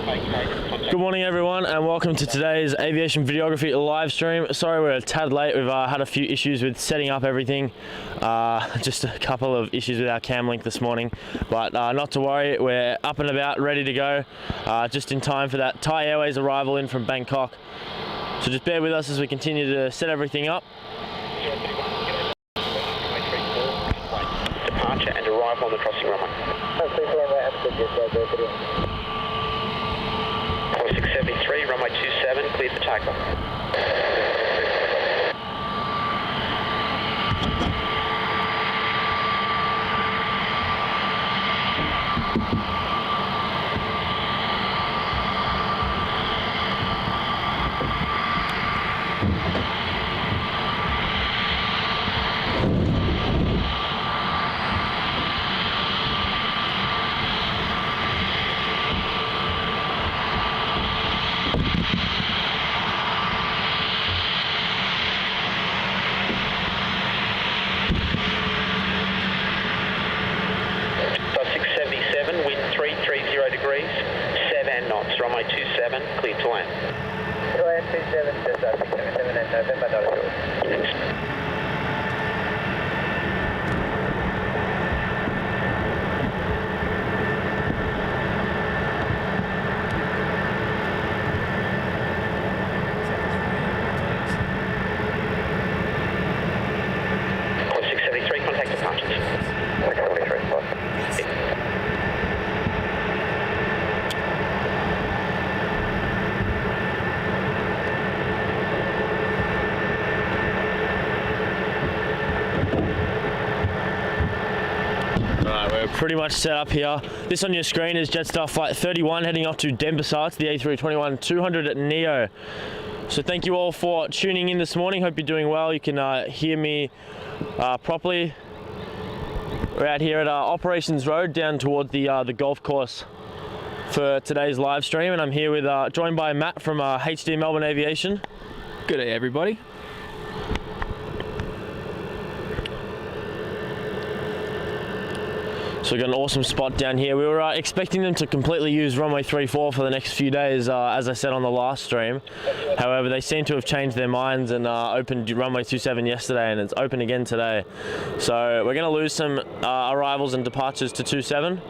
Good morning everyone and welcome to today's aviation videography live stream. Sorry we're a tad late, we've had a few issues with setting up everything. Just a couple of issues with our cam link this morning, but not to worry, we're up and about, ready to go, just in time for that Thai Airways arrival in from Bangkok. So just bear with us as we continue to set everything up. Departure and arrival on the crossing runway. 673, runway 27, cleared for takeoff. Runway 27, cleared to land. Runway 27, Jetstar 677 and November, not at all. Pretty much set up here. This on your screen is Jetstar flight 31 heading off to Denpasar to the A321-200 Neo. So thank you all for tuning in this morning. Hope you're doing well. You can hear me properly. We're out here at Operations Road down toward the golf course for today's live stream, and I'm here with joined by Matt from HD Melbourne Aviation. Good day everybody. So we've got an awesome spot down here. We were expecting them to completely use runway 34 for the next few days, as I said on the last stream. However, they seem to have changed their minds and opened runway 27 yesterday, and it's open again today. So we're going to lose some arrivals and departures to 27.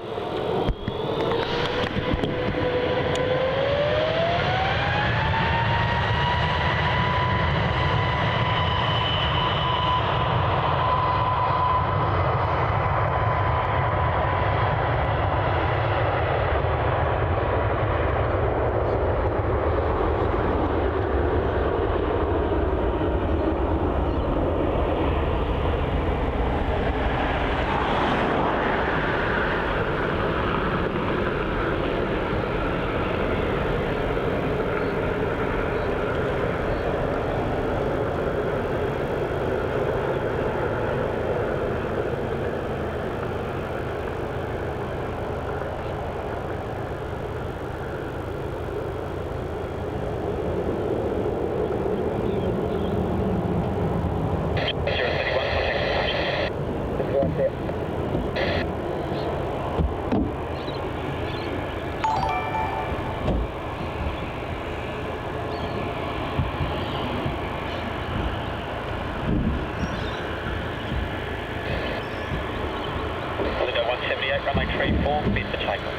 Runway 34, cleared for takeoff.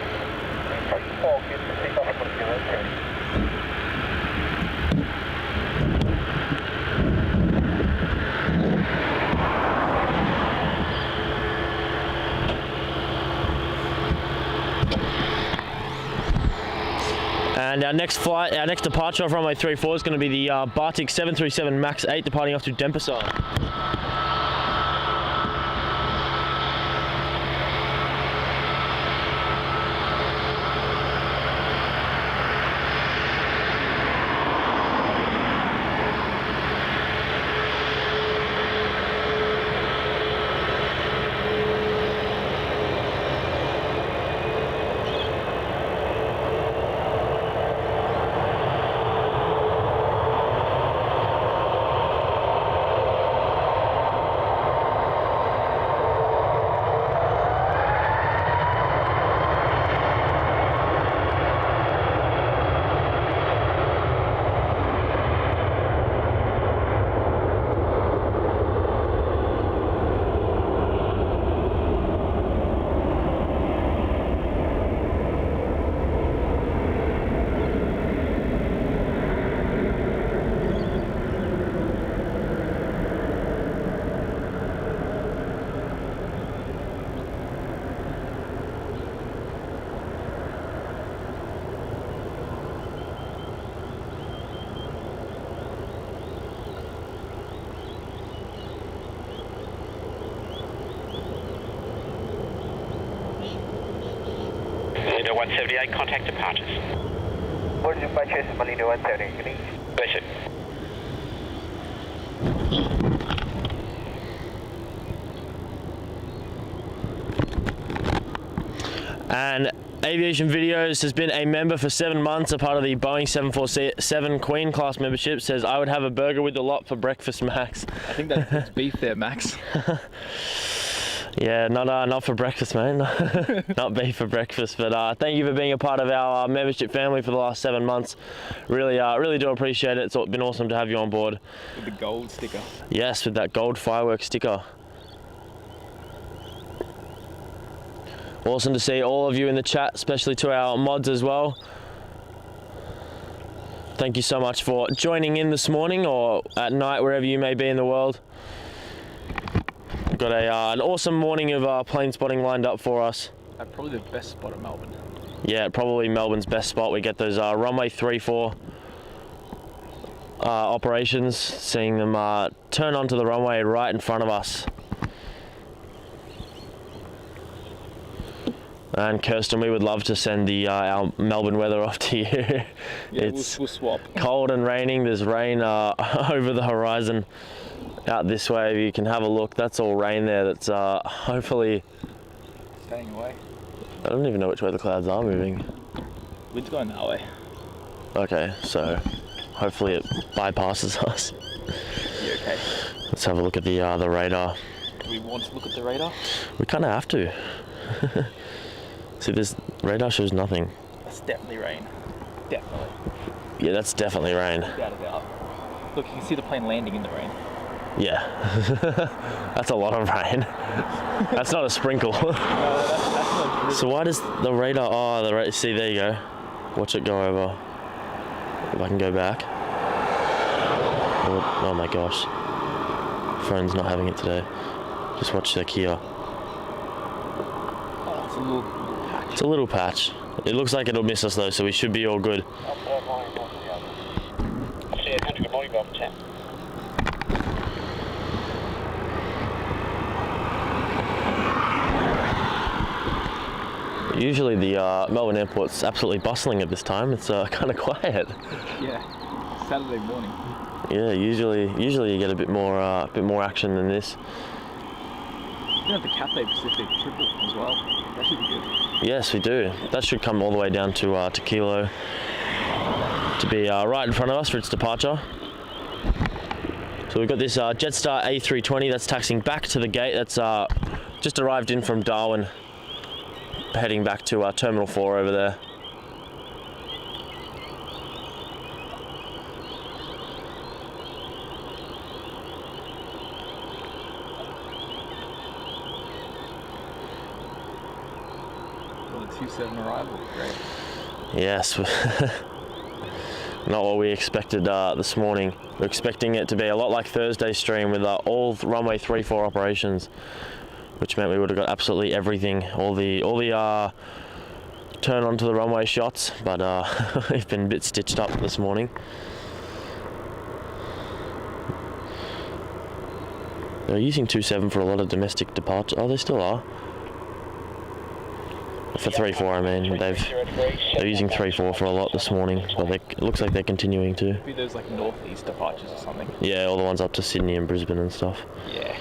34, cleared for takeoff, And our next flight, our next departure off runway 34 is going to be the Bartik 737 MAX 8 departing off to Denpasar. Window 178, contact departures. Board departures, Window 178. Good evening. Pleasure. And Aviation Videos has been a member for 7 months, a part of the Boeing 747 Queen class membership. Says, I would have a burger with the lot for breakfast, Max. I think that's beef there, Max. Yeah, not for breakfast, mate. Not beef for breakfast. But thank you for being a part of our membership family for the last 7 months. Really do appreciate it. It's been awesome to have you on board. With the gold sticker. Yes, with that gold fireworks sticker. Awesome to see all of you in the chat, especially to our mods as well. Thank you so much for joining in this morning or at night, wherever you may be in the world. We've got an awesome morning of plane spotting lined up for us. Probably the best spot at Melbourne. Yeah, probably Melbourne's best spot. We get those runway 34 operations, seeing them turn onto the runway right in front of us. And Kirsten, we would love to send our Melbourne weather off to you. Yeah, It's we'll swap. cold and raining. There's rain over the horizon out this way. If you can have a look, that's all rain there. That's hopefully... Staying away. I don't even know which way the clouds are moving. Wind's going that way. Okay, so hopefully it bypasses us. Yeah, okay. Let's have a look at the radar. Do we want to look at the radar? We kind of have to. See, this radar shows nothing. That's definitely rain. Definitely. Yeah, that's definitely rain. Without a doubt. Look, you can see the plane landing in the rain. Yeah. That's a lot of rain. That's not a sprinkle. That's not So why does the radar... Oh, see, there you go. Watch it go over. If I can go back. Oh my gosh. Phone's not having it today. Just watch the Kia. Oh, it's a little patch. It's a little patch. It looks like it'll miss us though, so we should be all good. Good morning, Bob 10. Usually the Melbourne airport's absolutely bustling at this time. It's kind of quiet. Yeah. Saturday morning. Yeah, usually you get a bit more action than this. We have the Cathay Pacific triple as well. That should be good. Yes, we do. That should come all the way down to Kilo to be right in front of us for its departure. So we've got this Jetstar A380 that's taxiing back to the gate. That's just arrived in from Darwin, heading back to Terminal 4 over there. Well, the 27 arrival, great. Yes, not what we expected this morning. We're expecting it to be a lot like Thursday's stream with all runway 34 operations, which meant we would have got absolutely everything, all the turn onto the runway shots, but we've been a bit stitched up this morning. They're using 27 for a lot of domestic departures. Oh, they still are. For 3-4, I mean, they're using 3-4 for a lot this morning, but it looks like they're continuing to. Maybe those like northeast departures or something. Yeah, all the ones up to Sydney and Brisbane and stuff. Yeah.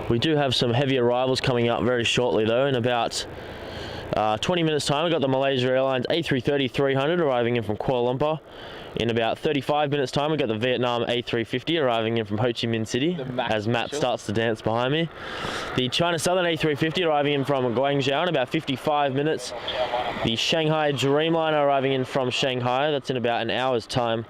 We do have some heavy arrivals coming up very shortly though. In about 20 minutes time, we've got the Malaysia Airlines A330-300 arriving in from Kuala Lumpur. In about 35 minutes time, we've got the Vietnam A350 arriving in from Ho Chi Minh City, as Matt starts to dance behind me. The China Southern A350 arriving in from Guangzhou in about 55 minutes. The Shanghai Dreamliner arriving in from Shanghai, that's in about an hour's time.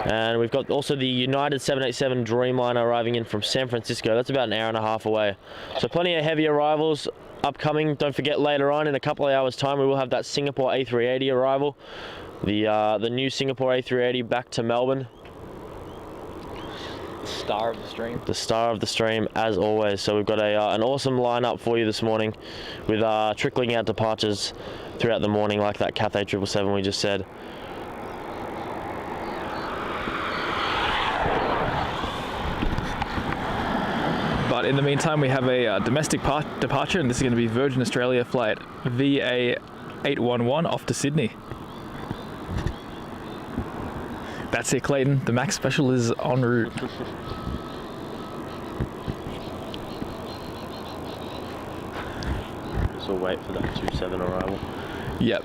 And we've got also the United 787 Dreamliner arriving in from San Francisco. That's about an hour and a half away. So plenty of heavy arrivals upcoming. Don't forget, later on in a couple of hours time, we will have that Singapore A380 arrival. The new Singapore A380 back to Melbourne. The star of the stream. The star of the stream, as always. So we've got an awesome lineup for you this morning, with trickling out departures throughout the morning, like that Cathay 777 we just said. But in the meantime, we have a domestic departure, and this is going to be Virgin Australia flight VA811 off to Sydney. That's it, Clayton. The Max Special is en route. So wait for that 27 arrival. Yep.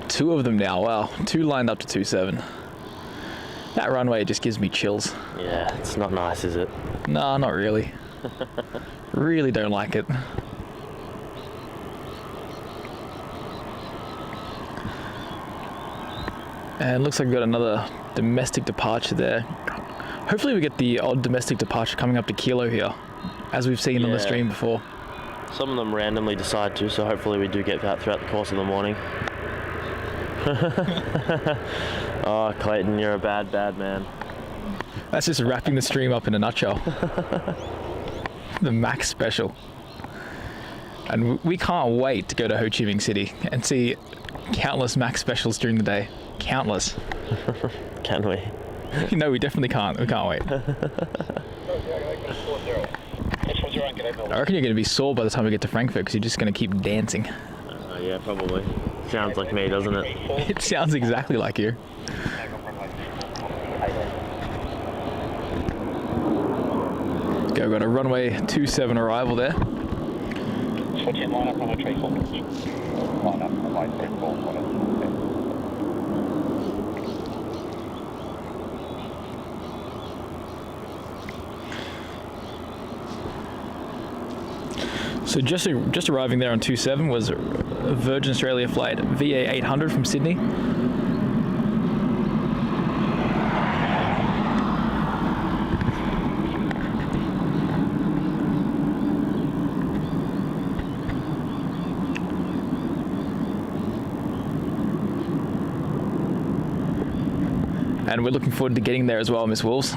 2 of them now. Wow. 2 lined up to 27. That runway just gives me chills. Yeah, it's not nice, is it? No, not really. Really don't like it. And looks like we've got another domestic departure there. Hopefully we get the odd domestic departure coming up to Kilo here, as we've seen on the stream before. Some of them randomly decide to, so hopefully we do get that throughout the course of the morning. Oh, Clayton, you're a bad man. That's just wrapping the stream up in a nutshell. The Max Special. And we can't wait to go to Ho Chi Minh City and see countless Max Specials during the day. Countless. Can we? No, we definitely can't. We can't wait. I reckon you're going to be sore by the time we get to Frankfurt because you're just going to keep dancing. Yeah, probably. Sounds like me, doesn't it? It sounds exactly like you. Go, got a runway 27 arrival there. 14 line up runway 34. Line up runway 34. So just arriving there on 27 was a Virgin Australia flight VA800 from Sydney. And we're looking forward to getting there as well, Miss Wolves,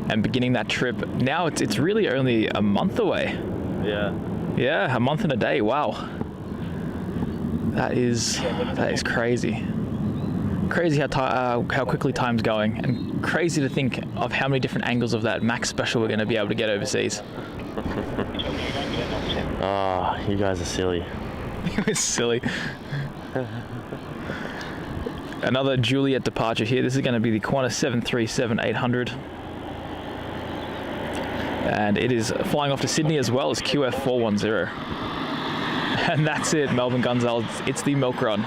and beginning that trip. Now it's really only a month away. Yeah. Yeah, a month and a day. Wow. That is crazy. Crazy how quickly time's going, and crazy to think of how many different angles of that Max Special we're going to be able to get overseas. Ah, you guys are silly. It was silly. Another Juliet departure here. This is going to be the Qantas 737-800. And it is flying off to Sydney as well as QF410. And that's it, Melbourne Gunzal. It's the milk run.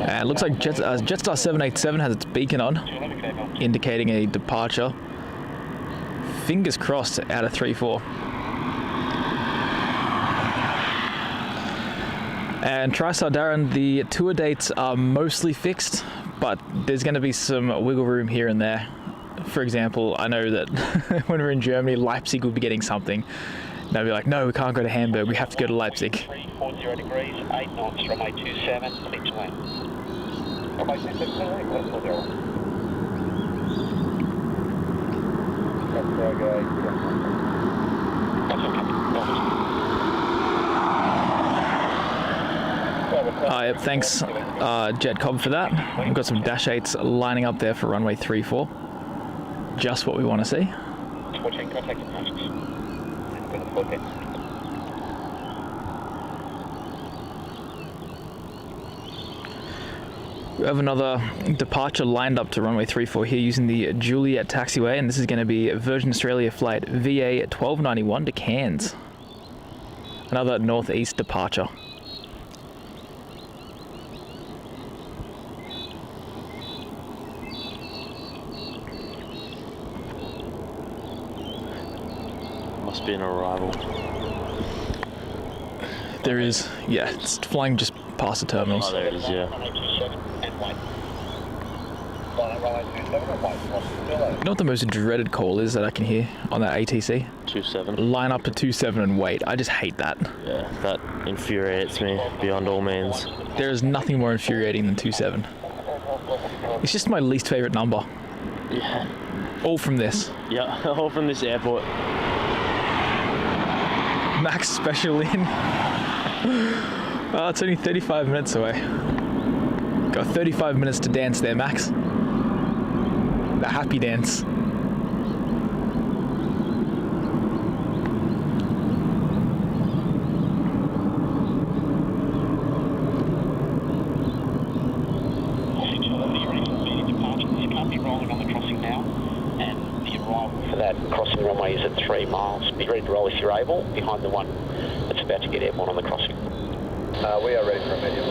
It looks like Jetstar 787 has its beacon on, indicating a departure. Fingers crossed out of 3-4. And TriStar Darren, the tour dates are mostly fixed, but there's going to be some wiggle room here and there. For example, I know that when we're in Germany, Leipzig will be getting something. And they'll be like, no, we can't go to Hamburg, we have to go to Leipzig. 340 degrees, 8 knots, runway 27, clear to land. Runway 27, clear to land, 140. Yep, thanks Jet Cobb for that. We've got some Dash 8s lining up there for runway 34. Just what we want to see. 14, contact departures. We have another departure lined up to runway 34 here using the Juliet taxiway, and this is going to be Virgin Australia flight VA1291 to Cairns. Another northeast departure. Must be an arrival. There is, yeah, it's flying just past the terminals. Oh, there it is, yeah. You know what the most dreaded call is that I can hear on that ATC? 27. Line up to 27 and wait. I just hate that. Yeah, that infuriates me beyond all means. There is nothing more infuriating than 27. It's just my least favourite number. Yeah. All from this. Yeah, all from this airport. Max special in. Oh, it's only 35 minutes away. Got 35 minutes to dance there, Max. The happy dance. For that crossing runway is at 3 miles. Be ready to roll if you're able, behind the one that's about to get airborne on the crossing. We are ready for a medium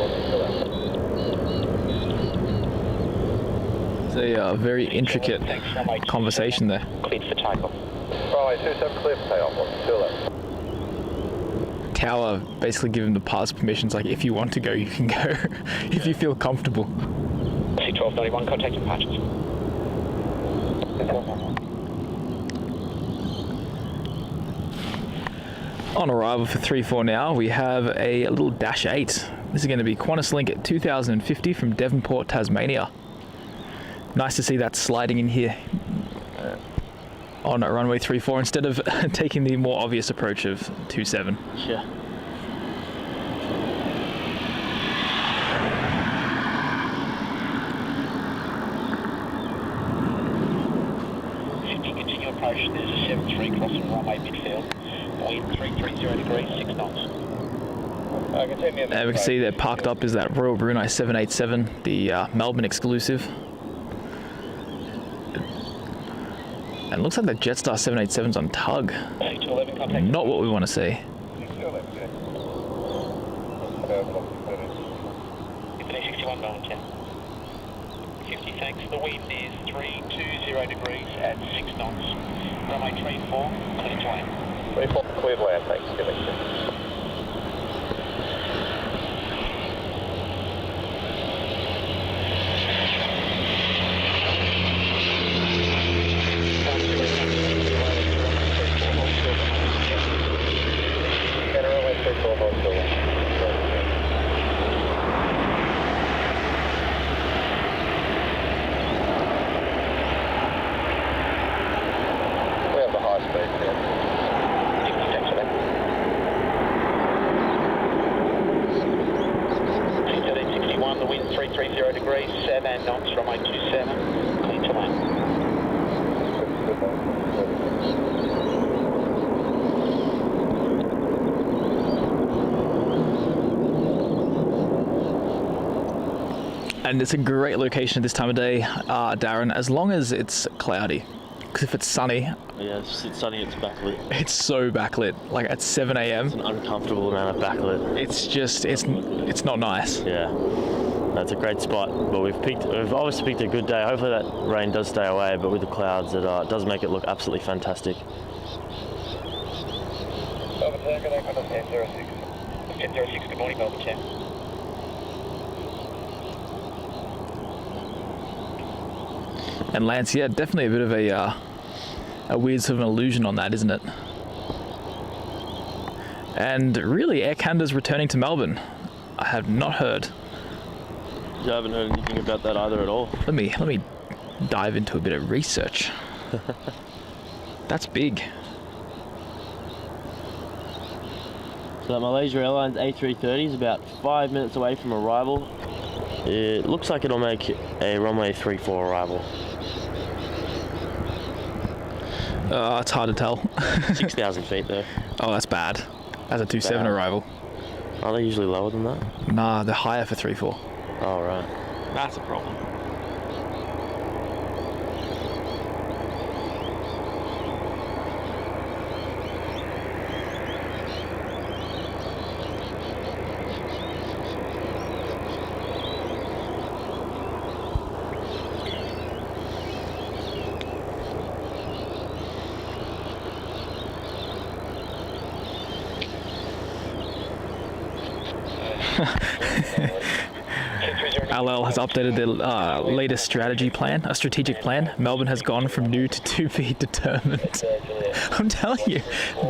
It's a very intricate conversation there. Cleared for takeoff. Runway 27 clear for takeoff. Tower basically give him the pass permissions, like if you want to go, you can go. If you feel comfortable. C1291, contact departures. On arrival for 3-4 now, we have a little Dash 8. This is going to be Qantas Link at 2050 from Devonport, Tasmania. Nice to see that sliding in here on runway 34 instead of taking the more obvious approach of 27. Yeah. Continue approach. There's a 73 crossing runway midfield. Wind 330 degrees, 6 knots. And we can see there parked up is that Royal Brunei 787, the Melbourne exclusive. And it looks like the Jetstar 787's on tug. Not what we want to see. 61 Melbourne 10. 50, thanks. The wind is 320 degrees at 6 knots. Runway 34, clear to land. 34 cleared land, thanks. Giving. We have the high speed here. 1361, the wind 330 degrees, 7 knots, runway 27, clear to land. And it's a great location at this time of day, Darren, as long as it's cloudy. Because if it's sunny, Yeah, it's sunny, it's backlit. it's so backlit. Like at 7 a.m. It's an uncomfortable amount of backlit. It's just, it's not nice. Yeah, that's a great spot. But we've obviously picked a good day. Hopefully that rain does stay away, but with the clouds, it does make it look absolutely fantastic. 1006, good morning, Melbourne 10. And Lance, yeah, definitely a bit of a weird sort of an illusion on that, isn't it? And really, Air Canada's returning to Melbourne. I have not heard. You haven't heard anything about that either at all. Let me dive into a bit of research. That's big. So that Malaysia Airlines A380 is about 5 minutes away from arrival. It looks like it'll make a runway 34 arrival. It's hard to tell. 6,000 feet though. Oh, that's bad. That's a 27 Bad. arrival. Are they usually lower than that? Nah, they're higher for 3-4. Oh, right. That's a problem. LL has updated their latest strategic plan. Melbourne has gone from new to be determined. I'm telling you,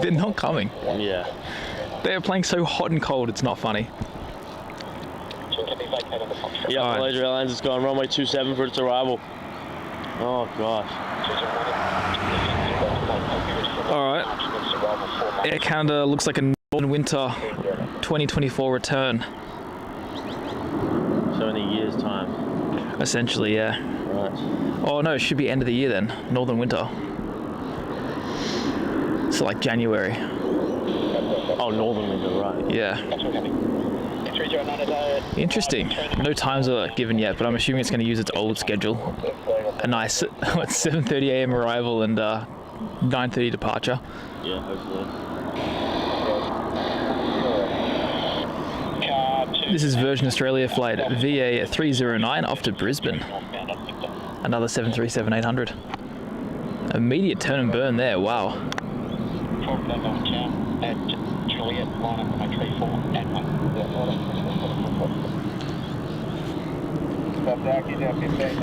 they're not coming. Yeah. They're playing so hot and cold, it's not funny. Yeah, Alright. Malaysia Airlines has gone runway 27 for its arrival. Oh gosh. Alright. Air Canada looks like a Northern Winter 2024 return. So in a year's time. Essentially, yeah. Right. Oh no, it should be end of the year then. Northern Winter. So like January. Oh, Northern Winter, right. Yeah. Interesting. No times are given yet, but I'm assuming it's going to use its old schedule. A nice 7:30 a.m. arrival and 9:30 departure. Yeah, hopefully. This is Virgin Australia flight VA309 off to Brisbane. Another 737-800. Immediate turn and burn there, wow.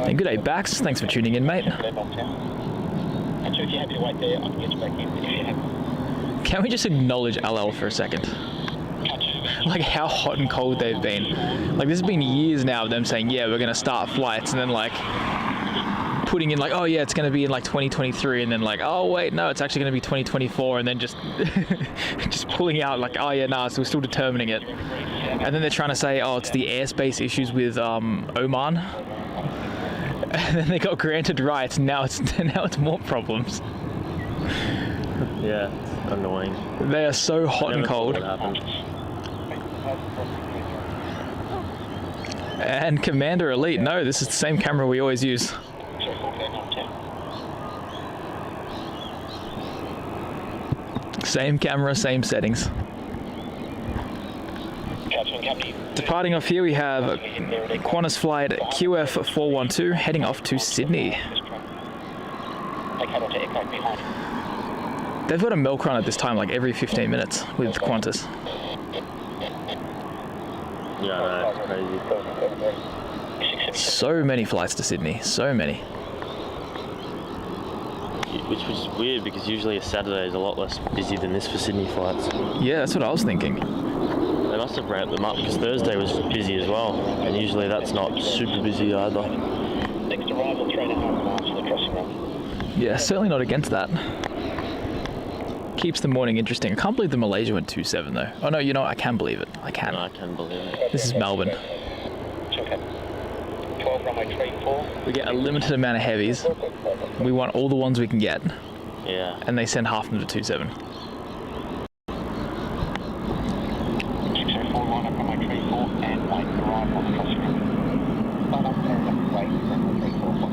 And good day, Bax. Thanks for tuning in, mate. Can we just acknowledge LL for a second? Like how hot and cold they've been. Like this has been years now of them saying, yeah, we're going to start flights, and then like putting in like, oh yeah, it's going to be in like 2023, and then like, oh wait, no, it's actually going to be 2024, and then just just pulling out like, oh yeah, nah, so we're still determining it. And then they're trying to say, oh, it's the airspace issues with Oman. And then they got granted rights, and now it's more problems. Yeah, it's annoying. They are so hot and cold. And Commander Elite, no, this is the same camera we always use. Same camera, same settings. Departing off here, we have Qantas flight QF412 heading off to Sydney. They've got a milk run at this time, like every 15 minutes with Qantas. Yeah, I know, it's crazy. So many flights to Sydney, so many. Which was weird because usually a Saturday is a lot less busy than this for Sydney flights. Yeah, that's what I was thinking. They must have ramped them up because Thursday was busy as well, and usually that's not super busy either. Next arrival, 3.5 miles to the crossing run. Yeah, certainly not against that. Keeps the morning interesting. I can't believe the Malaysia went 2-7 though. Oh no, you know what? I can believe it. I can. No, I can believe it. This is Melbourne. Okay. 12 runway 34. We get a limited amount of heavies. We want all the ones we can get. Yeah. And they send half of them to 2-7. 604 line up runway 34 and wait to arrive on the crossing run. Line up and wait runway 34.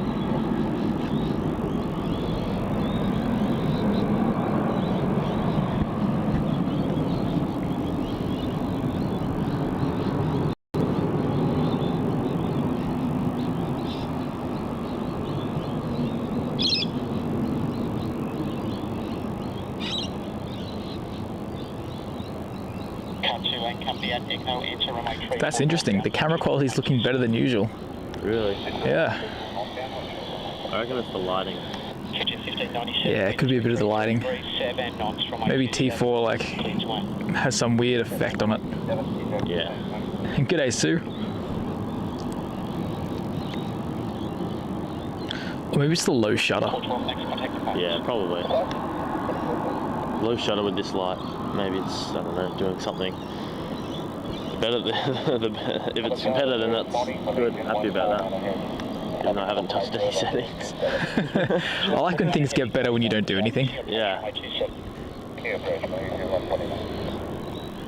That's interesting. The camera quality is looking better than usual. Really? Yeah. I reckon it's the lighting. Yeah, it could be a bit of the lighting. Maybe T4 like has some weird effect on it. Yeah. G'day, Sue. Or maybe it's the low shutter. Yeah, probably. Low shutter with this light. Maybe it's, I don't know, doing something. Better, if it's better, then that's good. Happy about that. Even though I haven't touched any settings. I like when things get better when you don't do anything. Yeah.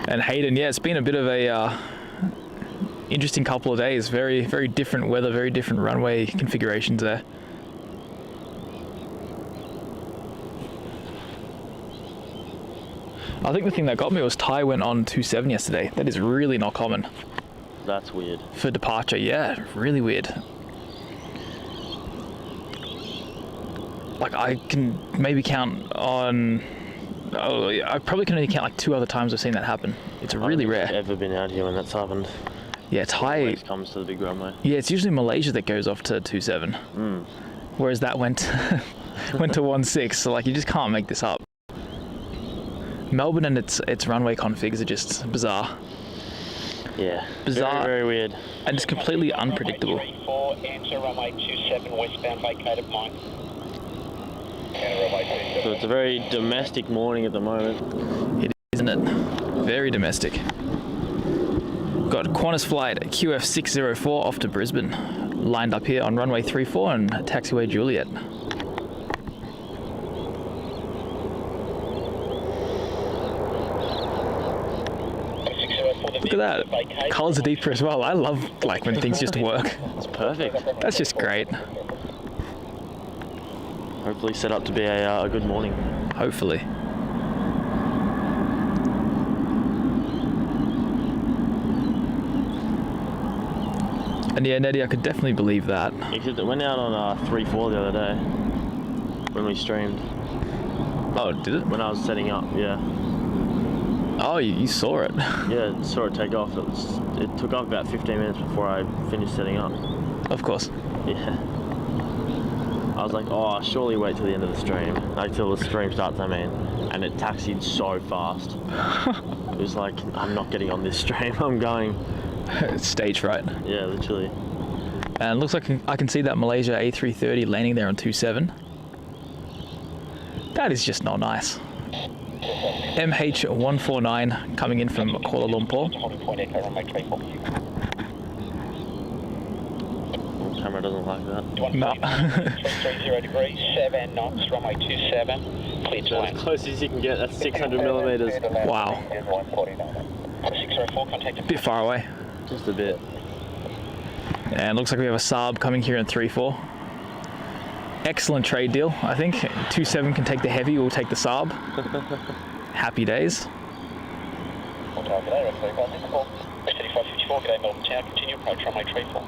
And Hayden, yeah, it's been a bit of a interesting couple of days. Very, very different weather, very different runway configurations there. I think the thing that got me was Thai went on 2-7 yesterday. That is really not common. That's weird. For departure, yeah, really weird. Like I can maybe count on, I probably can only count like 2 other times I've seen that happen. It's really rare. I've never been out here when that's happened. Yeah, Thai. Always comes to the big runway. Yeah, it's usually Malaysia that goes off to 27. Whereas that went to 16. So like, you just can't make this up. Melbourne and its runway configs are just bizarre. Yeah. Bizarre. Very, very weird. And just completely unpredictable. 34, enter runway 27 westbound vacated mine. So it's a very domestic morning at the moment. It is, isn't it? Very domestic. Got Qantas flight QF604 off to Brisbane. Lined up here on runway 34 and taxiway Juliet. Look at that. Colours are deeper as well. I love like when things just work. It's perfect. That's just great. Hopefully set up to be a good morning. Hopefully. And yeah, Neddy, I could definitely believe that. Except it went out on 3-4 the other day when we streamed. Oh, did it? When I was setting up, yeah. Oh, you saw it. Yeah, saw it take off. It took off about 15 minutes before I finished setting up. Of course. Yeah. I was like, oh, I'll surely wait till the end of the stream. Like, till the stream starts, I mean. And it taxied so fast. It was like, I'm not getting on this stream, I'm going. Stage fright. Yeah, literally. And it looks like I can see that Malaysia A380 landing there on 27. That is just not nice. MH149 coming in from Kuala Lumpur. Camera doesn't like that. No. 330 degrees, 7 knots, runway 27, clear to As land. close as you can get, that's 600 millimeters. Wow. 604, contact Bit far away. Just a bit. And looks like we have a Saab coming here in 3-4. Excellent trade deal, I think. 27 can take the heavy, we'll take the Saab. Happy days. 3554, g'day Melbourne Town, continue approach runway 34.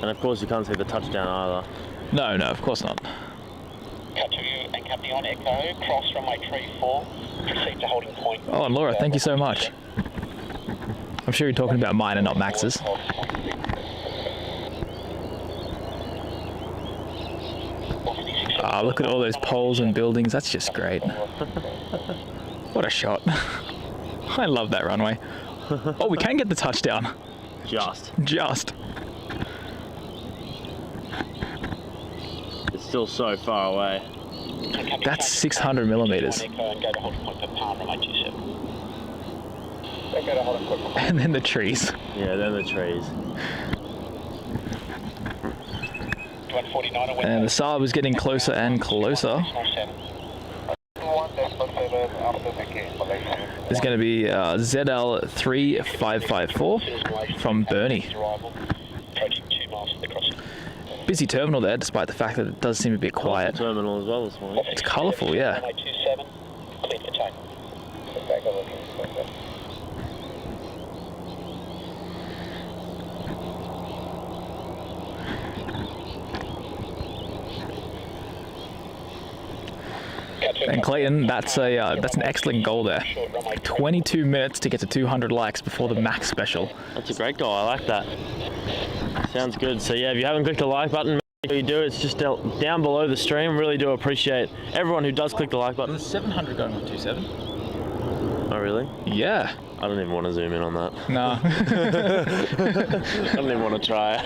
And of course you can't see the touchdown either. No, of course not. Cut to you and Captain on Echo, cross runway 34, proceed to holding point. Oh, and Laura, thank you so much. I'm sure you're talking about mine and not Max's. Look at all those poles and buildings, that's just great. What a shot. I love that runway. Oh, we can get the touchdown. Just. It's still so far away. That's 600 millimeters. And then the trees. Yeah, then the trees. And the Saab is getting closer and closer. There's going to be ZL3554 from Bernie. Busy terminal there, despite the fact that it does seem a bit quiet. Terminal as well this morning. It's colourful, yeah. And Clayton, that's an excellent goal there. 22 minutes to get to 200 likes before the max special. That's a great goal, I like that. Sounds good. So yeah, if you haven't clicked the like button, make sure you do. It's just down below the stream. Really do appreciate everyone who does click the like button. There's 700 going on 27. Oh really? Yeah. I don't even want to zoom in on that. No. I don't even want to try.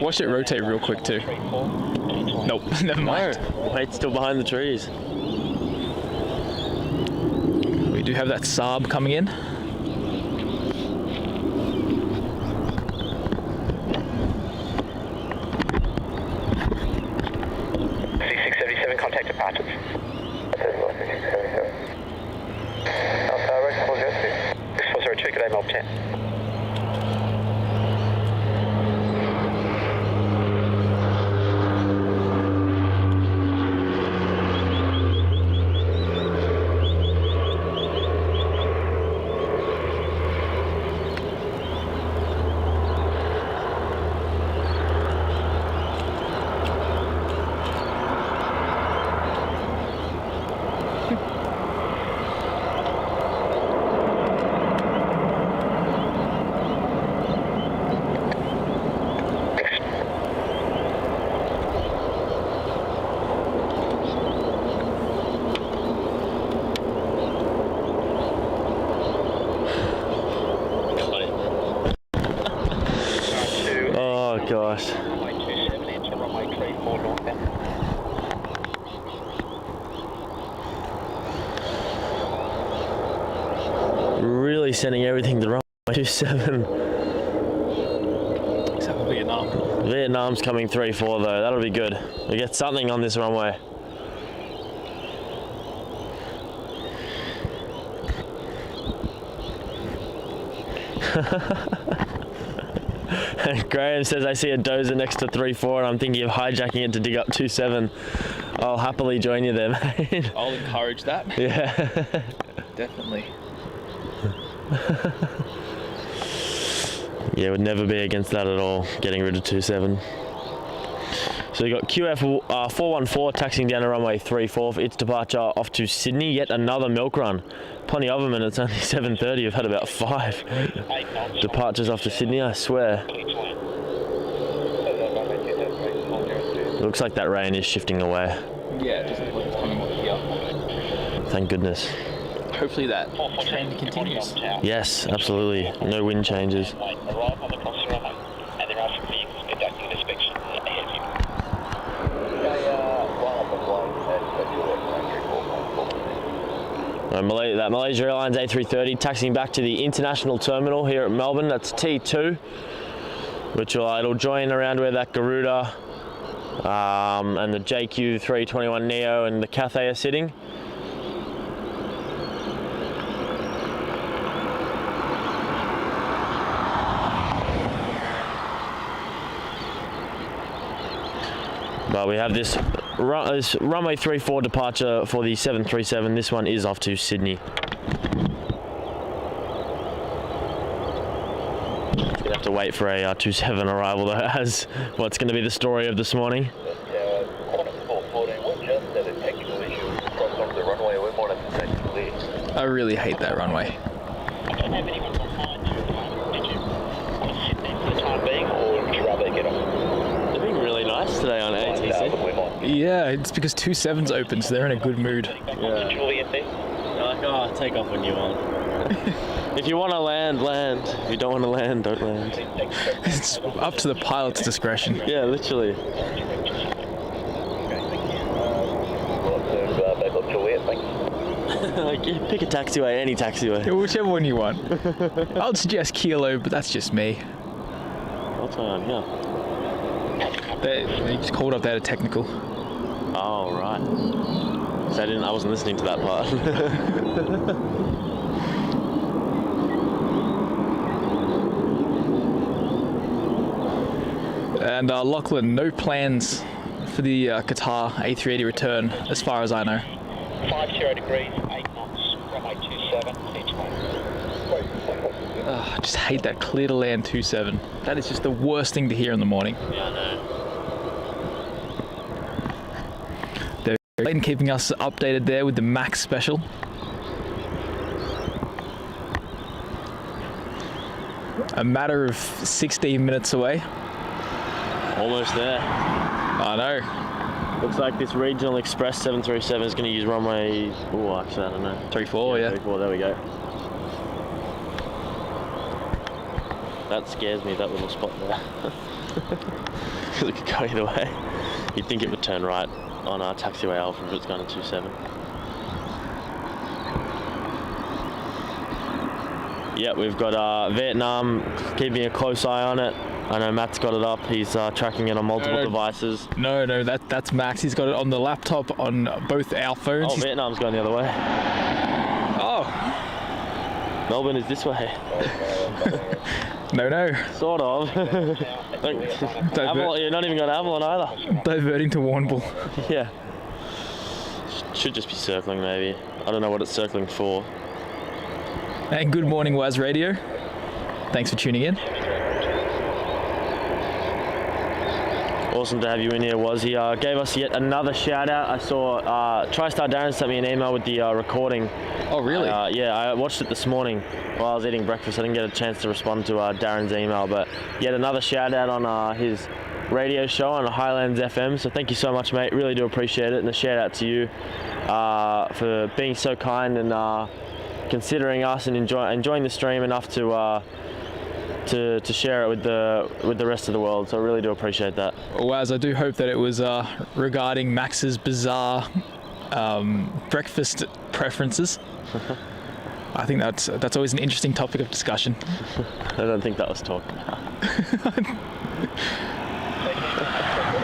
Watch it rotate real quick too. Nope, never mind. No, wait, still behind the trees. We do have that Saab coming in. C677, contact departures. 6402, g'day Melbourne Town. really sending everything the wrong way. 27. Except for Vietnam. Vietnam's coming 3-4 though. That'll be good. We get something on this runway. Graham says, I see a dozer next to 3-4 and I'm thinking of hijacking it to dig up 27. I'll happily join you there, mate. I'll encourage that. Yeah. Definitely. Yeah, would never be against that at all, getting rid of 27. So you got QF 414 taxiing down to runway 34 for its departure off to Sydney. Yet another milk run. Plenty of them, and it's only 7:30. We've had about 5 departures off to Sydney, I swear. Looks like that rain is shifting away. Yeah, it doesn't look like it's coming up here. Thank goodness. Hopefully that trend continues. Yes, absolutely. No wind changes. Arrive on the crossing runway, and there are some vehicles conducting inspection ahead of you. That Malaysia Airlines A380 taxiing back to the international terminal here at Melbourne. That's T2, which it'll join around where that Garuda and the JQ 321 Neo and the Cathay are sitting. But we have this runway 34 departure for the 737. This one is off to Sydney. Gonna have to wait for a 27 arrival though, as what's going to be the story of this morning. I really hate that runway. I don't have anyone behind you at the moment. Did you want to sit there for the time being, or would you rather get off? They're being really nice today on ATC. Yeah, it's because 27's open, so they're in a good mood. Yeah. Juliet there. You're like, oh, take off when you want. If you want to land, land. If you don't want to land, don't land. It's up to the pilot's discretion. Yeah, literally. Back up Juliet, thanks. Like, pick a taxiway, any taxiway. Whichever one you want. I'd suggest Kilo, but that's just me. What's going on here? They just called up there to technical. Oh, right. So I wasn't listening to that part. And Lachlan, no plans for the Qatar A380 return, as far as I know. 50 degrees, 8 knots, runway 27, each way. I just hate that clear to land 27. That is just the worst thing to hear in the morning. Yeah, I know. Clayton keeping us updated there with the Max special. A matter of 16 minutes away. Almost there. I know. Looks like this regional express 737 is going to use runway. Oh, actually, I don't know. 34, yeah. 34, there we go. That scares me, that little spot there. Because it could go either way. You'd think it would turn right on our taxiway Alpha if it's going to 27. Yeah, we've got Vietnam keeping a close eye on it. I know Matt's got it up. He's tracking it on multiple devices. No, that's Max. He's got it on the laptop on both our phones. Oh, Vietnam's going the other way. Oh. Melbourne is this way. No. Sort of. You're not even going to Avalon either. Diverting to Warrnambool. Yeah. Should just be circling maybe. I don't know what it's circling for. And good morning, Waz Radio. Thanks for tuning in. Awesome to have you in here, Waz. He gave us yet another shout out. I saw TriStar Darren sent me an email with the recording. Oh, really? Yeah, I watched it this morning while I was eating breakfast. I didn't get a chance to respond to Darren's email, but yet another shout out on his radio show on Highlands FM. So thank you so much, mate. Really do appreciate it. And a shout out to you for being so kind and considering us and enjoying the stream enough to share it with the rest of the world. So I really do appreciate that. Waz, I do hope that it was regarding Max's bizarre breakfast preferences. I think that's always an interesting topic of discussion. I don't think that was talked about.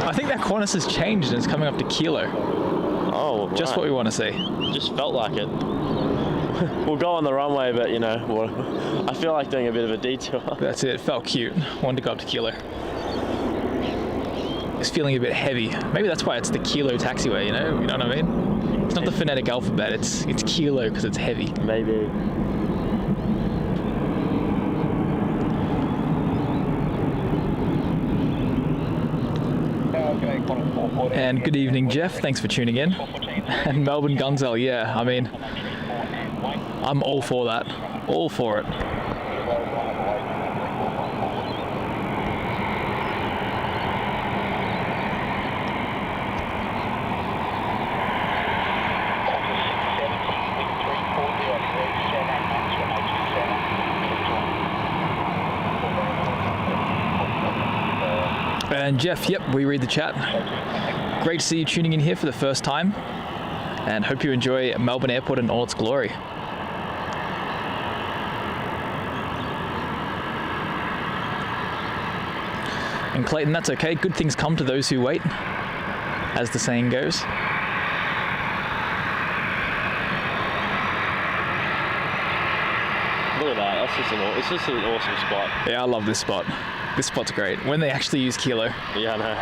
I think that Qantas has changed and it's coming up to kilo. Oh, Just right. what we want to see. Just felt like it. We'll go on the runway, but you know, I feel like doing a bit of a detour. That's it. Felt cute. Wanted to go up to kilo. It's feeling a bit heavy. Maybe that's why it's the kilo taxiway. You know what I mean? It's not the phonetic alphabet. It's kilo because it's heavy. Maybe. And good evening, Jeff. Thanks for tuning in. And Melbourne Gunzel, yeah. I mean, I'm all for that. All for it. And Jeff, yep, we read the chat. Great to see you tuning in here for the first time, and hope you enjoy Melbourne Airport in all its glory. And Clayton, that's okay. Good things come to those who wait, as the saying goes. Look at that. It's just an awesome spot. Yeah, I love this spot. This spot's great. When they actually use kilo. Yeah, I know.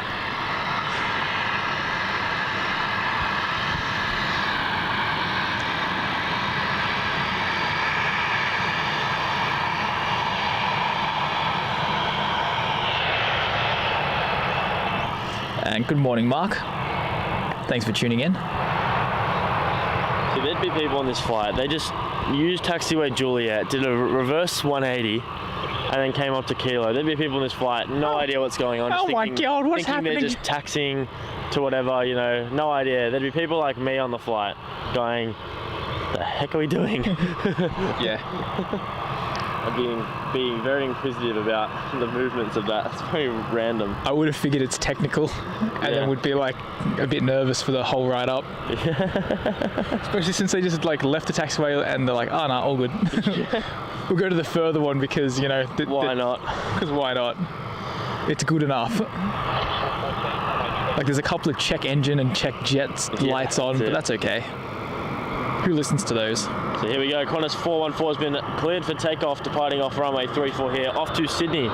And good morning, Mark. Thanks for tuning in. So there'd be people on this flight. They just used taxiway Juliet, did a reverse 180, and then came up to kilo. There'd be people on this flight, no idea what's going on. Oh my God, what's happening? They're just taxiing to whatever, you know, no idea. There'd be people like me on the flight going, the heck are we doing? Yeah. And being very inquisitive about the movements of that. It's very random. I would have figured it's technical, and then would be like a bit nervous for the whole ride up. Especially since they just like left the taxiway and they're like, oh no, all good. We'll go to the further one because, you know, why not? Because why not? It's good enough. Like there's a couple of check engine and check jets lights on, but that's okay. Who listens to those? So here we go. Qantas 414 has been cleared for takeoff, departing off runway 34 here, off to Sydney.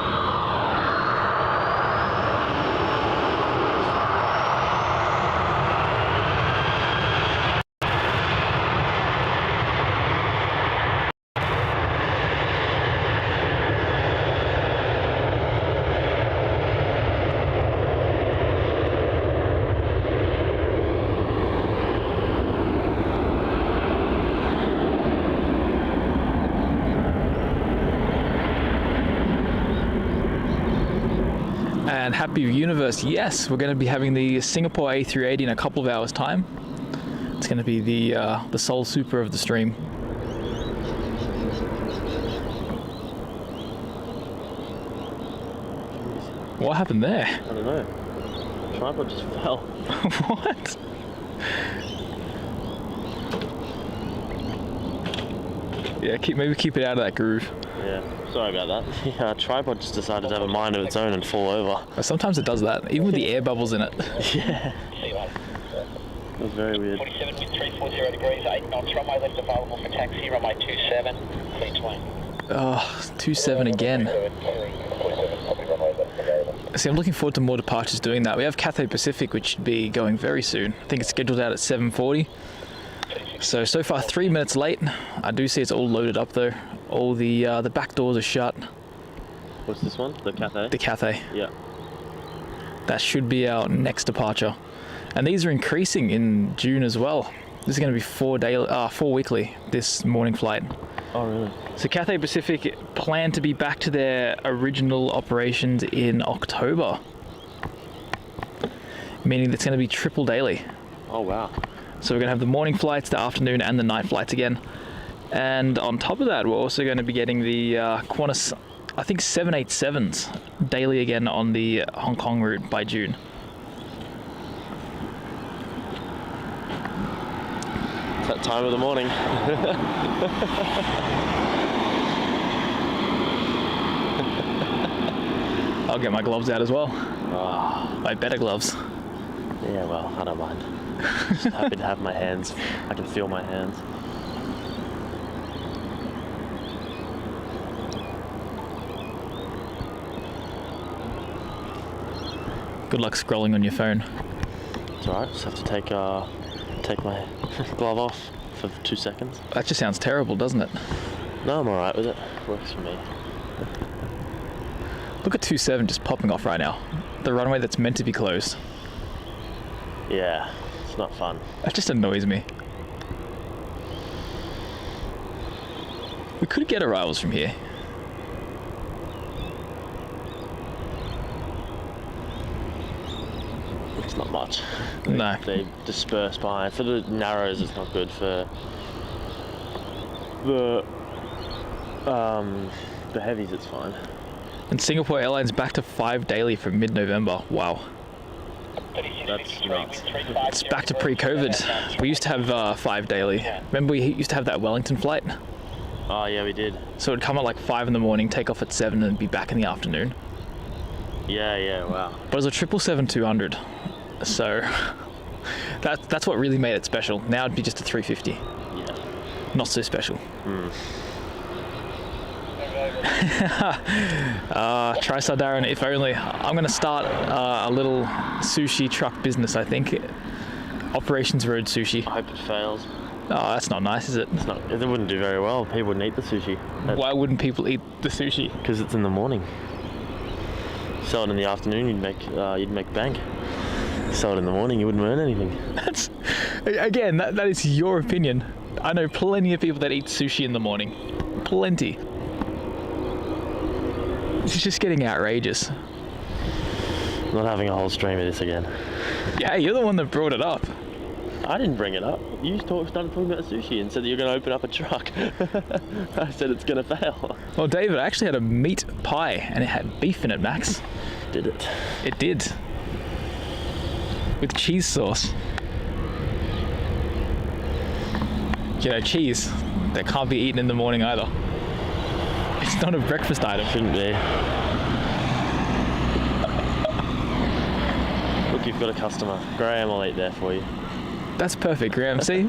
And happy universe, yes, we're going to be having the Singapore A380 in a couple of hours time. It's going to be the Soul Super of the stream. What happened there? I don't know. The tripod just fell. What? Yeah, maybe keep it out of that groove. Yeah, sorry about that. The tripod just decided to have a mind of its own and fall over. Sometimes it does that, even with the air bubbles in it. Yeah. It was very weird. 47 with 340 degrees, 8 knots, runway left available for taxi, runway 27, clean to land. Oh, 27 again. See, I'm looking forward to more departures doing that. We have Cathay Pacific, which should be going very soon. I think it's scheduled out at 7:40. So far 3 minutes late. I do see it's all loaded up though. All the back doors are shut. What's this one? The Cathay? The Cathay. Yeah. That should be our next departure. And these are increasing in June as well. This is going to be 4 weekly, this morning flight. Oh, really? So Cathay Pacific plan to be back to their original operations in October. Meaning it's going to be triple daily. Oh, wow. So we're going to have the morning flights, the afternoon and the night flights again. And on top of that, we're also going to be getting the Qantas, I think 787s daily again on the Hong Kong route by June. Is that that time of the morning. I'll get my gloves out as well. Oh, My better gloves. yeah, well, I don't mind. Just happy to have my hands. I can feel my hands. Good luck scrolling on your phone. It's alright, just have to take my glove off for 2 seconds. That just sounds terrible, doesn't it? No, I'm alright with it. Works for me. Look at 27 just popping off right now. The runway that's meant to be closed. Yeah, it's not fun. That just annoys me. We could get arrivals from here. It's not much. No. They disperse behind. For the narrows, it's not good. For the heavies, it's fine. And Singapore Airlines back to 5 daily from mid-November. Wow. That's nuts. It's back to pre-COVID. We used to have 5 daily. Remember we used to have that Wellington flight? Oh yeah, we did. So it'd come at like 5 in the morning, take off at 7 and be back in the afternoon. Yeah, wow. But it was a 777-200. So that's what really made it special. Now it'd be just a 350. Yeah. Not so special. TriStar Darren, if only. I'm going to start a little sushi truck business, I think. Operations Road Sushi. I hope it fails. Oh, that's not nice, is it? It's not. It wouldn't do very well. People wouldn't eat the sushi. Why wouldn't people eat the sushi? Because it's in the morning. Sell it in the afternoon, you'd make bank. Sell it in the morning, you wouldn't earn anything. That's again, that is your opinion. I know plenty of people that eat sushi in the morning. Plenty. This is just getting outrageous. I'm not having a whole stream of this again. Yeah, you're the one that brought it up. I didn't bring it up. You started talking about sushi and said that you're going to open up a truck. I said it's going to fail. Well, David, I actually had a meat pie and it had beef in it, Max. Did it? It did. With cheese sauce. You know, cheese, that can't be eaten in the morning either. It's not a breakfast item. Shouldn't be. Look, you've got a customer. Graham will eat there for you. That's perfect, Graham. See?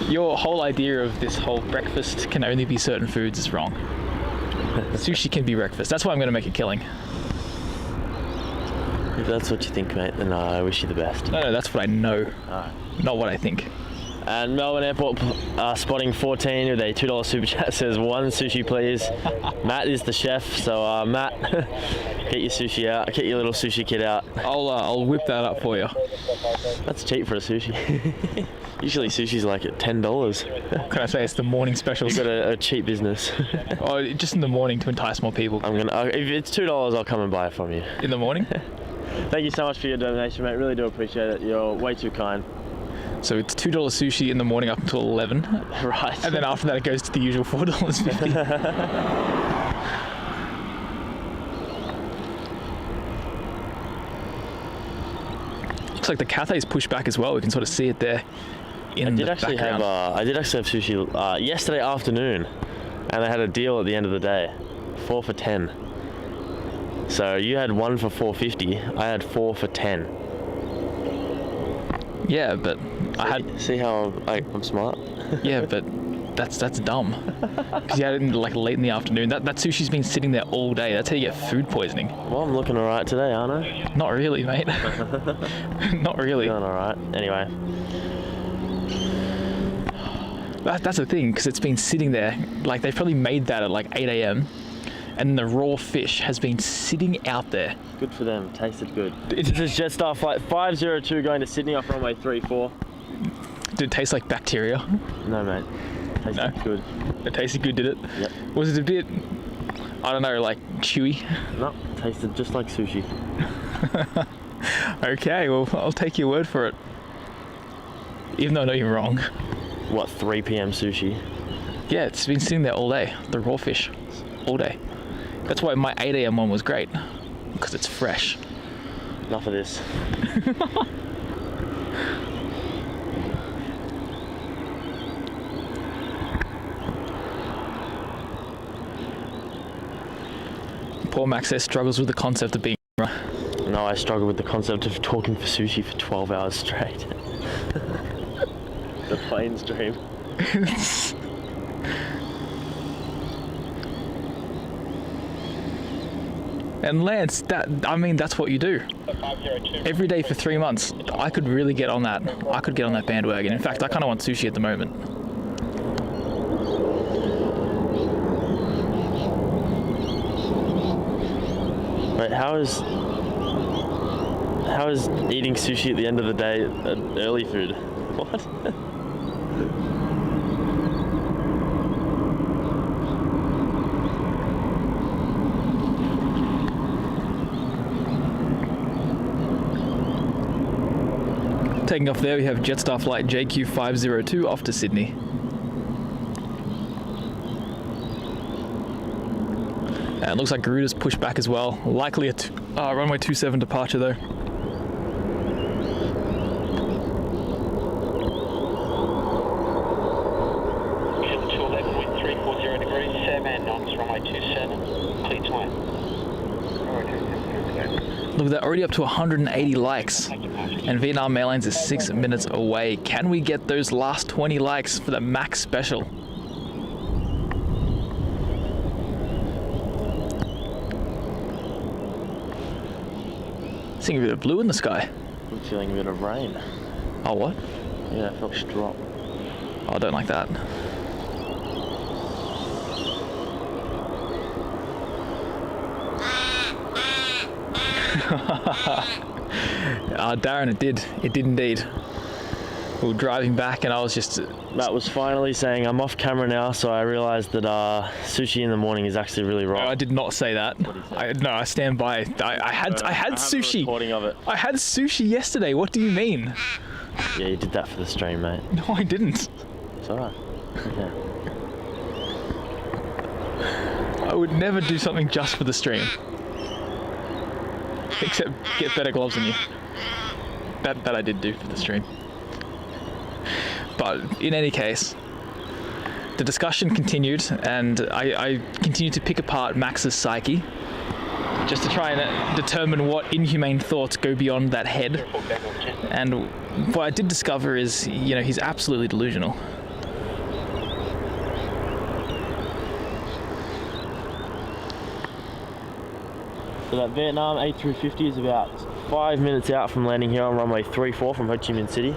Your whole idea of this whole breakfast can only be certain foods is wrong. Sushi can be breakfast. That's why I'm going to make a killing. If that's what you think, mate, then I wish you the best. No, that's what I know. Alright. Not what I think. And Melbourne Airport spotting 14 with a $2 super chat says 1 sushi please. Matt is the chef, so Matt, get your sushi out, get your little sushi kit out. I'll whip that up for you. That's cheap for a sushi. Usually sushi's like at $10. Can I say it's the morning specials? You've got a cheap business. Oh, just in the morning to entice more people. If it's $2, I'll come and buy it from you. In the morning? Thank you so much for your donation, mate. Really do appreciate it. You're way too kind. So it's $2 sushi in the morning up until 11. Right. And then after that it goes to the usual $4.50. Looks like the Cathay's pushed back as well. We can sort of see it there in the background. I did actually have sushi yesterday afternoon, and they had a deal at the end of the day, 4 for $10. So you had 1 for $4.50. I had 4 for $10. Yeah, but I had. See how I'm smart? Yeah, but that's dumb. Because you had it in, like late in the afternoon. That sushi's been sitting there all day. That's how you get food poisoning. Well, I'm looking alright today, aren't I? Not really, mate. Not really. Doing alright. Anyway. That's the thing, because it's been sitting there. Like they've probably made that at like 8 a.m. and the raw fish has been sitting out there. Good for them. Tasted good. This is Jetstar flight 502 going to Sydney off runway 34. Did it taste like bacteria? No, mate. Tasted good. It tasted good, did it? Yep. Was it a bit, I don't know, like chewy? No, tasted just like sushi. Okay, well, I'll take your word for it. Even though I know you're wrong. What, 3 p.m. sushi? Yeah, it's been sitting there all day. The raw fish. All day. That's why my 8 a.m. one was great. Because it's fresh. Enough of this. Poor Max there struggles with the concept of being. No, I struggle with the concept of talking for sushi for 12 hours straight. The plane's dream. And Lance, that's what you do. Every day for 3 months. I could really get on that. I could get on that bandwagon. In fact, I kind of want sushi at the moment. Wait, how is eating sushi at the end of the day an early food? What? Taking off there, we have Jetstar flight JQ502 off to Sydney. And it looks like Garuda's pushed back as well. Likely a runway 27 departure though. Wind 211, wind 340 degrees, 7 knots, runway 27, clear to land. Look at that, already up to 180 likes. And Vietnam Airlines is 6 minutes away. Can we get those last 20 likes for the Max special? Seeing a bit of blue in the sky. I'm feeling a bit of rain. Oh, what? Yeah, I felt a drop. Oh, I don't like that. Darren, it did indeed. We were driving back and I was just... Matt was finally saying I'm off camera now, so I realised that sushi in the morning is actually really No, right. I did not say that. I stand by. I had sushi. Recording of it. I had sushi yesterday. What do you mean? Yeah, you did that for the stream, mate. No, I didn't. It's alright. Yeah. I would never do something just for the stream. Except get better gloves than you. That I did do for the stream. But in any case, the discussion continued, and I continued to pick apart Max's psyche, just to try and determine what inhumane thoughts go beyond that head. And what I did discover is, he's absolutely delusional. So that Vietnam A350 is about 5 minutes out from landing here on runway 34 from Ho Chi Minh City.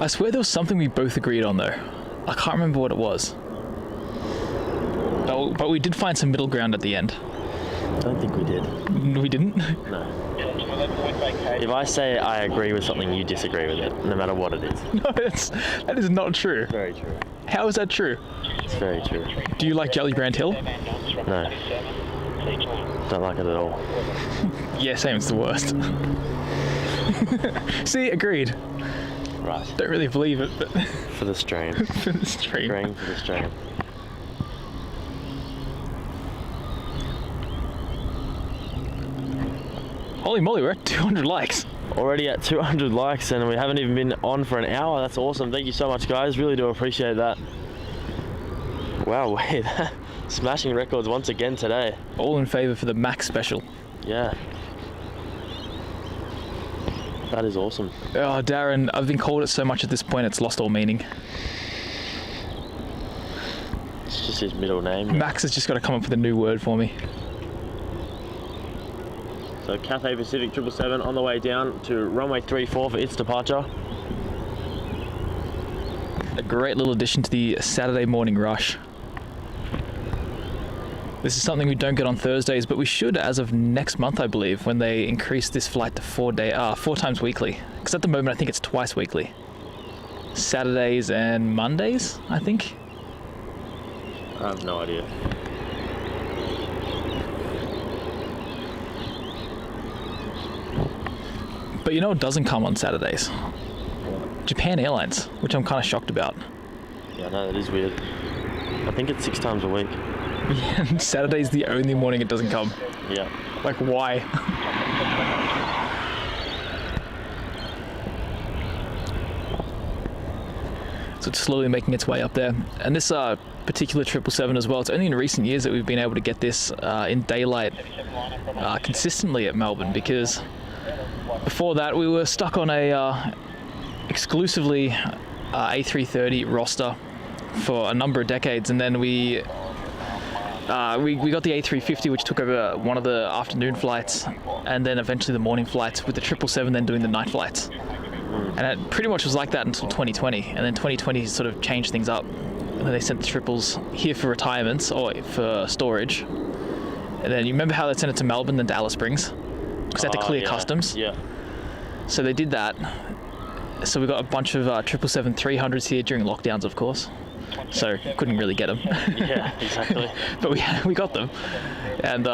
I swear there was something we both agreed on though. I can't remember what it was. Oh, but we did find some middle ground at the end. I don't think we did. We didn't? No. If I say I agree with something, you disagree with it, no matter what it is. No, that is not true. Very true. How is that true? It's very true. Do you like Jelly Brand Hill? No. Don't like it at all. Yeah, same, it's the worst. See, agreed. Right. Don't really believe it, but... For the stream. For the stream. Agreeing for the stream. Holy moly, we're at 200 likes. Already at 200 likes and we haven't even been on for an hour. That's awesome. Thank you so much, guys. Really do appreciate that. Wow, wait. Smashing records once again today. All in favour for the Max special. Yeah. That is awesome. Oh, Darren, I've been called it so much at this point it's lost all meaning. It's just his middle name. Max has just got to come up with a new word for me. So Cathay Pacific 777 on the way down to runway 34 for its departure. A great little addition to the Saturday morning rush. This is something we don't get on Thursdays, but we should as of next month, I believe, when they increase this flight to 4 times weekly. Because at the moment, I think it's twice weekly. Saturdays and Mondays, I think. I have no idea. But you know what doesn't come on Saturdays? Japan Airlines, which I'm kind of shocked about. Yeah, no, that is weird. I think it's 6 times a week. Yeah, Saturday's the only morning it doesn't come. Yeah. Like, why? So it's slowly making its way up there. And this particular 777 as well, it's only in recent years that we've been able to get this in daylight consistently at Melbourne, because before that we were stuck on a exclusively A330 roster for a number of decades, and then we got the A350, which took over one of the afternoon flights, and then eventually the morning flights, with the 777 then doing the night flights. And it pretty much was like that until 2020, and then 2020 sort of changed things up. And then they sent the triples here for retirements or for storage. And then you remember how they sent it to Melbourne, then Dallas Springs, because they had to clear customs. Yeah. So they did that. So we got a bunch of 777-300s here during lockdowns, of course. So couldn't really get them. Yeah, exactly. But we got them. And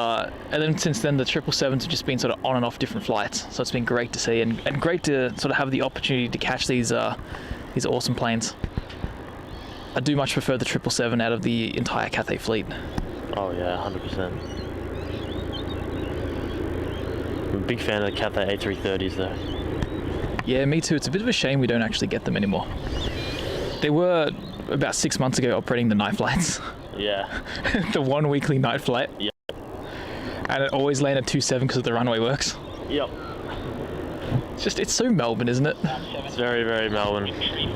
then since then the 777s have just been sort of on and off different flights. So it's been great to see, and great to sort of have the opportunity to catch these awesome planes. I do much prefer the 777 out of the entire Cathay fleet. Oh yeah, 100%. I'm a big fan of the Cathay A330s though. Yeah, me too. It's a bit of a shame we don't actually get them anymore. They were about 6 months ago operating the night flights. Yeah. The one weekly night flight. Yeah. And it always landed 27 because the runway works. Yep. It's so Melbourne, isn't it? It's very, very Melbourne.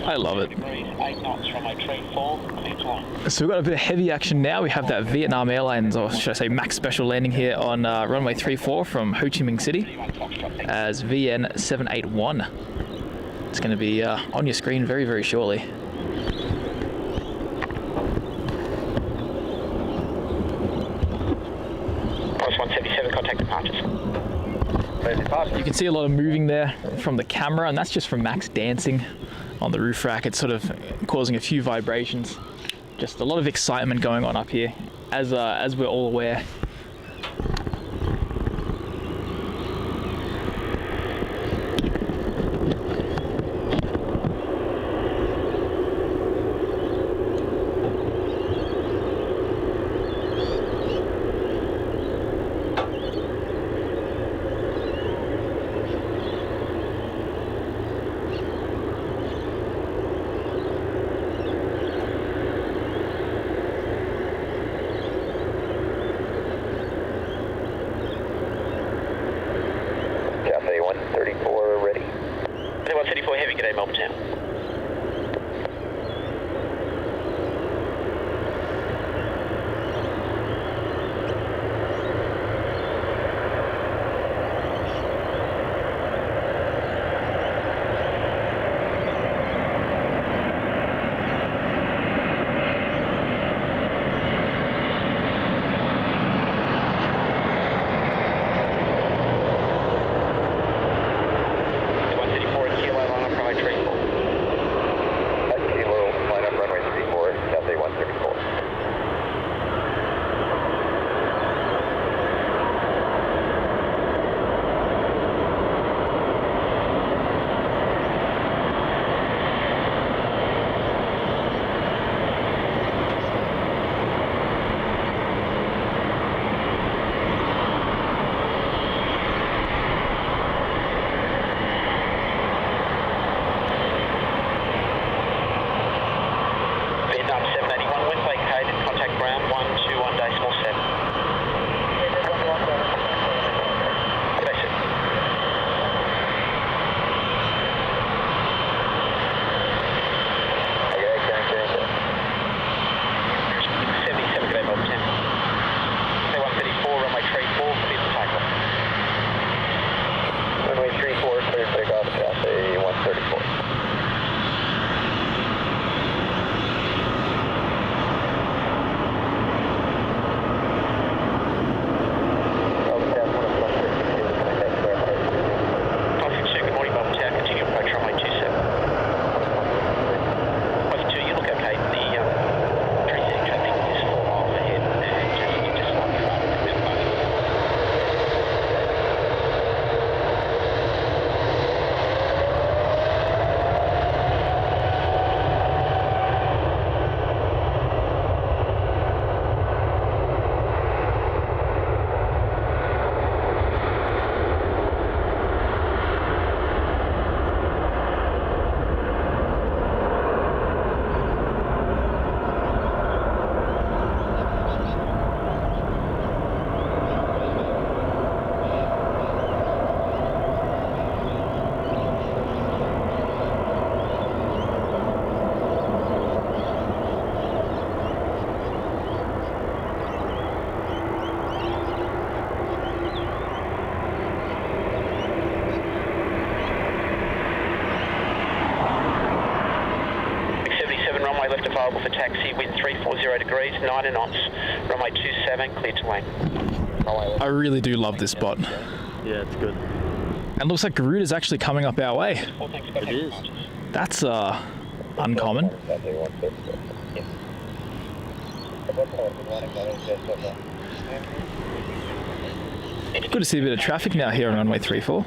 I love it. 8 knots from trade 4, clear to line. So we've got a bit of heavy action now. We have that Vietnam Airlines, or should I say Max Special landing here on runway 34 from Ho Chi Minh City as VN 781. It's going to be on your screen very, very shortly. Post 177, contact departures. You can see a lot of moving there from the camera, and that's just from Max dancing on the roof rack. It's sort of causing a few vibrations. Just a lot of excitement going on up here, as we're all aware. for taxi, wind 340 degrees, 90 knots, runway 27, clear to land. I really do love this spot. Yeah, it's good. And looks like Garuda's actually coming up our way. It is. That's uncommon. Good to see a bit of traffic now here on runway 34.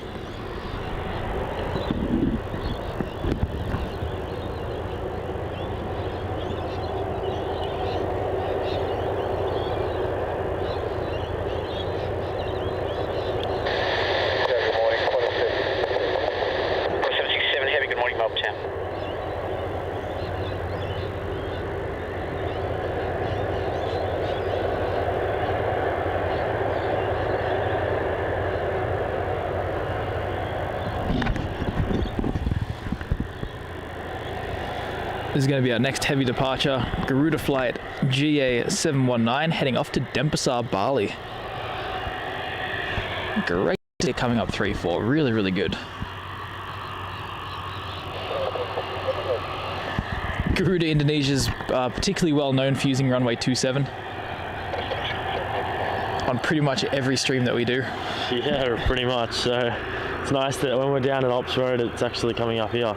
This is going to be our next heavy departure, Garuda flight GA719 heading off to Denpasar, Bali. Great to see it coming up 3-4, really, really good. Garuda Indonesia is particularly well known for using runway 27 on pretty much every stream that we do. Yeah, pretty much. So it's nice that when we're down at Ops Road, it's actually coming up here.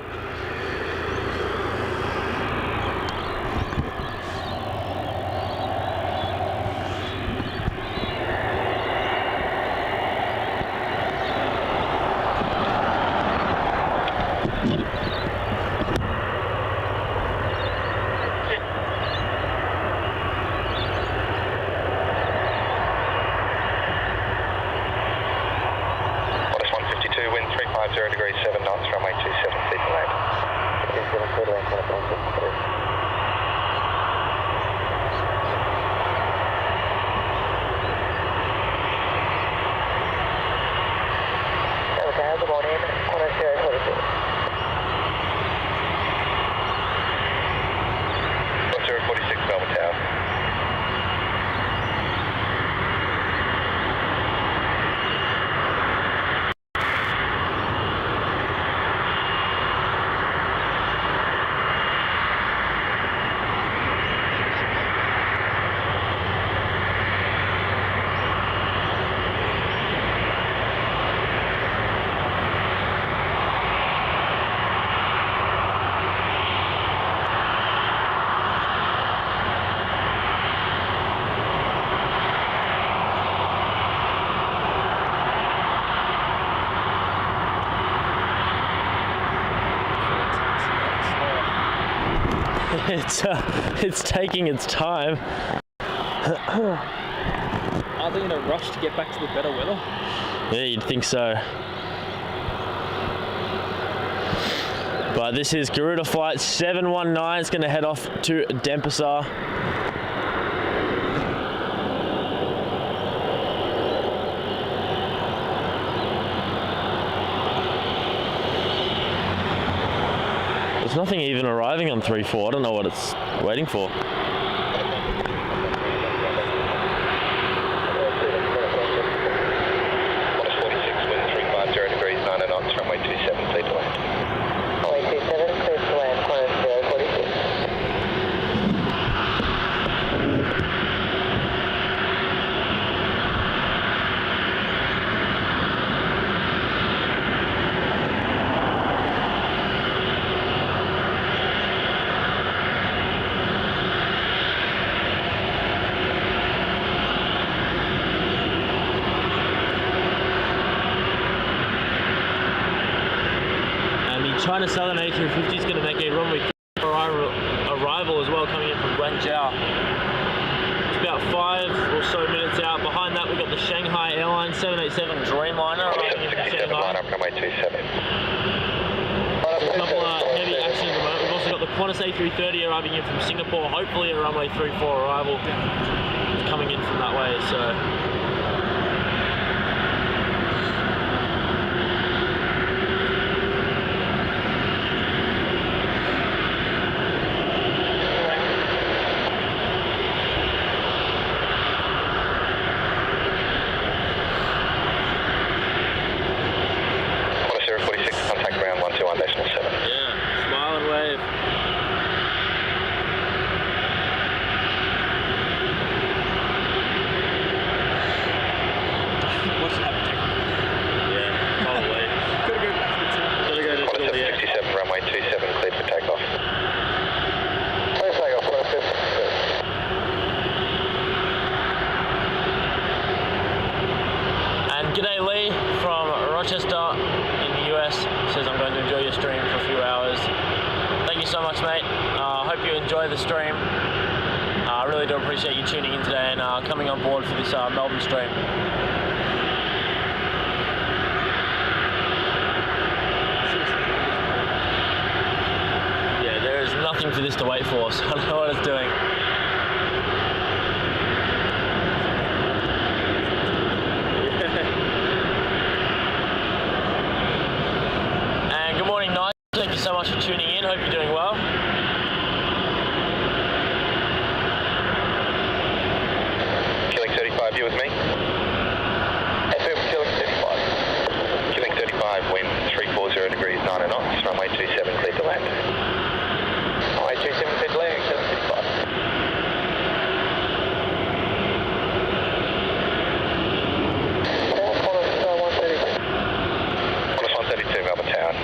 It's taking its time. Are they in a rush to get back to the better weather? Yeah, you'd think so. But this is Garuda flight 719. It's going to head off to Denpasar. There's nothing even arriving on 3-4. I don't know what it's waiting for. China Southern A380 is going to make a runway arrival as well, coming in from Winchell. It's about 5 or so minutes out. Behind that, we've got the Shanghai Airlines 787 Dreamliner arriving in from Shanghai. There's a couple of heavy action at the moment. We've also got the Qantas A330 arriving in from Singapore. Hopefully a runway 34 arrival coming in from that way. So. enjoy the stream. I really do appreciate you tuning in today and coming on board for this Melbourne stream. Yeah, there is nothing for this to wait for, so I don't know what it's doing. And good morning, Nigel. Thank you so much for tuning in. Hope you're doing well. You with me? FM Killing 35. Killing 35, wind 340 degrees, 9 knots, runway 27 cleared to land. Runway 27 cleared to land, 735. Qantas 132, Melbourne Tower.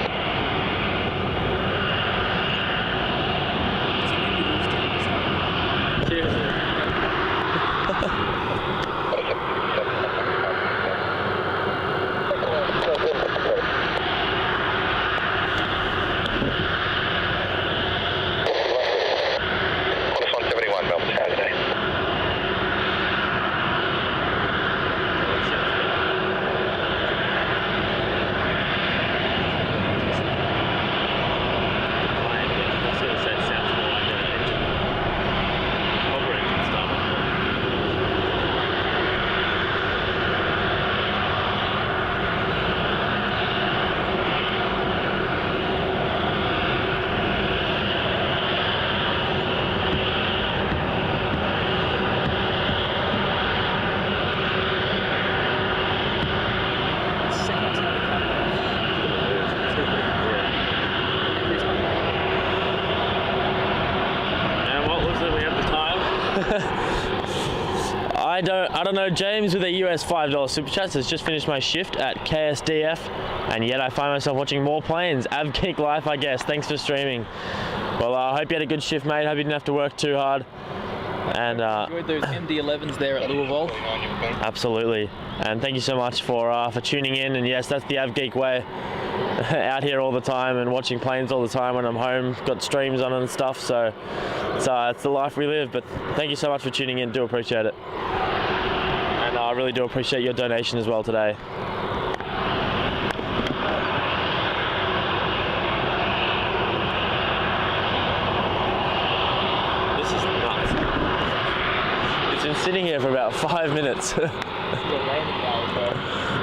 I don't know, James with a US $5 super chat says just finished my shift at KSDF and yet I find myself watching more planes. Av Geek Life, I guess. Thanks for streaming. Well, I hope you had a good shift, mate. Hope you didn't have to work too hard. And enjoyed those MD-11s there at Louisville. Absolutely. And thank you so much for tuning in. And yes, that's the Av Geek way. Out here all the time and watching planes all the time when I'm home. Got streams on and stuff. So it's the life we live. But thank you so much for tuning in. Do appreciate it. And I really do appreciate your donation as well today. This is nuts. It's been sitting here for about 5 minutes.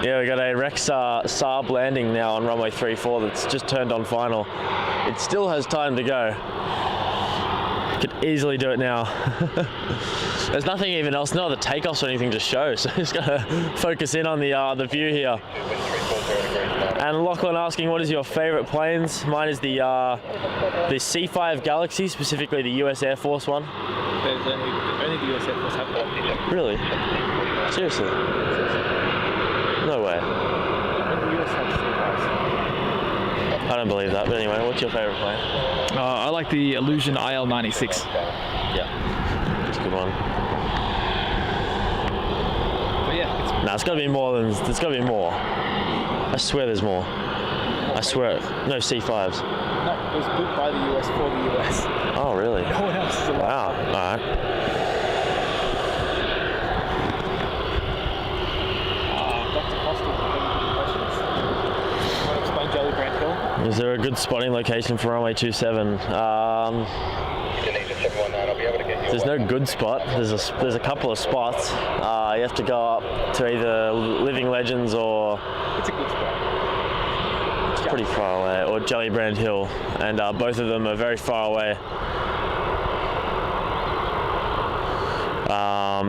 Yeah, we got a Rex Saab landing now on runway 34 that's just turned on final. It still has time to go. Could easily do it now. There's nothing even else, no other takeoffs or anything to show, so just gotta focus in on the view here. And Lachlan asking, what is your favourite planes? Mine is the C5 Galaxy, specifically the US Air Force one. There's only the US Air Force have that. Really? Seriously? No way. I don't believe that, but anyway, what's your favourite plane? I like the Illusion IL-96. Yeah, it's a good one. But yeah, Nah, it's got to be more than. There's got to be more. I swear there's more. I swear. No C5s. no, it was built by the US for the US. Oh, really? No one else is allowed. Wow. All right. Is there a good spotting location for runway 27? There's no good spot. There's a couple of spots. You have to go up to either Living Legends or It's a good spot. it's pretty far away, or Jellybrand Hill, and both of them are very far away.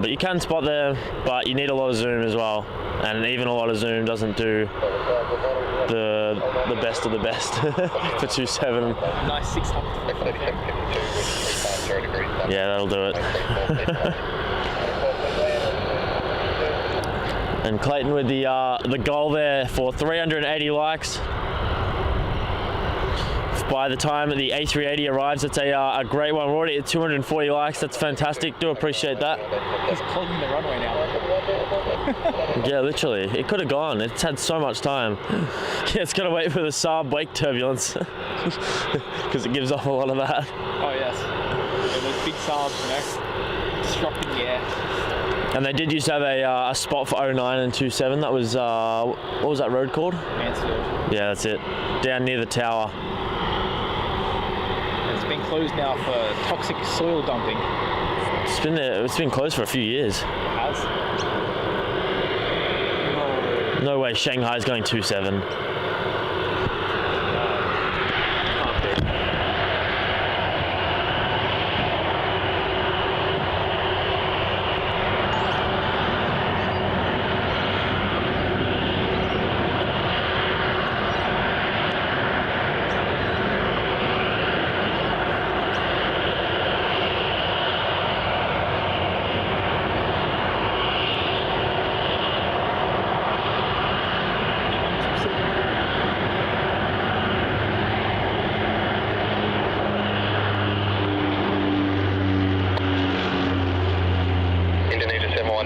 But you can spot there, but you need a lot of zoom as well, and even a lot of zoom doesn't do the best of the best for 27. Nice 600. Yeah, that'll do it. And Clayton with the goal there for 380 likes. By the time the A380 arrives, it's a great one. We're already at 240 likes. That's fantastic. Do appreciate that. He's clogging the runway now. Yeah, literally. It could have gone. It's had so much time. Yeah, it's got to wait for the Saab wake turbulence because it gives off a lot of that. Oh yes. missiles, disrupting the air. And they did used to have a spot for 09 and 27. That was, what was that road called? Mansfield. Yeah, that's it. Down near the tower. It's been closed now for toxic soil dumping. It's been closed for a few years. It has. No way Shanghai's going 27.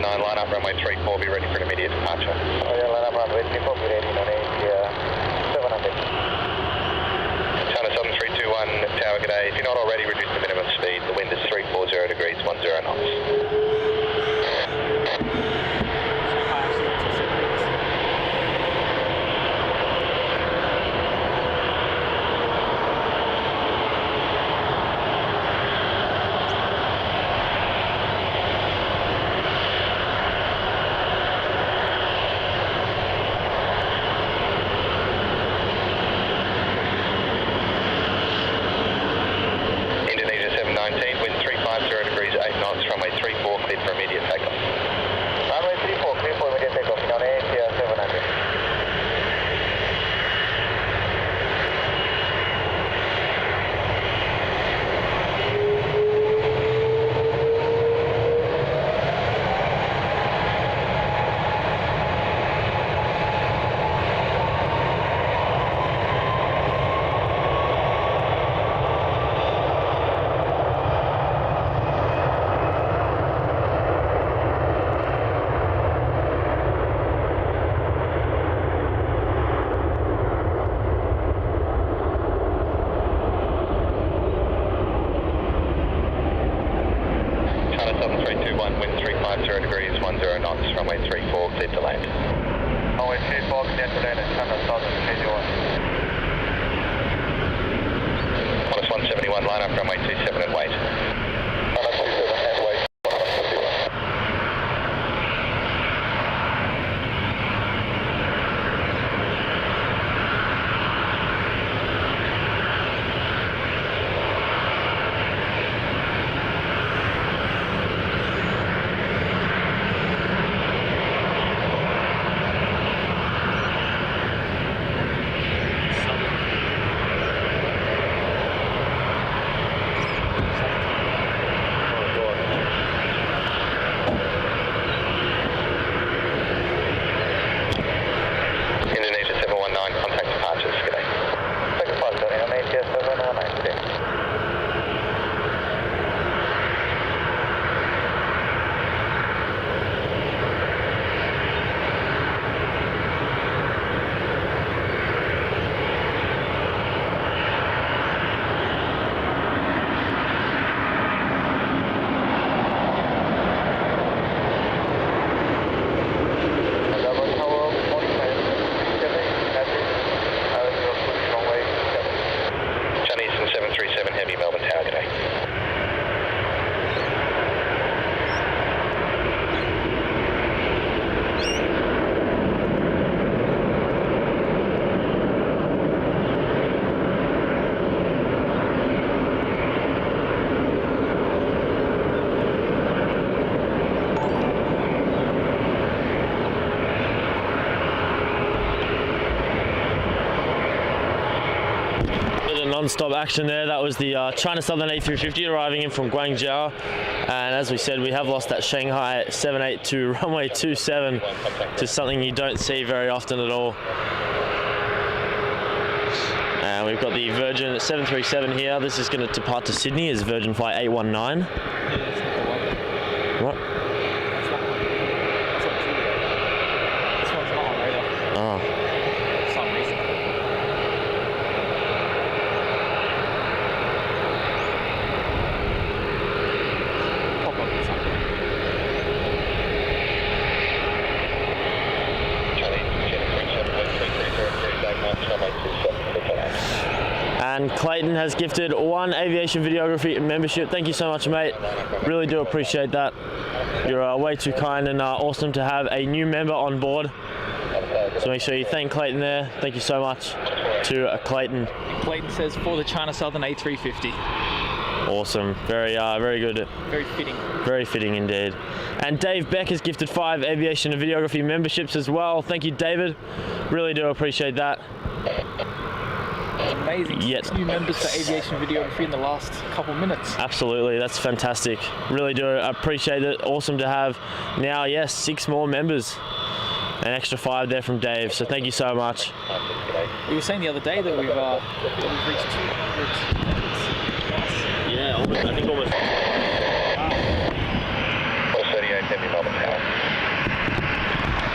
Line up runway 34, be ready for an immediate departure. Oh yeah, line up runway 34, be ready on India 700. China Southern 321, Tower, g'day. If you're not already, reduce the minimum speed. The wind is 340 degrees, 10 knots. Wind 350 degrees, 8 knots, runway 34, cleared for immediate takeoff. Runway 34, clear for immediate takeoff on India 700. Wind 350 degrees, 10 knots, runway 34, cleared to land. Runway 34, clear to land at China Southern 321. Qantas 171, line up runway 27 and wait. China 27 and wait. Non-stop action there. That was the China Southern A350 arriving in from Guangzhou, and as we said, we have lost that Shanghai 782 runway 27, just something you don't see very often at all. And we've got the Virgin 737 here. This is going to depart to Sydney as Virgin Flight 819. What? And Clayton has gifted 1 Aviation Videography membership. Thank you so much, mate. Really do appreciate that. You're way too kind and awesome to have a new member on board. So make sure you thank Clayton there. Thank you so much to Clayton. Clayton says for the China Southern A350. Awesome. Very good. Very fitting. Very fitting indeed. And Dave Beck has gifted 5 Aviation and Videography memberships as well. Thank you, David. Really do appreciate that. Amazing. 6 new members for Aviation Videography in the last couple minutes. Absolutely, that's fantastic. Really do appreciate it. Awesome to have now, yes, 6 more members. An extra 5 there from Dave, so thank you so much. You were saying the other day that we've reached 200 members. Yeah, almost, I think almost. 38 Heavy Melbourne Tower.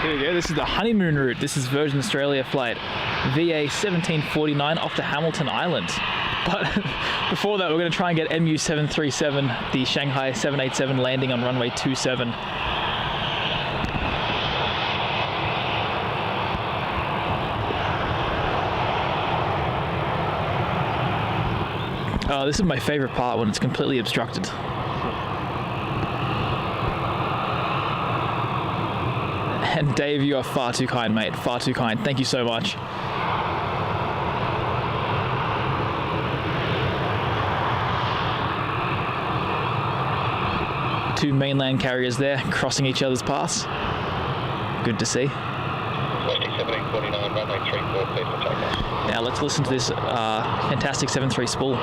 Here we go, this is the honeymoon route. This is Virgin Australia flight VA 1749 off to Hamilton Island. But before that, we're going to try and get MU 737, the Shanghai 787 landing on runway 27. Oh, this is my favorite part when it's completely obstructed. And Dave, you are far too kind, mate. Far too kind. Thank you so much. Two mainland carriers there, crossing each other's paths. Good to see. 1749, runway 34, clear for takeoff. Now let's listen to this fantastic 7.3 spool.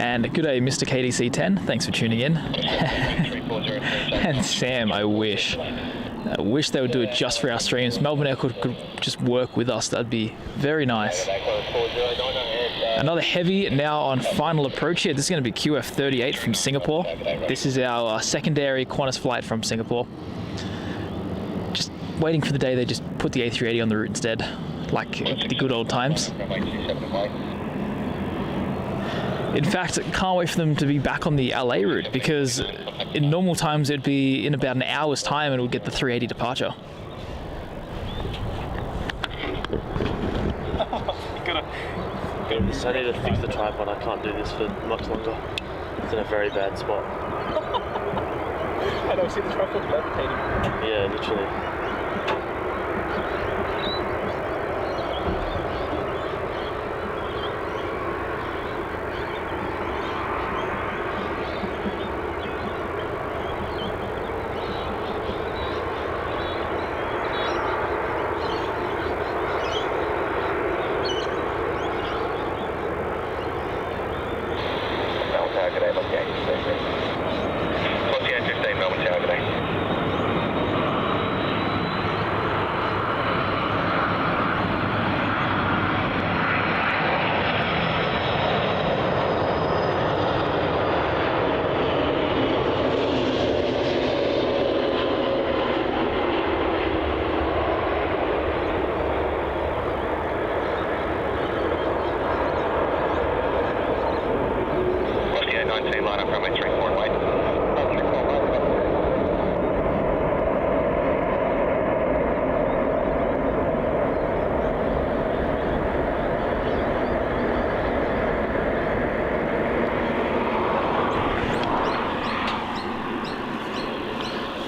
And good day, Mr. KDC10. Thanks for tuning in. And Sam, I wish they would do it just for our streams. Melbourne Air could just work with us. That'd be very nice. Another heavy now on final approach here. This is going to be QF38 from Singapore. This is our secondary Qantas flight from Singapore. Just waiting for the day they just put the A380 on the route instead, like the good old times. In fact, can't wait for them to be back on the LA route, because in normal times it'd be in about an hour's time and we'll get the 380 departure. So I need to fix the tripod. I can't do this for much longer. It's in a very bad spot. I don't see the tripod levitating. Yeah, literally.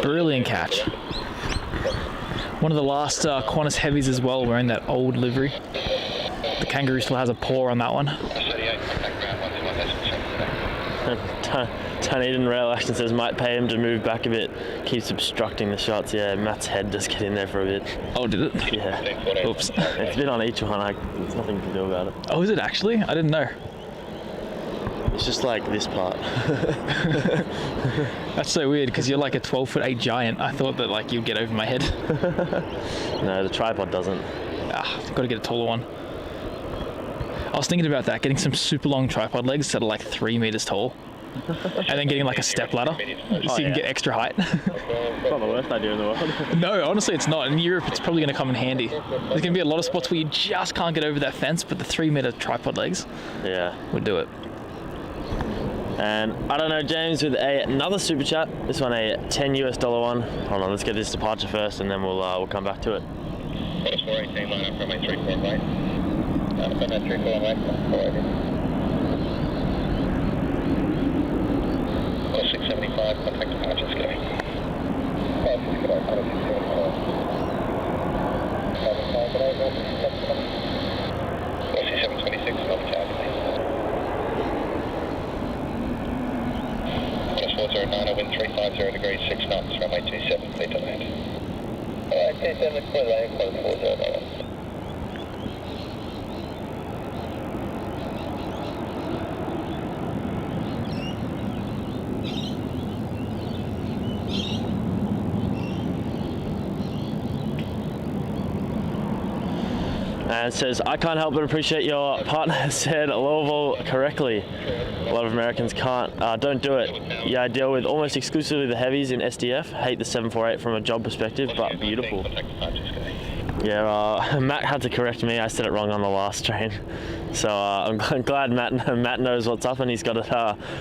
Brilliant catch. One of the last Qantas heavies as well, wearing that old livery. The Kangaroo still has a paw on that one. Dunedin Rail Action says might pay him to move back a bit. Keeps obstructing the shots. Yeah, Matt's head just get in there for a bit. Oh, did it? Yeah. Oops. It's been on each one. There's nothing to do about it. Oh, is it actually? I didn't know. It's just like this part. That's so weird because you're like a 12'8" giant. I thought that like you'd get over my head. No, the tripod doesn't. I've got to get a taller one. I was thinking about that, getting some super long tripod legs that are like 3 meters tall. And then getting like a step ladder so you can get extra height. It's not the worst idea in the world. No, honestly it's not. In Europe it's probably going to come in handy. There's going to be a lot of spots where you just can't get over that fence, but the 3 meter tripod legs would do it. And I don't know, James, with another super chat. This one a $10 US one. Hold on, let's get this departure first, and then we'll come back to it. 418 line up from my 34 right. From that 34 right, 480. 675, contact departures going. 726, not target. 409, wind 350 degrees, 6 knots, runway 27, clear to land. Alright, 27, clear to land, 409. And it says, I can't help but appreciate your partner said Louisville correctly. A lot of Americans don't do it. Yeah, I deal with almost exclusively the heavies in SDF. Hate the 748 from a job perspective, but beautiful. Yeah, Matt had to correct me. I said it wrong on the last train. So I'm glad Matt knows what's up and he's got it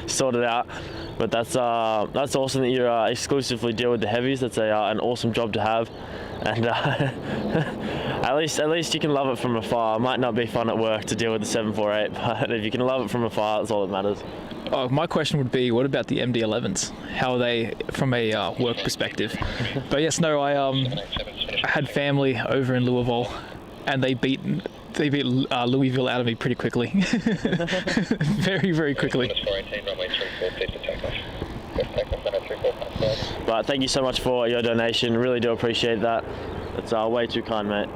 sorted out. But that's awesome that you exclusively deal with the heavies. That's an awesome job to have. And at least you can love it from afar. It might not be fun at work to deal with the 748, but if you can love it from afar, that's all that matters. Oh, my question would be, what about the MD-11s? How are they from a work perspective? But yes, no, I had family over in Louisville, and they beat Louisville out of me pretty quickly. Very, very quickly. But thank you so much for your donation. Really do appreciate that. It's way too kind, mate.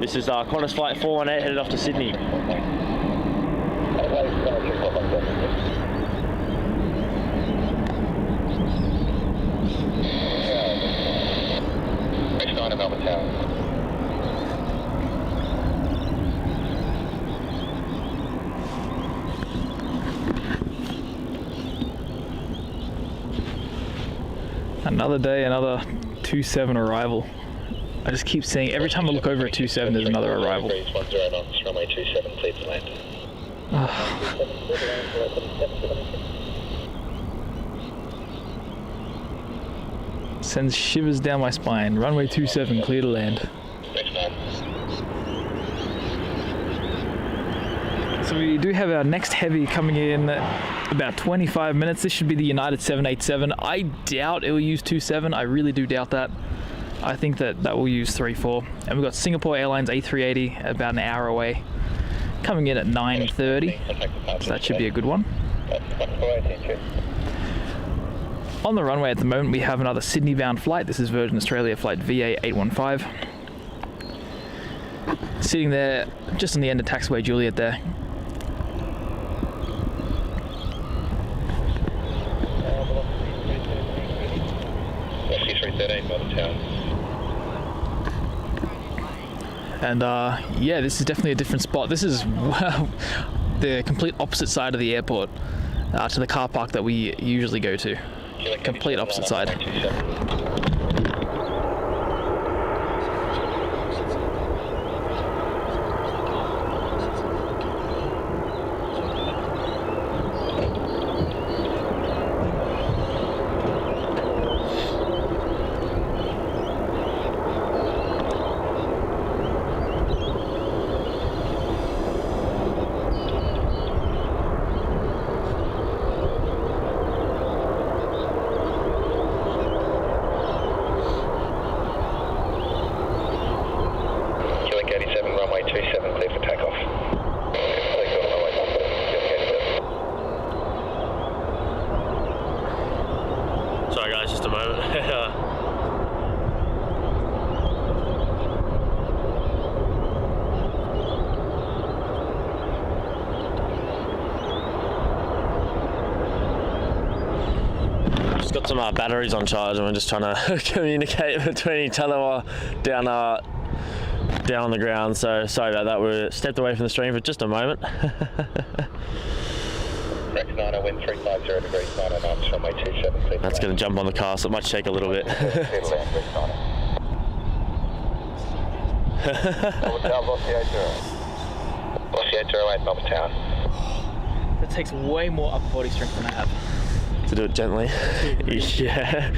This is Qantas flight 418 headed off to Sydney. Melbourne Tower. Another day, another 27 arrival. I just keep seeing, every time I look over at 27, there's another arrival. 10 knots, runway 27, clear to land. Sends shivers down my spine. Runway 27, clear to land. So we do have our next heavy coming in about 25 minutes. This should be the United 787. I doubt it will use 27. I really do doubt that. I think that will use 34. And we've got Singapore Airlines A380 about an hour away, coming in at 9:30. So that should be a good one. On the runway at the moment, we have another Sydney-bound flight. This is Virgin Australia flight VA815. Sitting there just on the end of taxiway Juliet there. And yeah, this is definitely a different spot. This is the complete opposite side of the airport to the car park that we usually go to. Complete opposite side. some batteries on charge, and we're just trying to communicate between each other while down on the ground. So sorry about that. We stepped away from the stream for just a moment. Rex 90, wind 350 degrees, 90 knots, runway 27, clear. That's going to jump on the car, so it might shake a little bit. Clear to land, Rex 90. Melbourne Town, lost the 808. Lost the 808, Melbourne Town. That takes way more upper body strength than I have. To do it gently. Yeah.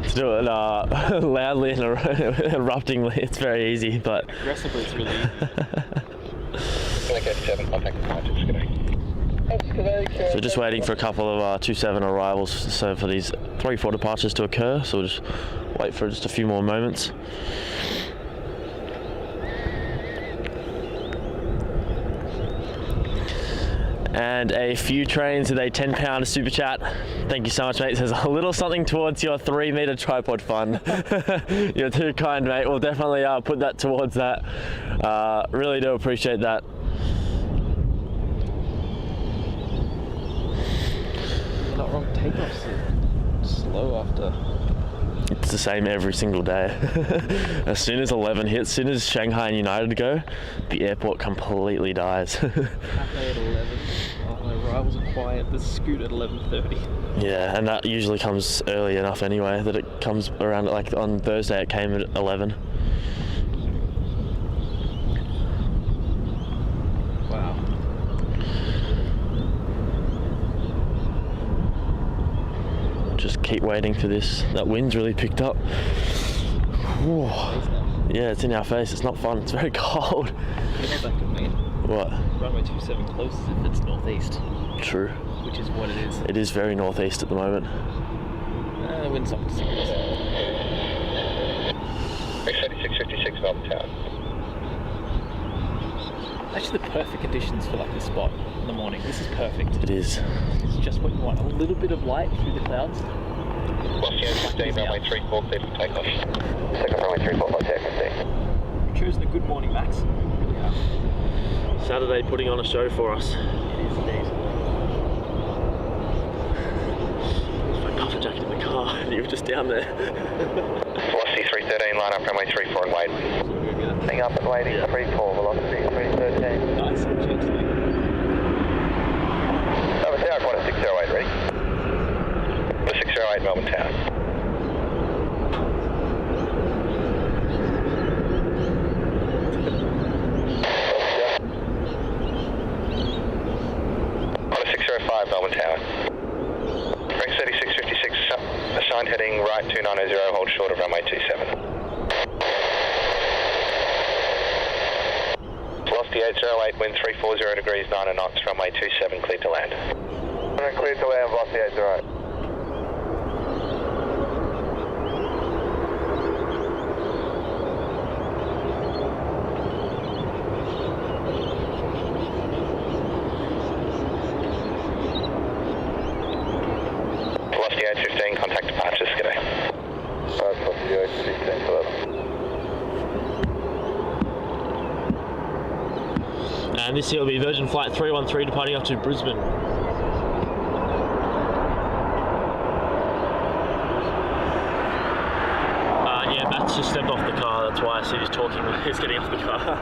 To do it loudly and eruptingly, it's very easy, but... Aggressively, it's really easy. Like 87, contact departures, good day. So just waiting for a couple of 27 arrivals, so for these 3-4 departures to occur, so we'll just wait for just a few more moments. And a few trains with a £10 super chat. Thank you so much, mate. It says a little something towards your 3-meter tripod fund. You're too kind, mate. We'll definitely put that towards that. Really do appreciate that. Not wrong, takeoffs are slow after. It's the same every single day. As soon as 11 hits, as soon as Shanghai and United go, the airport completely dies. Cathay at 11. Oh, my arrivals are quiet. The Scoot at 11:30. Yeah, and that usually comes early enough anyway, that it comes around, like on Thursday it came at 11. Wow. Just keep waiting for this. That wind's really picked up. Whew. Yeah, it's in our face. It's not fun. It's very cold. You know what that could mean? What? Runway 27 closes if it's northeast. True. Which is what it is. It is very northeast at the moment. Wind's up to 6. 3656 Melbourne Town. Actually, the perfect conditions for like this spot in the morning. This is perfect. It is. It's just what you want. A little bit of light through the clouds. Lost the 15, runway 34, clear for takeoff. Second runway 34, flight takeoff, 15. You've chosen a good morning, Max. You really have. Saturday putting on a show for us. It is indeed. There's my puffer jacket in the car and you were just down there. Velocity 313, line up runway 34 and wait. Hang up and waiting, 34, velocity 313. Nice. Melbourne Town, quite a 608, ready? The 608 Melbourne Town. On a 605 Melbourne Tower. Rex 3656, assigned heading right 2900, hold short of runway 27. Velocity 808, wind 340 degrees, 9 knots, runway 27, cleared to land. Cleared to land, velocity 808. Velocity 815, contact departures, g'day. Velocity 815, for that. And this here will be Virgin Flight 313 departing up to Brisbane. Yeah, Matt's just stepped off the car, that's why I see he's talking when he's getting off the car.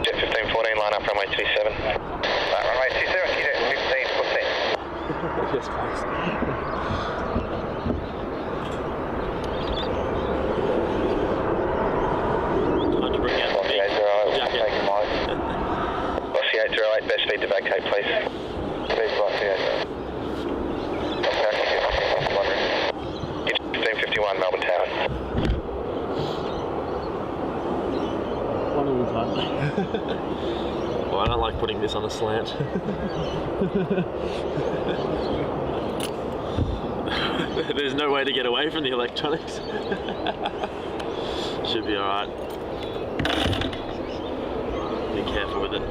Jet 1514, line up runway 27. Runway 27, Jet 1514. Yes, please. Time to bring out the big jacket. Velocity 808, best speed to vacate, please. Please, velocity 808. 1551 Melbourne Tower. One at a time. Well, I don't like putting this on a slant. There's no way to get away from the electronics. Should be alright. Be careful with it.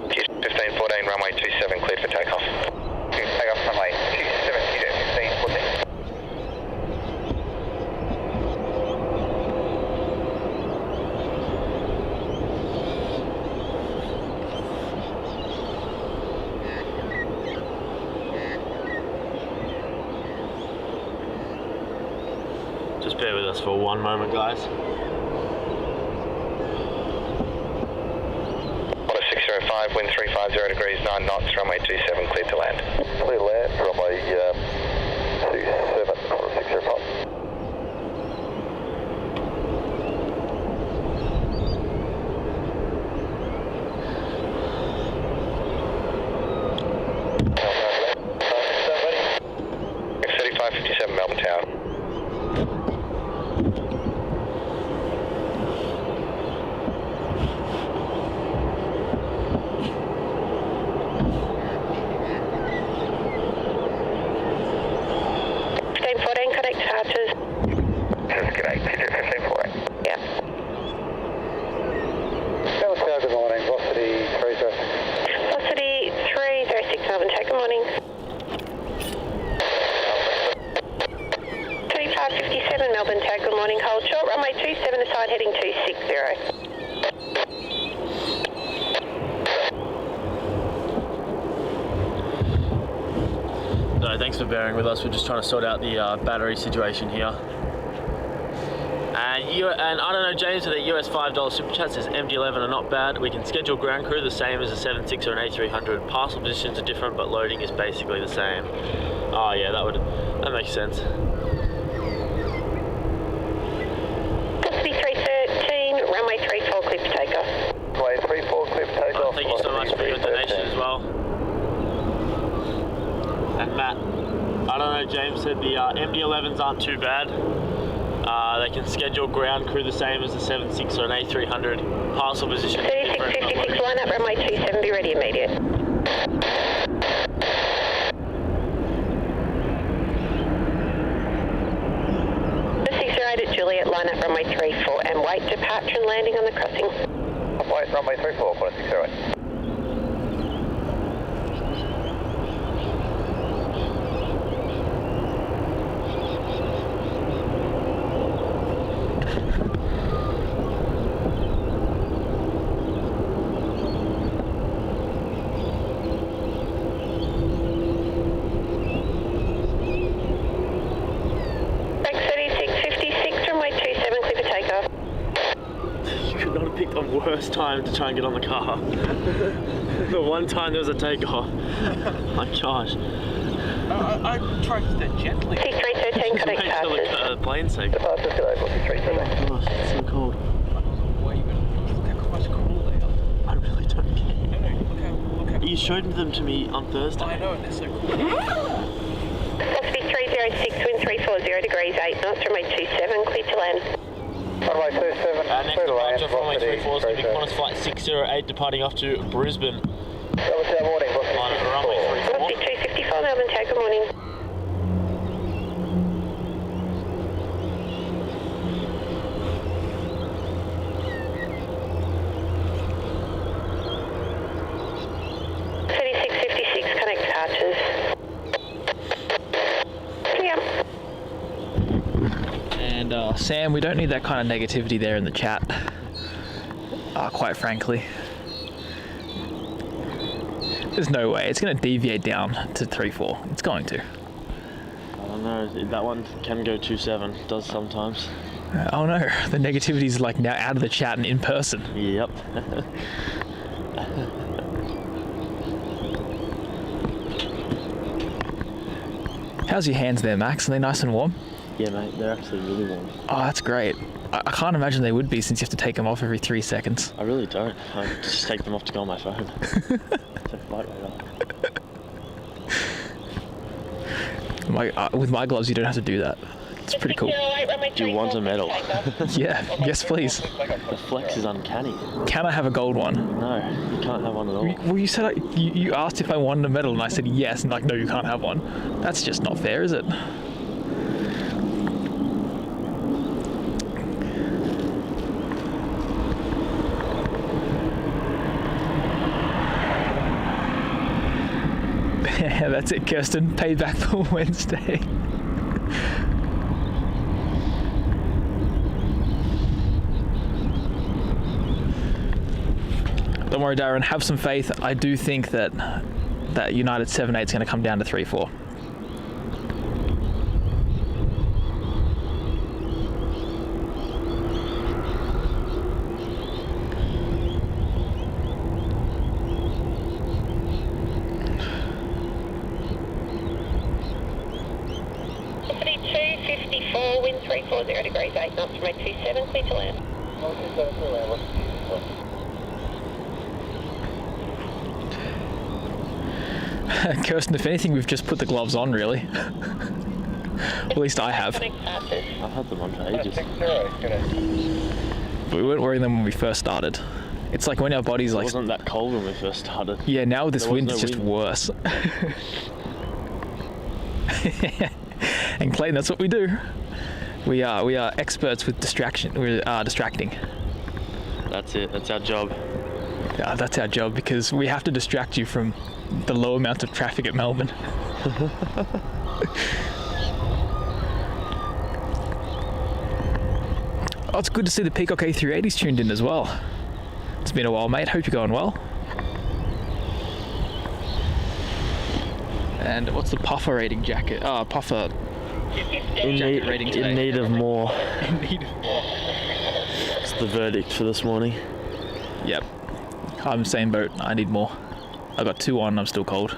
1514, runway 27, cleared for takeoff. Takeoff runway 27, 1514. Just bear with us for one moment, guys. On a 605, wind 350 degrees, 9 knots, runway 27, cleared to land. Clear to land, runway 27, quarter 605. F3557 Melbourne Tower. Connect departures. That's great. 1548. Yeah. Melbourne Tower, good morning. Velocity 306. Velocity 306 Melbourne Tower, good morning. 3557 Melbourne Tower, good morning. Hold short, runway 27 aside, heading 260. No, thanks for bearing with us. We're just trying to sort out the battery situation here. And I don't know, James, with the US $5 super chat says MD-11 are not bad. We can schedule ground crew the same as a 76 or an A300. Parcel positions are different, but loading is basically the same. Oh yeah, that makes sense. Velocity 313, runway 34, clear for takeoff. Runway 34, clear for takeoff. Thank you so much for your donation as well. And Matt, I don't know, James said the MD-11s aren't too bad. They can schedule ground crew the same as the 76 or an A300. Parcel position. 3656, line up, runway 27, be ready immediate. The 608 at Juliet, line up, runway 34, and wait departure and landing on the crossing. Wait, runway 34, quarter 608. Worst time to try and get on the car. The one time there was a takeoff. My gosh. I tried to stay gently. C313, connect Wait till departures. the plane's safe. Departures today, velocity 313. Gosh, it's so cold. Waving. Look how much cool they are. I really don't care. Look how You showed them to me on Thursday. I know, and they're so cool. Velocity 306, wind 340 degrees, 8 knots, runway 27, clear to land. Runway 27, Next clear to land, departure from runway velocity 34 is going to be Qantas flight 608 departing off to Brisbane Melbourne Tower, morning, velocity on runway 34. Velocity 254, Melbourne Tower, good morning. Connect departures. Clear. And Sam, we don't need that kind of negativity there in the chat. Quite frankly. There's no way. It's going to deviate down to 3-4. It's going to. I don't know, that one can go 2-7, does sometimes. Oh no, the negativity's like now out of the chat and in person. Yep. How's your hands there, Max? Are they nice and warm? Yeah, mate, they're actually really warm. Oh, that's great. I can't imagine they would be since you have to take them off every 3 seconds. I really don't. I just take them off to go on my phone. It's a flight radar. With my gloves, you don't have to do that. It's pretty cool. Do you want a medal? Yeah, yes please. The flex is uncanny. Can I have a gold one? No, you can't have one at all. Well, you said you asked if I wanted a medal, and I said yes, and like, no, you can't have one. That's just not fair, is it? That's it, Kirsten. Payback for Wednesday. Don't worry, Darren. Have some faith. I do think that United 7-8 is going to come down to 3-4. 340 degrees 8 knots, runway 27, clear to land. Kirsten, if anything, we've just put the gloves on, really. At least I have. I've had them on for ages. But we weren't wearing them when we first started. It's like when our body's It like... wasn't that cold when we first started. Yeah, now with this There was wind, no it's just wind. worse. And Clayton, that's what we do. We are experts with distraction. We're distracting. That's it. That's our job. Yeah, that's our job, because we have to distract you from the low amount of traffic at Melbourne. Oh, it's good to see the Peacock A380's tuned in as well. It's been a while, mate. Hope you're going well. And what's the puffer rating jacket? Puffer jacket rating today. In need of more. In need of more. It's the verdict for this morning. Yep. I'm same boat. I need more. I got 2 on. I'm still cold.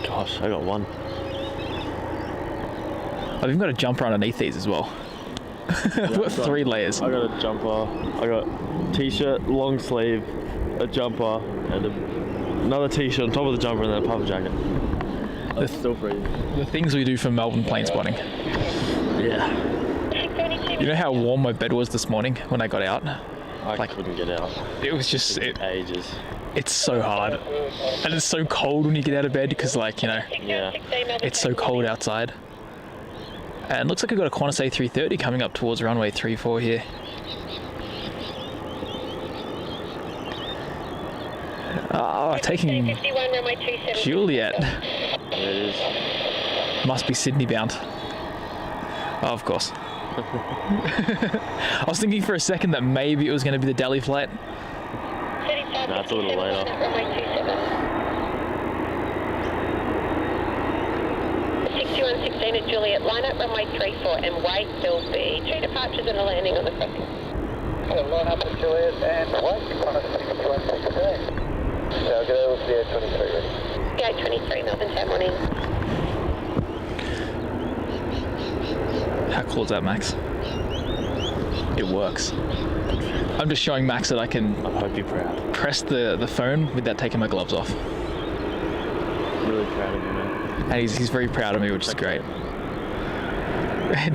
Gosh, I got 1. I've even got a jumper underneath these as well. I've got 3 layers. I got a jumper. I got t-shirt, long sleeve, a jumper, and another t-shirt on top of the jumper, and then a puffer jacket. That's still freezing. The things we do for Melbourne plane spotting. Yeah. You know how warm my bed was this morning when I got out? I couldn't get out. It was just... Ages. It's so hard. And it's so cold when you get out of bed because, like, you know, Yeah. it's so cold outside. And looks like I've got a Qantas A380 coming up towards runway 34 here. Taking Juliet. There it is. Must be Sydney bound. Oh, of course. I was thinking for a second that maybe it was going to be the Delhi flight. No, it's a little later. 6116 at Juliet, line up runway 34 and wait, there'll be 2 departures and a landing on the front. Line up at Juliet and wait, Qantas 6116. Now get over to the A23 ready. Gate 23, Melbourne Town morning. How cool is that, Max? It works. I'm just showing Max that I can I hope you're proud. press the phone without taking my gloves off. Really proud of you, man. And he's very proud of me, which is great.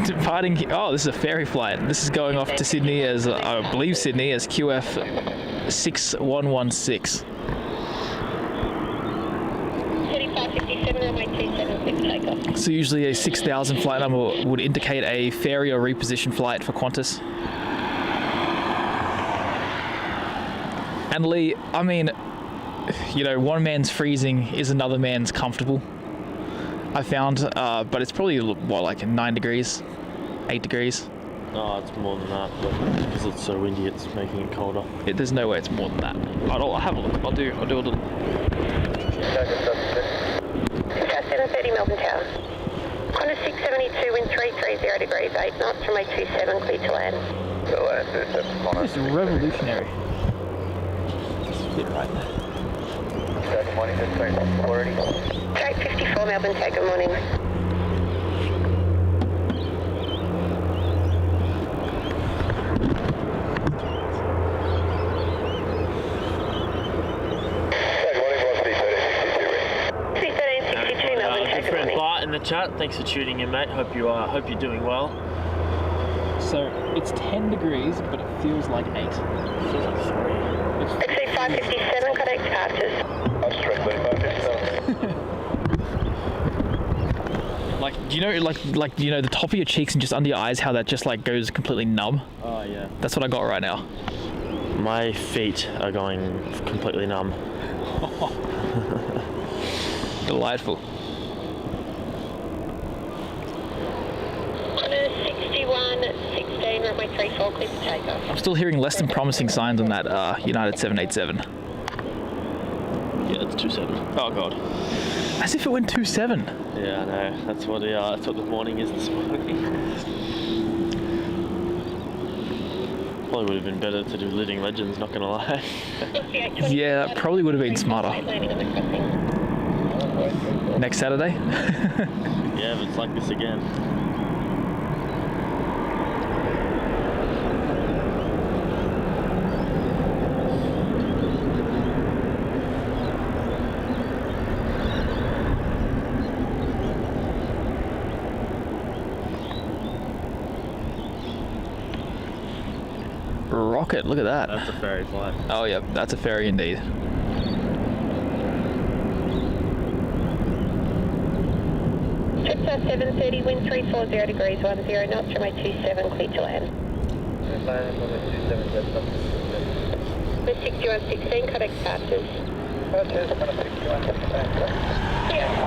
Departing, oh, this is a ferry flight. This is going off to Sydney as, I believe Sydney, as QF 6116. 3557, runway 27, quick takeoff. So usually a 6,000 flight number would indicate a ferry or reposition flight for Qantas. And Lee, I mean, you know, one man's freezing is another man's comfortable, I found, but it's probably, what, like 9 degrees, 8 degrees? No, it's more than that, but because it's so windy, it's making it colder. There's no way it's more than that. I'll have a look. I'll do a little. 730 Melbourne Tower. Qantas 672, wind 330 degrees 8 knots, runway 27, clear to land. To land, 27 Qantas. It's revolutionary. Just fit right there. Good morning, good train, 40. Gate 54 Melbourne Tower, good morning. In the chat, thanks for tuning in, mate. Hope you're doing well. So it's 10 degrees, but it feels like 8. Feels like 3. Taxi 557, correct departures. I'm straight 557. Like, do you know, like you know, the top of your cheeks and just under your eyes, how that just like goes completely numb? Oh yeah. That's what I got right now. My feet are going completely numb. Delightful. 6116, runway 34, clear for takeoff. I'm still hearing less than promising signs on that United 787. Yeah, it's 27. Oh god. As if it went 27. Yeah, I know. That's what the morning is this morning. Probably would have been better to do Living Legends, not gonna lie. Yeah, that probably would have been smarter. Next Saturday? Yeah, if it's like this again. rocket. Look at that. That's a ferry flight. Oh, yep, that's a ferry indeed. Jetstar 730, wind 340 degrees, 10 knots, runway 27, clear to land. With 6116, contact departures. Yeah.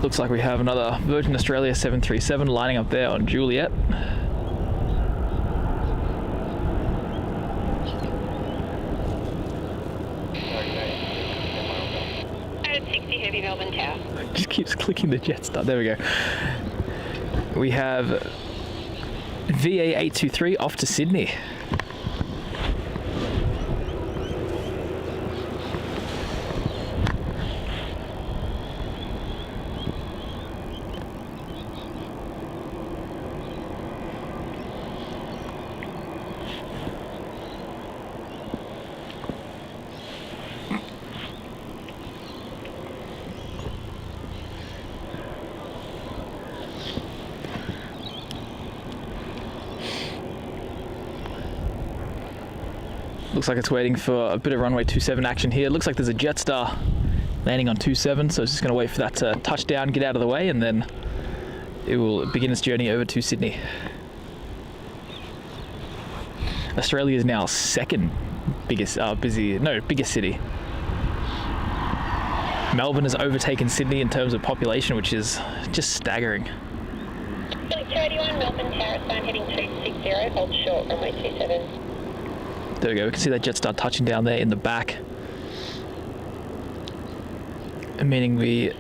Looks like we have another Virgin Australia 737 lining up there on Juliet. Heavy Melbourne Tower. Just keeps clicking the Jetstar. There we go. We have VA 823 off to Sydney. Looks like it's waiting for a bit of runway 27 action here. Looks like there's a Jetstar landing on 27, so it's just going to wait for that to touch down, get out of the way, and then it will begin its journey over to Sydney. Australia is now second biggest biggest city. Melbourne has overtaken Sydney in terms of population, which is just staggering. 281 Melbourne Tower, sign heading 260, hold short, runway 27. There we go, we can see that Jetstar touching down there in the back. Meaning we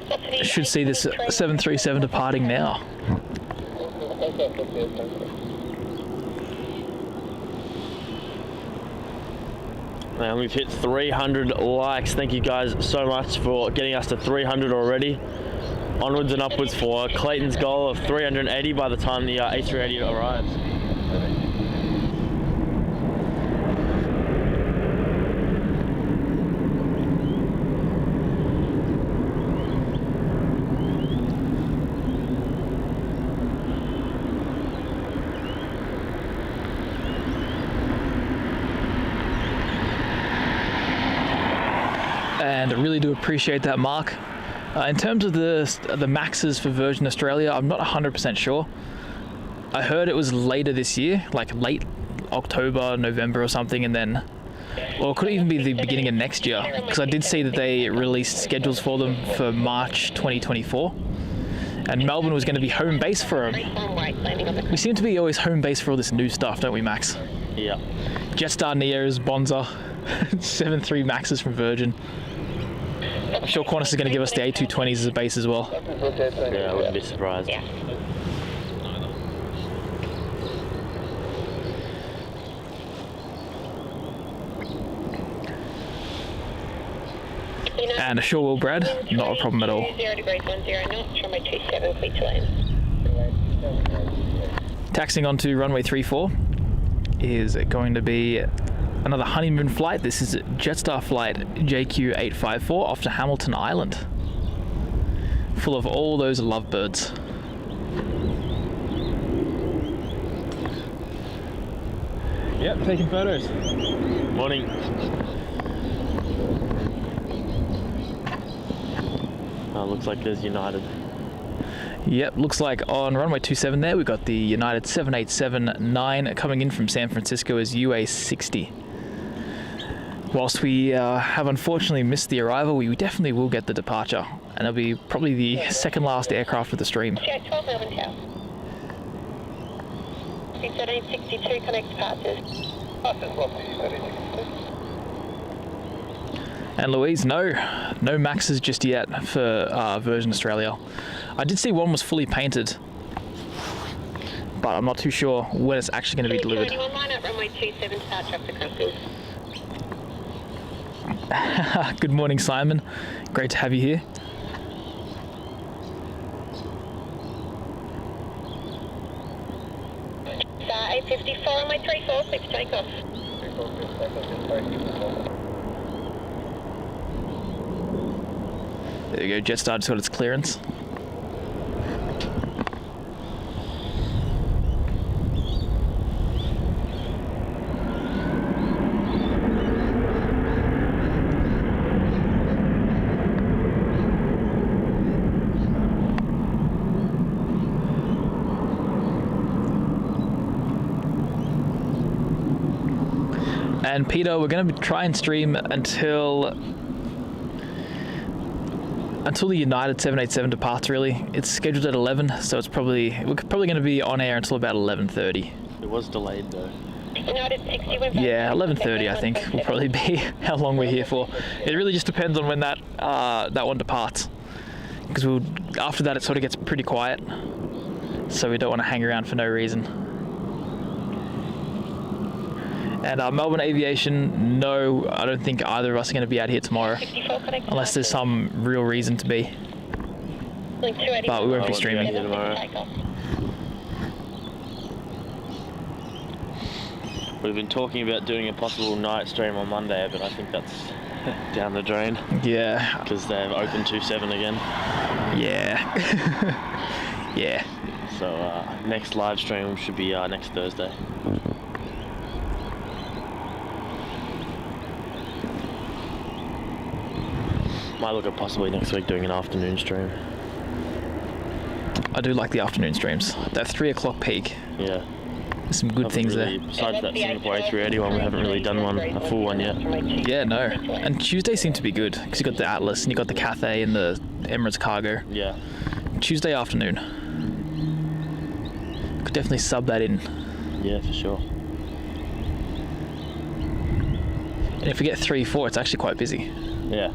should see this 737 departing now. And we've hit 300 likes. Thank you guys so much for getting us to 300 already. Onwards and upwards for Clayton's goal of 380 by the time the A380 arrives. And I really do appreciate that, Mark. In terms of the maxes for Virgin Australia, I'm not 100% sure. I heard it was later this year, like late October, November or something, and then, or it could even be the beginning of next year, because I did see that they released schedules for them for March 2024, and Melbourne was going to be home base for them. We seem to be always home base for all this new stuff, don't we, Max? Yeah. Jetstar Neos, Bonza, 7.3 Maxes from Virgin. I'm sure Qantas is going to give us the A220s as a base as well. Yeah, I wouldn't be surprised. Yeah. And a sure will, Brad. Not a problem at all. 0 degrees 10 knots, runway 27, clear to land. Taxiing onto runway 34 is going to be another honeymoon flight. This is Jetstar flight JQ854 off to Hamilton Island, full of all those lovebirds. Yep, taking photos. Morning. Oh, looks like there's United. Yep, looks like on runway 27 there, we've got the United 787-9 coming in from San Francisco as UA60. Whilst we have unfortunately missed the arrival, we definitely will get the departure, and it'll be probably the second last aircraft of the stream. 12 Melbourne Tower. 1362, connect departures. And Louise, no Maxes just yet for Virgin Australia. I did see one was fully painted, but I'm not too sure when it's actually going to be delivered. 21 line up, runway 27, departure up the crossing. Good morning, Simon. Great to have you here. Star 854 on my 34, clear for takeoff. There you go, Jetstar just got its clearance. And Peter, we're going to try and stream until the United 787 departs. Really, it's scheduled at 11, so we're probably going to be on air until about 11:30. It was delayed though. Yeah, 11:30 I think will probably be how long we're here for. It really just depends on when that one departs, because after that it sort of gets pretty quiet, so we don't want to hang around for no reason. And Melbourne Aviation, no, I don't think either of us are going to be out here tomorrow, unless there's some real reason to be. But we won't be streaming. We've been talking about doing a possible night stream on Monday, but I think that's down the drain. Yeah. Because they've opened 2-7 again. Yeah. Yeah. So next live stream should be next Thursday. Might look at possibly next week doing an afternoon stream. I do like the afternoon streams. That 3 o'clock peak. Yeah. There's some good things there. Besides that Singapore A380 one, we haven't really done a full one yet. Yeah, no. And Tuesday seemed to be good, because you got the Atlas and you got the Cathay and the Emirates Cargo. Yeah. Tuesday afternoon. Could definitely sub that in. Yeah, for sure. And if we get 3-4, it's actually quite busy. Yeah.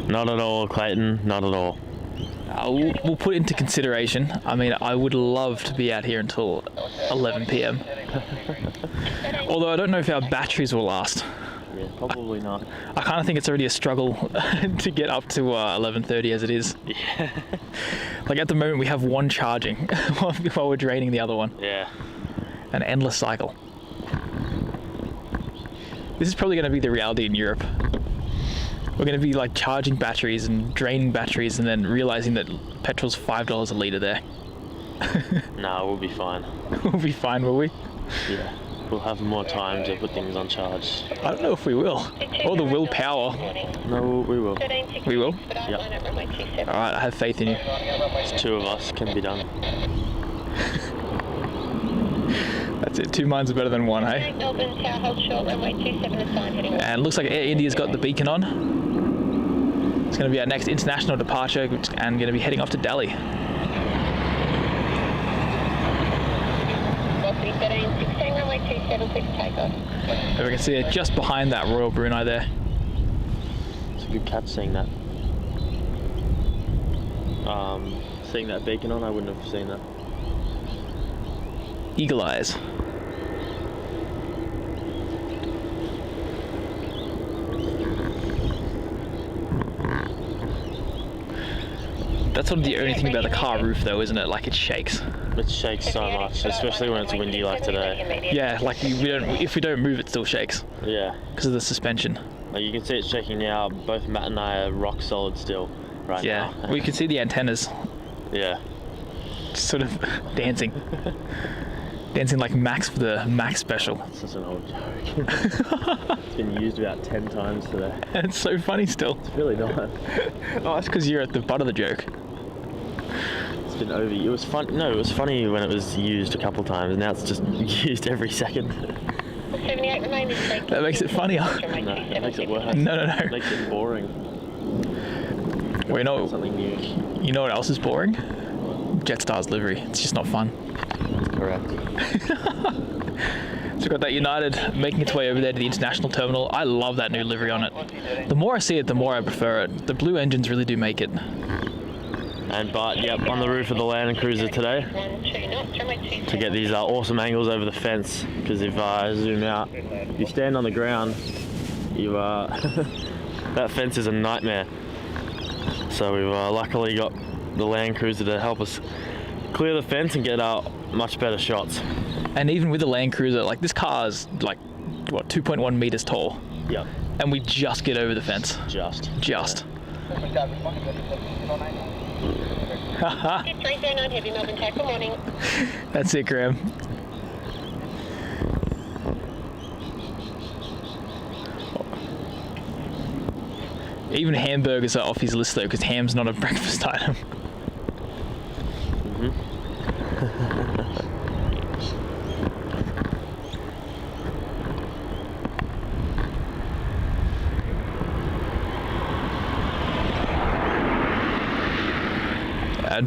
Not at all, Clayton, not at all. We'll put it into consideration. I mean, I would love to be out here until 11 p.m. Although I don't know if our batteries will last. Yeah, probably not. I kind of think it's already a struggle to get up to 11:30 as it is. Yeah. Like at the moment we have one charging while we're draining the other one. Yeah. An endless cycle. This is probably going to be the reality in Europe. We're going to be like charging batteries and draining batteries and then realizing that petrol's $5 a litre there. No, we'll be fine. We'll be fine, will we? Yeah. We'll have more time to put things on charge. I don't know if we will. Or the willpower. No, we will. We will? Yep. Alright, I have faith in you. It's 2 of us, can be done. That's it, 2 minds are better than one, hey? And looks like Air India's got the beacon on. It's going to be our next international departure and going to be heading off to Delhi. And we can see it just behind that Royal Brunei there. It's a good catch seeing that. Seeing that beacon on, I wouldn't have seen that. Eagle eyes. That's sort of the only thing about the car roof though, isn't it? Like it shakes. It shakes so much, especially when it's windy like today. Yeah, like if we don't move it still shakes. Yeah. Because of the suspension. Like you can see it shaking now. Both Matt and I are rock solid still right now. Yeah, well, you can see the antennas. Yeah. Just sort of dancing. Dancing like Max for the Max special. That's just an old joke. It's been used about 10 times today. And it's so funny still. It's really not. Oh, that's because you're at the butt of the joke. It's been over. It was fun. No, it was funny when it was used a couple times. Now it's just used every second. That makes it funnier. No, it makes it worse. No. It makes it boring. Well, Something new. You know what else is boring? Jetstar's livery. It's just not fun. Correct. So we've got that United making its way over there to the international terminal. I love that new livery on it. The more I see it, the more I prefer it. The blue engines really do make it. And Bart, yep, on the roof of the Land Cruiser today to get these awesome angles over the fence. Because if I zoom out, if you stand on the ground, you that fence is a nightmare. So we've luckily got the Land Cruiser to help us clear the fence and get much better shots. And even with the Land Cruiser, like this car is like, what, 2.1 meters tall. Yep. And we just get over the fence. Just. Haha. 309 Heavy Melbourne Tower. Good morning. That's it, Graham. Even hamburgers are off his list though, because ham's not a breakfast item.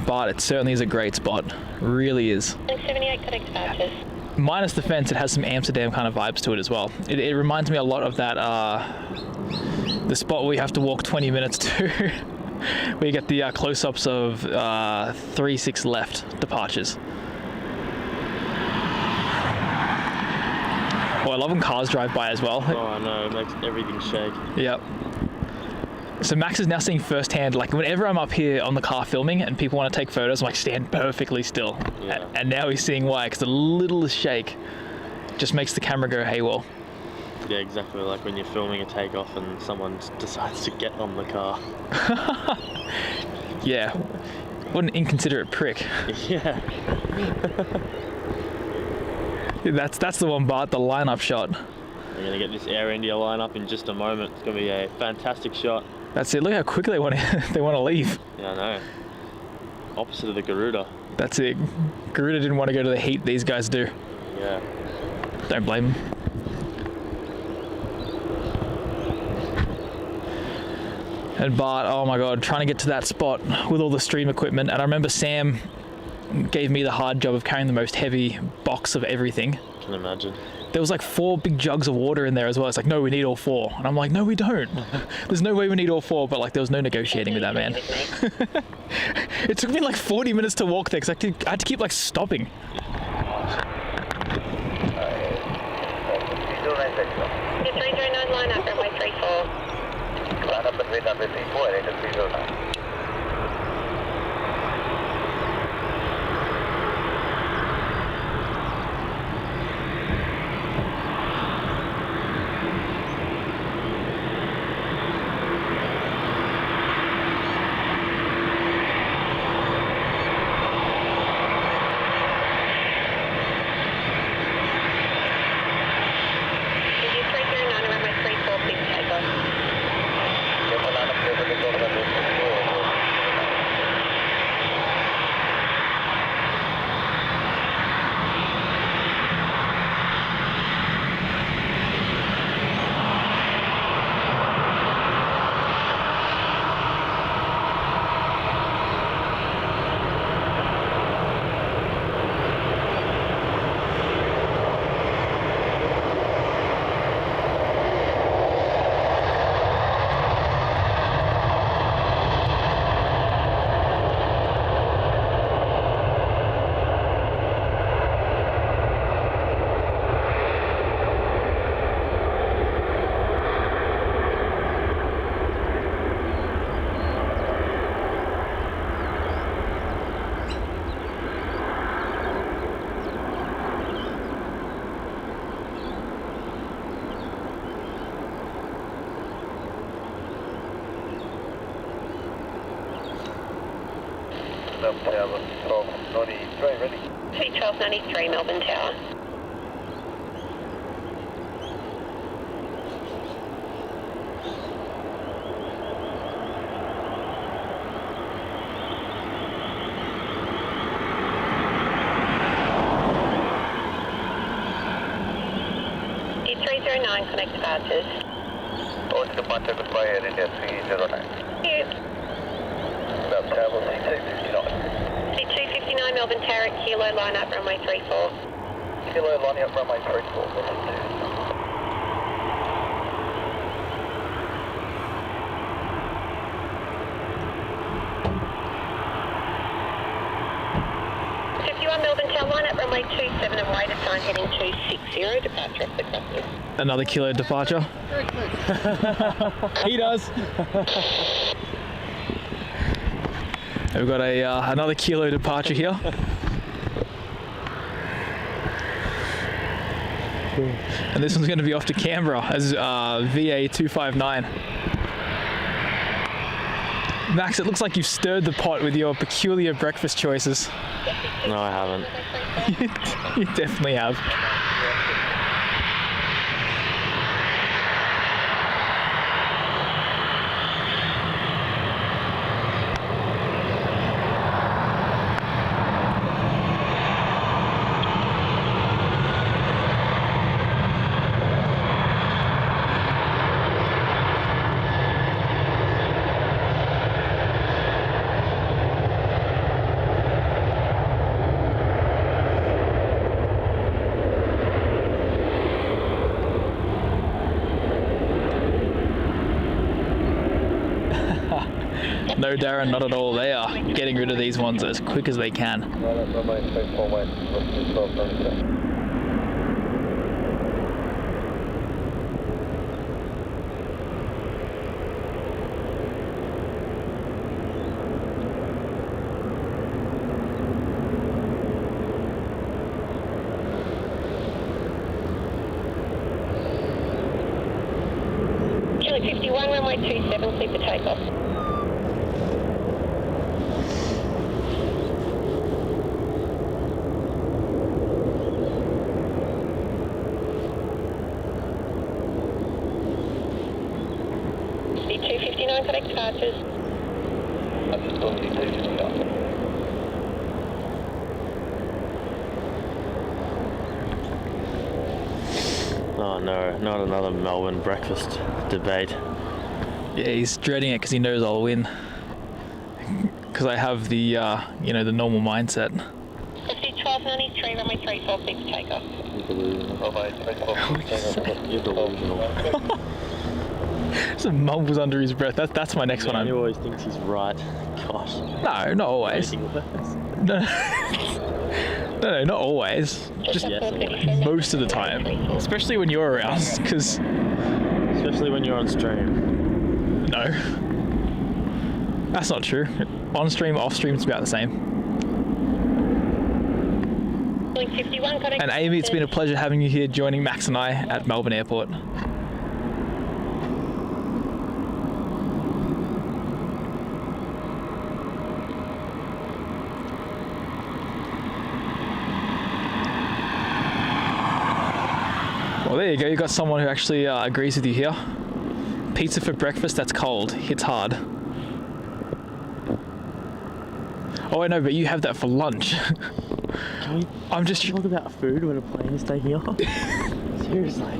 But it certainly is a great spot. Really is. 78 connect departures. Minus the fence, it has some Amsterdam kind of vibes to it as well. It reminds me a lot of that, the spot where you have to walk 20 minutes to, where you get the close-ups of 3-6 left departures. Oh, I love when cars drive by as well. Oh, I know, it makes everything shake. Yep. So Max is now seeing firsthand, like whenever I'm up here on the car filming and people want to take photos, I'm like, stand perfectly still. Yeah. And now he's seeing why, because the littlest shake just makes the camera go haywire. Yeah, exactly, like when you're filming a takeoff and someone decides to get on the car. Yeah. What an inconsiderate prick. Yeah. That's the one, Bart, the lineup shot. We're going to get this Air India lineup in just a moment. It's going to be a fantastic shot. That's it. Look how quickly they want to leave. Yeah, I know. Opposite of the Garuda. That's it. Garuda didn't want to go to the heat these guys do. Yeah. Don't blame them. And Bart, oh my god, trying to get to that spot with all the stream equipment. And I remember Sam gave me the hard job of carrying the most heavy box of everything. I can imagine. There was like 4 big jugs of water in there as well. It's like, no, we need all 4. And I'm like, no, we don't. There's no way we need all 4. But like, there was no negotiating with that man. It took me like 40 minutes to walk there because I had to keep like stopping. Get 309 line up, runway 34. Line up between runway 34 and 309. Melbourne Tower, 1293, ready. 1293 Melbourne Tower. E309, connect departures. All departure, goodbye, Air India 309. Thank you. Melbourne Tower, C259. C259 Melbourne Tower at Kilo, line up, runway 34. Kilo, lining up, runway 34, Melbourne 51 Melbourne Tower, line up, runway 27 and wait a sign heading 260, departure off the crossing. Another Kilo departure. He does. We've got another Kilo departure here. And this one's going to be off to Canberra as VA259. Max, it looks like you've stirred the pot with your peculiar breakfast choices. No, I haven't. You definitely have. No, Darren, not at all. They are getting rid of these ones as quick as they can. Runway 34, mate. Looks 12 minutes. Kilo 51, runway 27, clear for takeoff. C259, correct departures. Oh no, not another Melbourne breakfast debate. Yeah, he's dreading it because he knows I'll win. Because I have the, you know, the normal mindset. C1293, runway 34, clear for takeoff. You're delusional. Some mumbles under his breath. That's my next one. He always thinks he's right. Gosh. No, not always. No, no, not always. Just most of the time. Especially when you're around, because... Especially when you're on stream. No. That's not true. On stream, off stream, it's about the same. 51, correct. And Amy, it's been a pleasure having you here joining Max and I at Melbourne Airport. Well, there you go. You got someone who actually agrees with you here. Pizza for breakfast, that's cold. Hits hard. Oh, I know, but you have that for lunch. Can we I'm just talk about food when a plane is taking off? Seriously.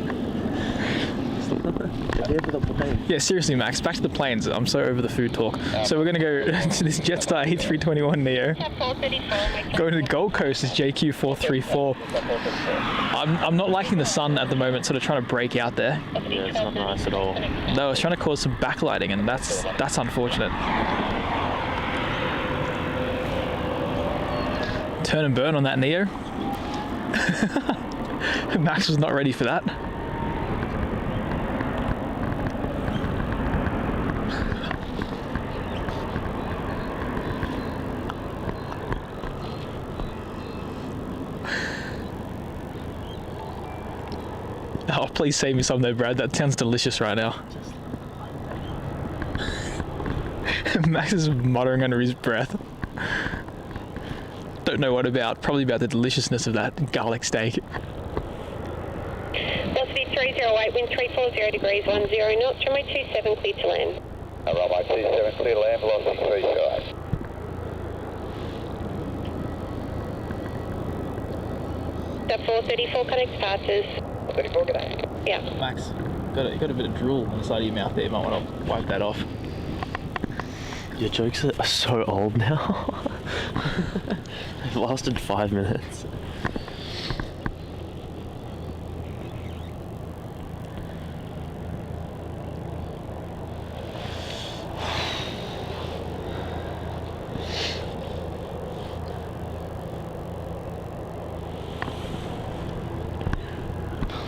Yeah, seriously, Max, back to the planes. I'm so over the food talk. So we're going to go to this Jetstar A321neo. Going to the Gold Coast is JQ434. I'm not liking the sun at the moment, sort of trying to break out there. Yeah, it's not nice at all. No, it's trying to cause some backlighting, and that's unfortunate. Turn and burn on that Neo. Max was not ready for that. Oh, please save me some though, Brad. That sounds delicious right now. Max is muttering under his breath. Don't know what about. Probably about the deliciousness of that garlic steak. Velocity 308, wind 340 degrees, 10 knots, runway 27, clear to land. Runway 27, clear to land, velocity 308. Step 434, connect departures. 34, good day. Yeah. Max, you got a bit of drool on the side of your mouth there. You might want to wipe that off. Your jokes are so old now. They've lasted 5 minutes.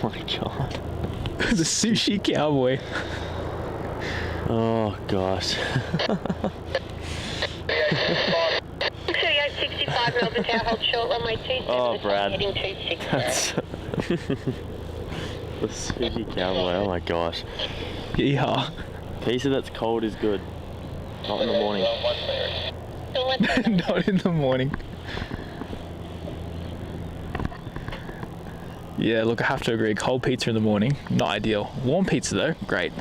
Oh my god. The sushi cowboy. Oh gosh. 3865 Melbourne Tower, hold short, runway 27, Oh, Brad. heading 260. That's the sushi cowboy. Oh my gosh. Yeah. Pizza that's cold is good. Not in the morning. Not in the morning. Yeah, look, I have to agree. Cold pizza in the morning, not ideal. Warm pizza though, great.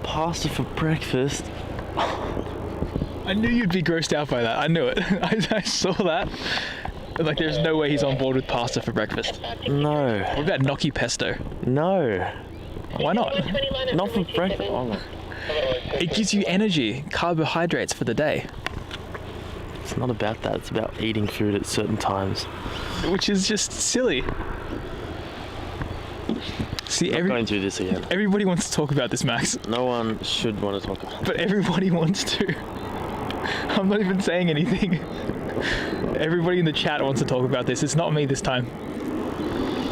Pasta for breakfast. I knew you'd be grossed out by that. I knew it. I saw that. Like, there's no way he's on board with pasta for breakfast. No. What about gnocchi pesto? No. Why not? Not for breakfast. Oh my. It gives you energy, carbohydrates for the day. It's not about that. It's about eating food at certain times. Which is just silly. See, Not going through this again. everybody wants to talk about this, Max. No one should want to talk about it. But everybody wants to. I'm not even saying anything. Everybody in the chat wants to talk about this. It's not me this time.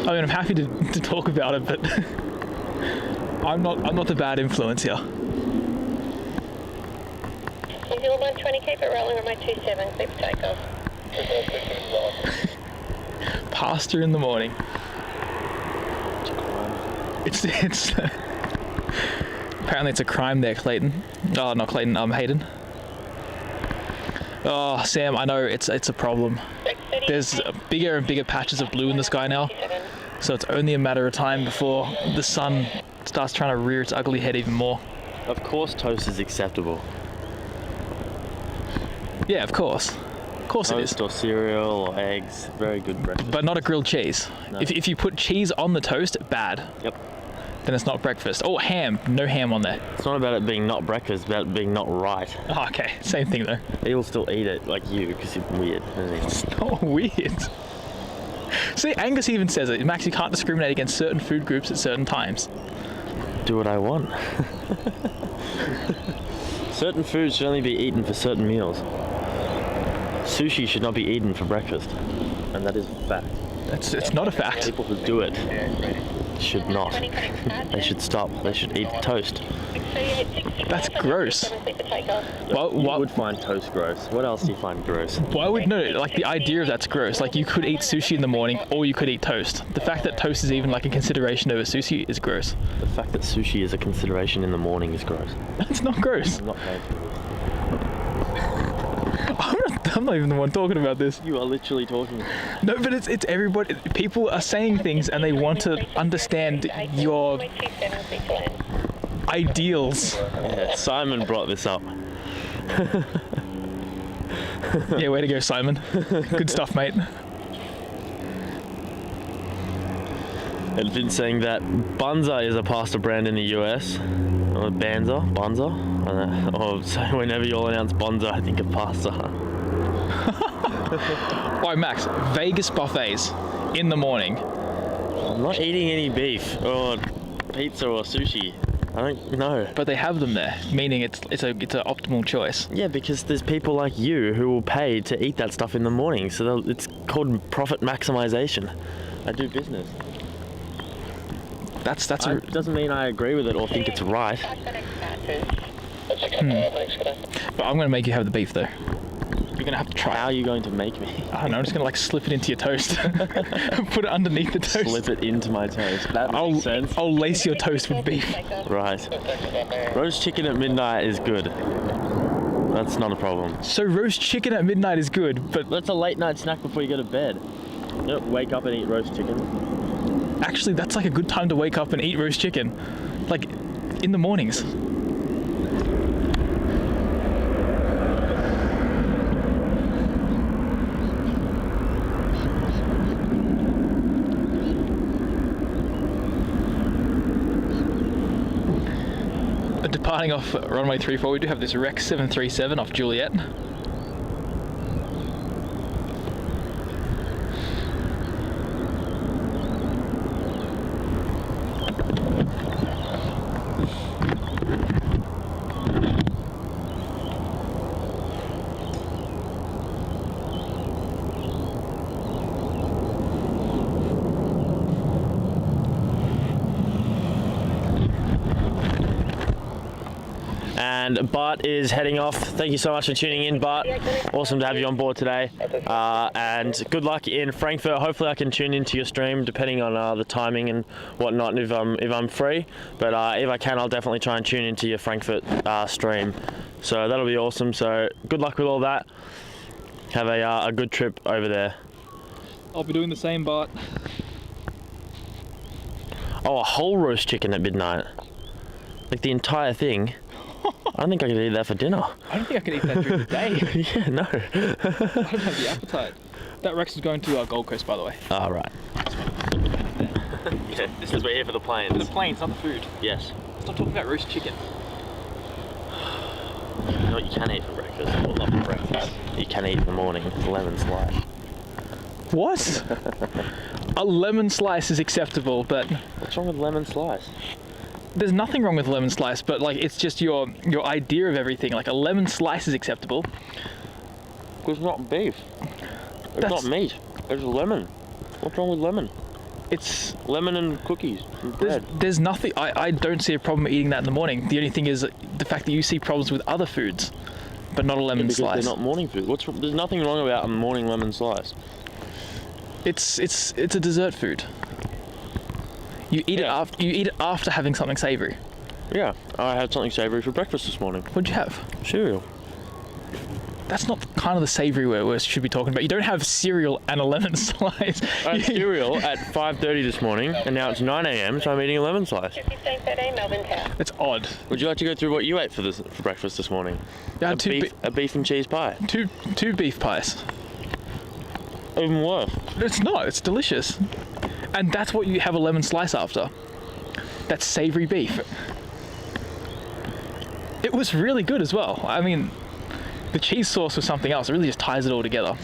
I mean, I'm happy to talk about it, but I'm not the bad influence here. New Zealand 120, keep it rolling on my 27, clear for takeoff. Pasta in the morning. It's apparently it's a crime there, Clayton. Oh, not Clayton. Hayden. Oh, Sam, I know it's a problem. There's bigger and bigger patches of blue in the sky now, so it's only a matter of time before the sun starts trying to rear its ugly head even more. Of course, toast is acceptable. Yeah, of course. Of course it is. Toast or cereal or eggs, very good breakfast. But not a grilled cheese. No. If you put cheese on the toast, bad. Yep. Then it's not breakfast. Oh, ham. No ham on there. It's not about it being not breakfast, it's about it being not right. Oh, okay. Same thing though. He'll still eat it like you because you're weird. It's not weird. See, Angus even says it. Max, you can't discriminate against certain food groups at certain times. Do what I want. Certain foods should only be eaten for certain meals. Sushi should not be eaten for breakfast. And that is a fact. It's not a fact. People who do it should not. They should stop. They should eat toast. That's gross. Well, You would find toast gross. What else do you find gross? Why would no? Like, the idea of that's gross. Like, you could eat sushi in the morning, or you could eat toast. The fact that toast is even like a consideration over sushi is gross. The fact that sushi is a consideration in the morning is gross. That's not gross. I'm not paying for this. I'm not even the one talking about this. You are literally talking. No, but it's everybody. People are saying things and they want to understand your ideals. Yeah, Simon brought this up. Yeah, way to go, Simon. Good stuff, mate. It's been saying that Bunza is a pasta brand in the US. Or Banza? Bunza? I don't know. Or so whenever you all announce Bunza, I think of pasta. Alright, Max. Vegas buffets in the morning. I'm not eating any beef or pizza or sushi. I don't know. But they have them there, meaning it's an optimal choice. Yeah, because there's people like you who will pay to eat that stuff in the morning. So it's called profit maximization. I do business. Doesn't mean I agree with it or think it's right. But I'm gonna make you have the beef though. You're gonna have to try. How are you going to make me? I don't know. I'm just gonna like slip it into your toast, and put it underneath the toast. Slip it into my toast. That makes sense. I'll lace your toast with beef. Right. Roast chicken at midnight is good. That's not a problem. So roast chicken at midnight is good, but That's a late night snack before you go to bed. You don't wake up and eat roast chicken. actually that's like a good time to wake up and eat roast chicken, like in the mornings. Departing off runway 34, we do have this Rex 737 off Juliet. And Bart is heading off. Thank you so much for tuning in, Bart. Awesome to have you on board today. And good luck in Frankfurt. Hopefully I can tune into your stream depending on the timing and whatnot if I'm free. But if I can, I'll definitely try and tune into your Frankfurt stream. So that'll be awesome. So good luck with all that. Have a good trip over there. I'll be doing the same, Bart. Oh, a whole roast chicken at midnight. Like the entire thing. I don't think I could eat that for dinner. I don't think I can eat that during the day. Yeah, no. I don't have the appetite. That Rex is going to Gold Coast, by the way. Oh, right. Yeah, this is we're here for the planes. The planes, not the food. Yes. Stop talking about roast chicken. You know what you can eat for breakfast? Well, not for breakfast. You can eat in the morning. Lemon slice. What? A lemon slice is acceptable, but What's wrong with lemon slice? there's nothing wrong with lemon slice, but like it's just your idea of everything. Like a lemon slice is acceptable. It's not beef. It's That's- not meat. It's lemon. What's wrong with lemon? It's Lemon and cookies and bread. there's nothing. I don't see a problem eating that in the morning. The only thing is the fact that you see problems with other foods, but not a lemon Because slice. they're not morning food. There's nothing wrong about a morning lemon slice. It's a dessert food. You eat Yeah. it after having something savoury. Yeah, I had something savoury for breakfast this morning. What'd you have? Cereal. That's not kind of the savoury we should be talking about. You don't have cereal and a lemon slice. I had cereal at 5:30 this morning, and now it's 9 a.m, so I'm eating a lemon slice. 1513 Melbourne Tower. It's odd. Would you like to go through what you ate for breakfast this morning? I had A beef and cheese pie. two beef pies. Even worse. It's not. It's delicious. And that's what you have a lemon slice after. That's savoury beef. It was really good as well. I mean, the cheese sauce was something else. It really just ties it all together.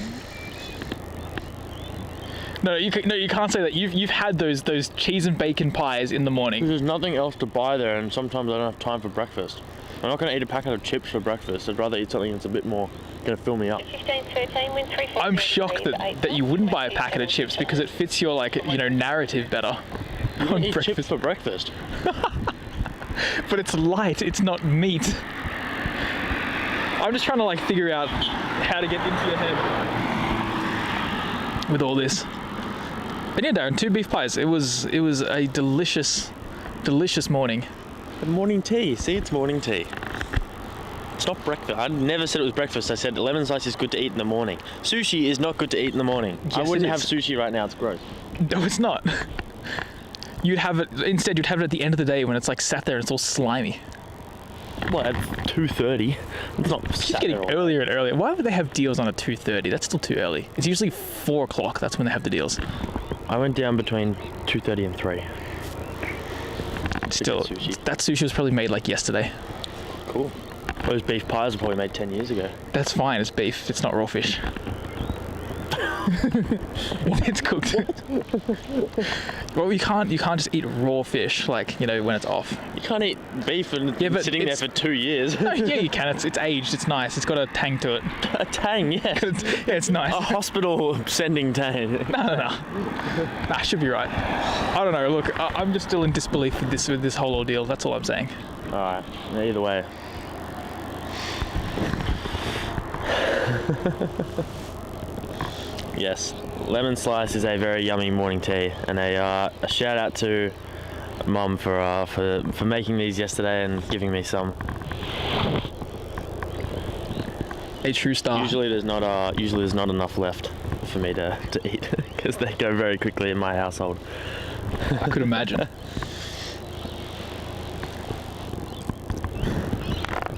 No, you can't say that. You've had those cheese and bacon pies in the morning. There's nothing else to buy there, and sometimes I don't have time for breakfast. I'm not going to eat a packet of chips for breakfast. I'd rather eat something that's a bit more going to fill me up. 1513 wind 340. I'm shocked that you wouldn't buy a packet of chips because it fits your narrative better on Eat breakfast. chips for breakfast. But it's light. It's not meat. I'm just trying to figure out how to get into your head with all this. And yeah, Darren, 2 beef pies. It was a delicious morning. Morning tea. See, it's morning tea. It's not breakfast. I never said it was breakfast. I said lemon slice is good to eat in the morning. Sushi is not good to eat in the morning. I Yes, wouldn't it have is. sushi right now. It's gross. No, it's not. You'd have it at the end of the day when it's sat there and it's all slimy. Well, at 2:30. It's not It's sat getting there all- earlier and earlier. Why would they have deals on at 2:30? That's still too early. It's usually 4 o'clock. That's when they have the deals. I went down between 2:30 and 3. Still, sushi. that sushi was probably made yesterday. Cool. Those beef pies were probably made 10 years ago. That's fine. It's beef. It's not raw fish. It's cooked. Well, you can't just eat raw fish when it's off. You can't eat beef and Yeah, but sitting there it's- for 2 years. No, yeah, you can. It's aged. It's nice. It's got a tang to it. A tang, yeah. Yeah, it's nice. A hospital sending tang. No. Nah, I should be right. I don't know. Look, I'm just still in disbelief with this whole ordeal. That's all I'm saying. Alright, either way. Yes, lemon slice is a very yummy morning tea, and a shout out to Mum for making these yesterday and giving me some. A true star. Usually there's not enough left for me to eat because they go very quickly in my household. I could imagine.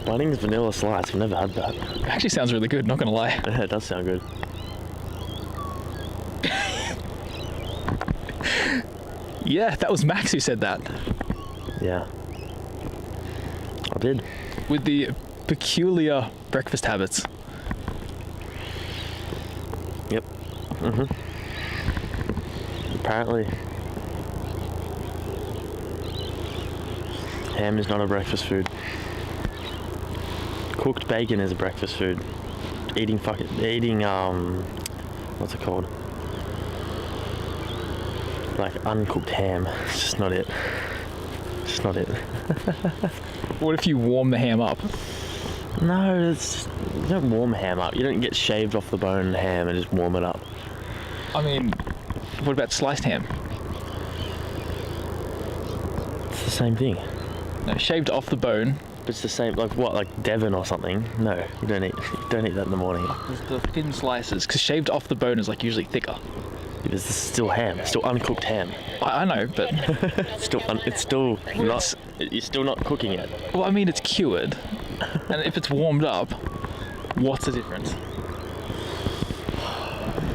Bunnings vanilla slice, I've never had that. It actually sounds really good. Not gonna lie. Yeah, it does sound good. Yeah, that was Max who said that. Yeah. I did. With the peculiar breakfast habits. Yep. Apparently. Ham is not a breakfast food. Cooked bacon is a breakfast food. Eating what's it called? Uncooked ham. It's just not it. It's just not it. What if you warm the ham up? No, you don't warm ham up. You don't get shaved off the bone ham and just warm it up. I mean, what about sliced ham? It's the same thing. No, shaved off the bone. It's the same, like Devon or something? No, you don't eat that in the morning. There's the thin slices, because shaved off the bone is usually thicker. Because it's still ham, still uncooked ham. I know, but You're still not cooking it. well, I mean, it's cured, and if it's warmed up, what's the difference?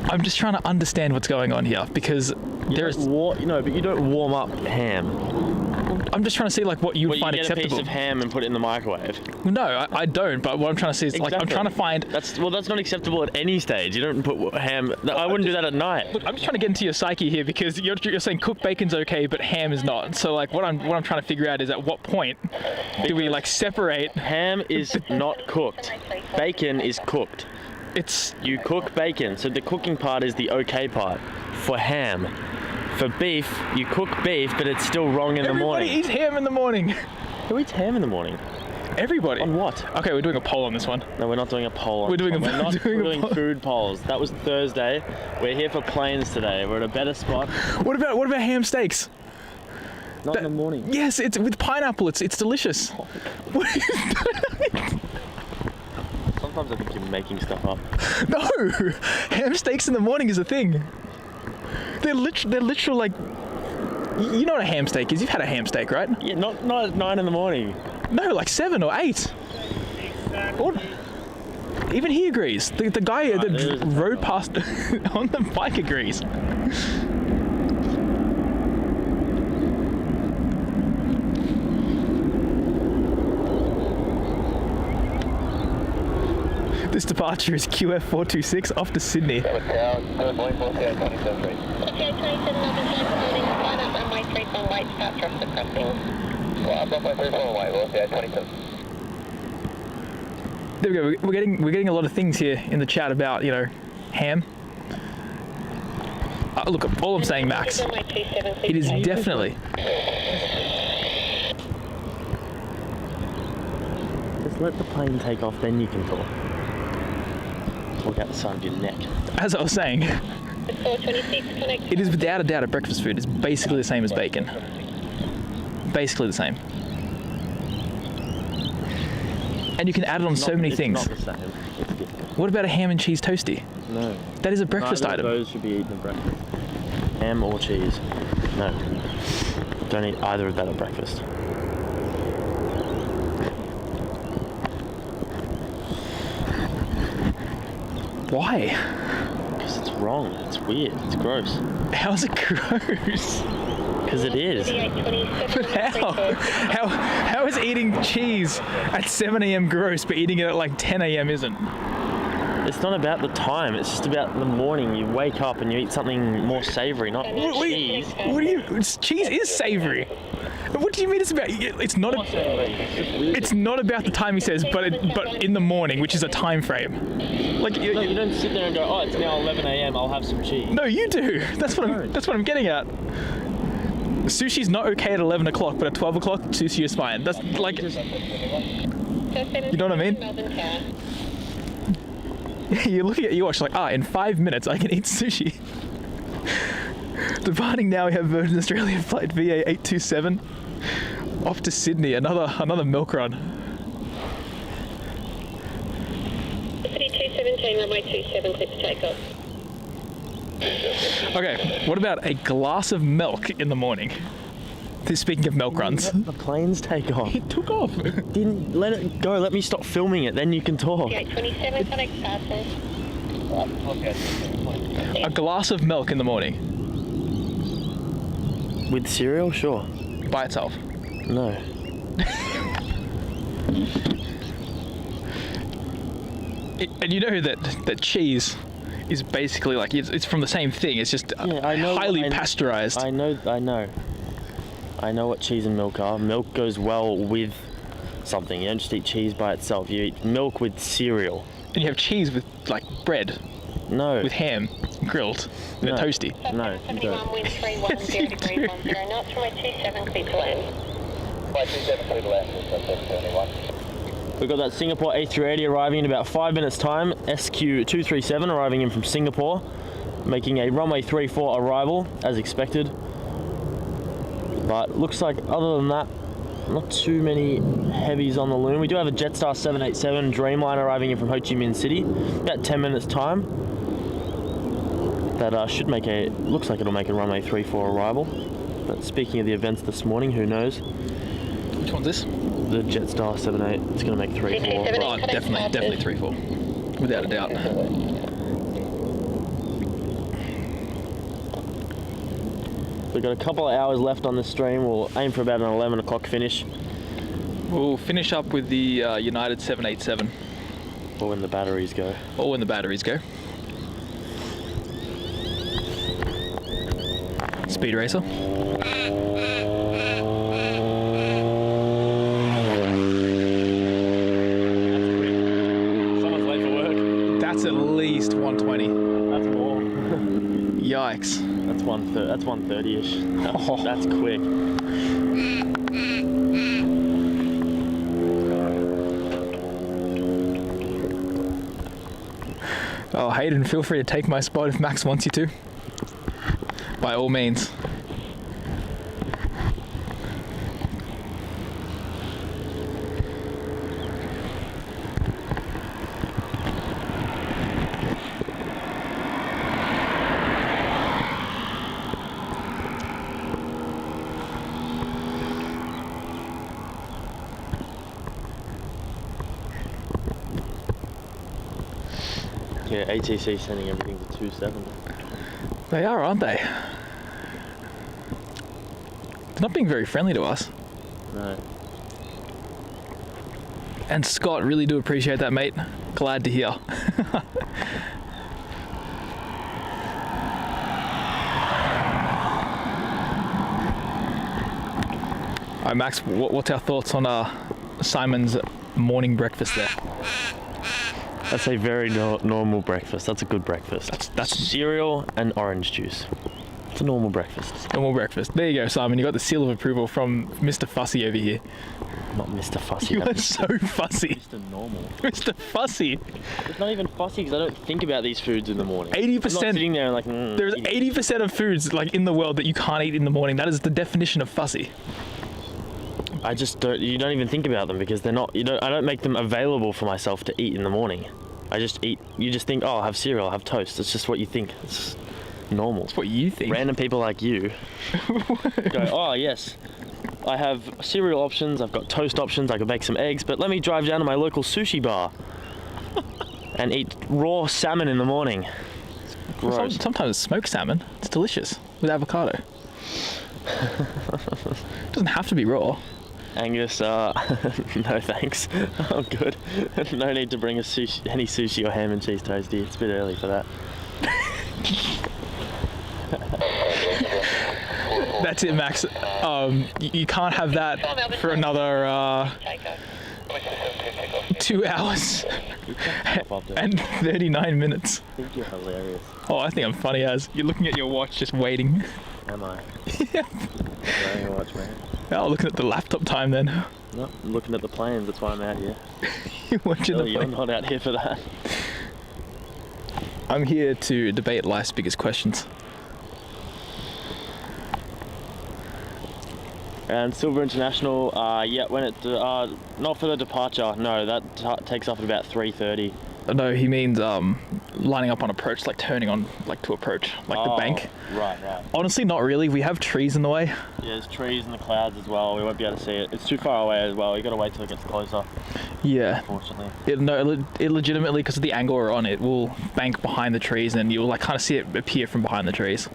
I'm just trying to understand what's going on here because there's. No, but you don't warm up ham. I'm just trying to see like what you Well, find you get acceptable. a piece of ham and put it in the microwave. No, I don't. But what I'm trying to see is like I'm trying to find. That's not acceptable at any stage. You don't put ham. I wouldn't do that at night. Look, I'm just trying to get into your psyche here because you're saying cooked bacon's okay, but ham is not. So like what I'm trying to figure out is at what point do we like separate? Ham is not cooked. Bacon is cooked. You cook bacon, so the cooking part is the okay part. For ham. For beef, you cook beef, but it's still wrong in the morning. Everybody eats ham in the morning. Who eats ham in the morning? Everybody. On what? Okay, we're doing a poll on this one. No, we're not doing a poll. We're doing food polls. That was Thursday. We're here for planes today. We're at a better spot. What about ham steaks? Not in the morning. Yes, it's with pineapple. It's delicious. What are you doing? Sometimes I think you're making stuff up. No, ham steaks in the morning is a thing. They're literal like. You know what a ham steak is? You've had a ham steak, right? Yeah, not at 9 in the morning. No, like 7 or 8. What? Even he agrees. The guy that rode past on the bike agrees. This departure is QF426 off to Sydney. There we go. We're getting a lot of things here in the chat about ham. Look, all I'm saying, Max, it is definitely. Just let the plane take off, then you can talk. Look out the side of your neck. As I was saying, it is without a doubt a breakfast food. It's basically the same as bacon. Basically the same. And you can add it on so many things. It's not the same. It's different. What about a ham and cheese toasty? No. That is a breakfast Neither item. of those should be eaten at breakfast. Ham or cheese. No. Don't eat either of that at breakfast. Why? Because it's wrong. It's weird. It's gross. How is it gross? Because it is. But how is eating cheese at 7 a.m. gross, but eating it at like 10 a.m. isn't? It's not about the time. It's just about the morning. You wake up and you eat something more savoury, not cheese. Cheese is savoury. What do you mean it's about? It's not. It's not about the time he says, but in the morning, which is a time frame. Like you don't sit there and go, oh, it's now 11 a.m. I'll have some cheese. No, you do. That's what I'm getting at. Sushi's not okay at 11 o'clock, but at 12 o'clock, sushi is fine. That's like. You know what I mean? You're looking at your watch like, in 5 minutes I can eat sushi. Departing now, we have Virgin Australia flight VA827 off to Sydney. Another milk run. City 217, runway 27, clear for takeoff. Okay, what about a glass of milk in the morning? Speaking of milk runs. Let the planes take off. It took off. Didn't let it go. Let me stop filming it, then you can talk. Yeah, 27, connect passing. A glass of milk in the morning. With cereal? Sure. By itself. No. And you know that cheese is basically like, it's from the same thing. It's just highly pasteurized. I know what cheese and milk are. Milk goes well with something. You don't just eat cheese by itself. You eat milk with cereal. And you have cheese with like bread. No. With ham grilled in a toasty. No, you don't. Wind 310 degrees 10 knots, runway 27, clear to land. Runway 27, clear to land, 71. We've got that Singapore A380 arriving in about 5 minutes time. SQ237 arriving in from Singapore, making a runway 34 arrival as expected. But looks like other than that, not too many heavies on the loom. We do have a Jetstar 787 Dreamliner arriving in from Ho Chi Minh City, about 10 minutes time. That looks like it'll make a runway 34 arrival. But speaking of the events this morning, who knows? Which one's this? The Jetstar 78, it's going to make 34. Oh, definitely 34, without a doubt. we've got a couple of hours left on the stream. We'll aim for about an 11 o'clock finish. We'll finish up with the United 787. Or when the batteries go. Or when the batteries go. Speed Racer. Someone's late for work. That's at least 120. That's more. Yikes. That's 130-ish. Oh. That's quick. Oh, Hayden, feel free to take my spot if Max wants you to. By all means. Yeah, ATC sending everything to 27. They are, aren't they? They're not being very friendly to us. No. And Scott, really do appreciate that, mate. Glad to hear. Alright, Max, what's our thoughts on Simon's morning breakfast there? That's a very normal breakfast. That's a good breakfast. That's cereal and orange juice. It's a normal breakfast. Normal breakfast. There you go, Simon. You got the seal of approval from Mr. Fussy over here. Not Mr. Fussy. You are so fussy. Mr. Normal. Mr. Fussy. It's not even fussy because I don't think about these foods in the morning. 80%. I'm not sitting there and like. There's 80% of foods like in the world that you can't eat in the morning. That is the definition of fussy. I just don't. You don't even think about them because they're not. I don't make them available for myself to eat in the morning. I just eat. You just think, oh, I'll have cereal, I'll have toast. It's just what you think. It's normal. That's what you think. Random people like you go, oh yes, I have cereal options. I've got toast options. I could make some eggs, but let me drive down to my local sushi bar and eat raw salmon in the morning. Gross. Sometimes smoked salmon. It's delicious with avocado. It doesn't have to be raw. Angus, no thanks. I'm good. No need to bring any sushi or ham and cheese toasty. It's a bit early for that. That's it, Max. You can't have that for another 2 hours and 39 minutes. I think you're hilarious. Oh, I think I'm funny as. You're looking at your watch just waiting. Am I? Yeah. Wearing a watch, man. Oh, looking at the laptop time then. No, I'm looking at the planes. That's why I'm out here. You're watching the You're plane. not out here for that. I'm here to debate life's biggest questions. And Silver International, yeah, when it, not for the departure. No, that takes off at about 3:30. No, he means lining up on approach, like turning on, like to approach, like the bank. Right. Honestly, not really. We have trees in the way. Yeah, there's trees in the clouds as well. We won't be able to see it. It's too far away as well. You got to wait till it gets closer. Yeah. Unfortunately. It legitimately, because of the angle we're on, it will bank behind the trees, and you'll like kind of see it appear from behind the trees.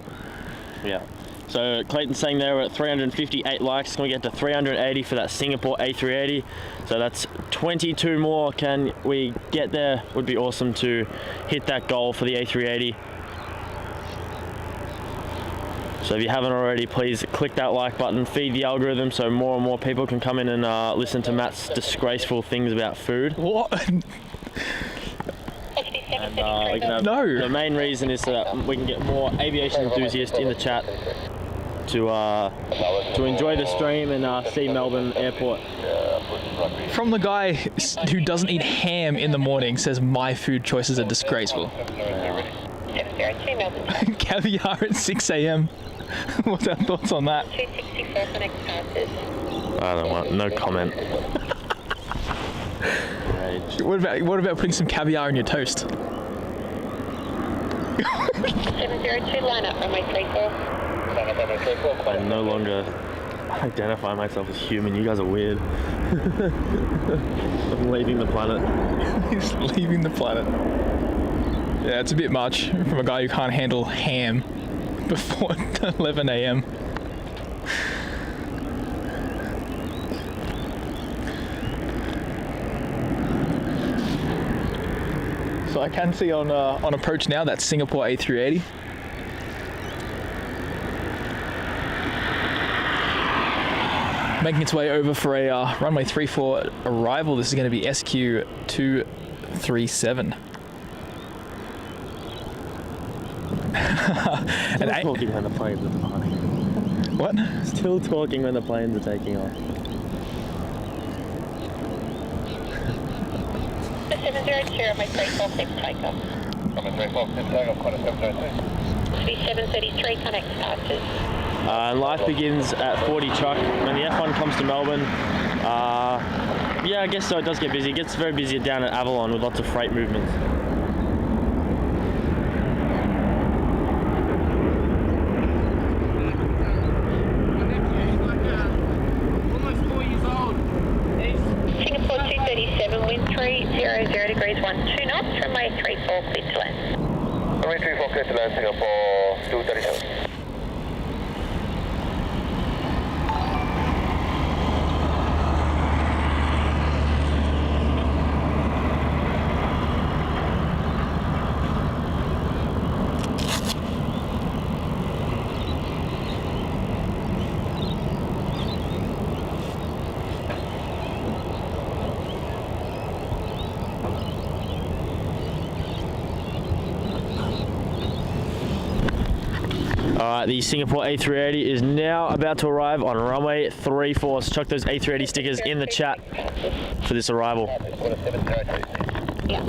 Yeah. So Clayton's saying there we're at 358 likes. Can we get to 380 for that Singapore A380? So that's 22 more. Can we get there? Would be awesome to hit that goal for the A380. So if you haven't already, please click that like button, feed the algorithm so more and more people can come in and listen to Matt's disgraceful things about food. What? And we can have, No. The main reason is so that we can get more aviation enthusiasts in the chat to enjoy the stream and see Melbourne Airport. From the guy who doesn't eat ham in the morning says my food choices are disgraceful. 702 Melbourne. Caviar at 6 a.m. What's our thoughts on that? 264 for next passes. I don't want no comment. Rage. What about putting some caviar in your toast? 702 line up runway 34. I no longer identify myself as human. You guys are weird. I'm leaving the planet. He's leaving the planet. Yeah, it's a bit much from a guy who can't handle ham before 11 a.m. So I can see on approach now that's Singapore A380. Making its way over for a runway 34 arrival. This is going to be SQ237. Still talking when the planes are flying. What? Still talking when the planes are taking off. 702 on my 346 takeoff. On my 346 takeoff, Qantas 702. 733 connect departures. And life begins at 40 Chugg. When the F1 comes to Melbourne, yeah, I guess so. It does get busy. It gets very busy down at Avalon with lots of freight movements. Singapore 237, wind 300 degrees 12 knots, runway 34 clear to land. Runway 34 clear to land, Singapore 237. Alright, the Singapore A380 is now about to arrive on runway 34. So chuck those A380 stickers in the chat for this arrival. Yeah.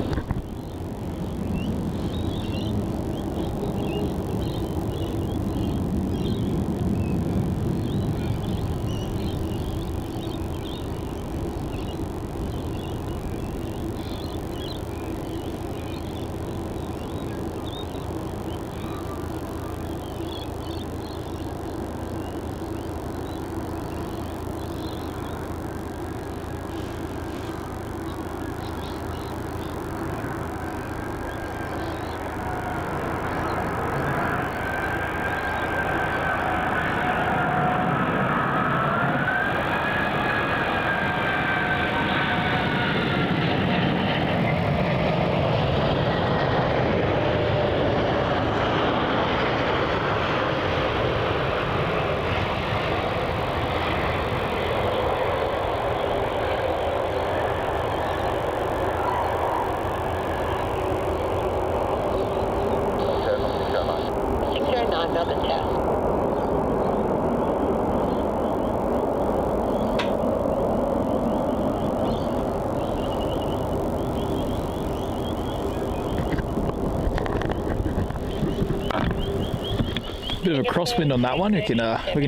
Bit of a crosswind on that one. We can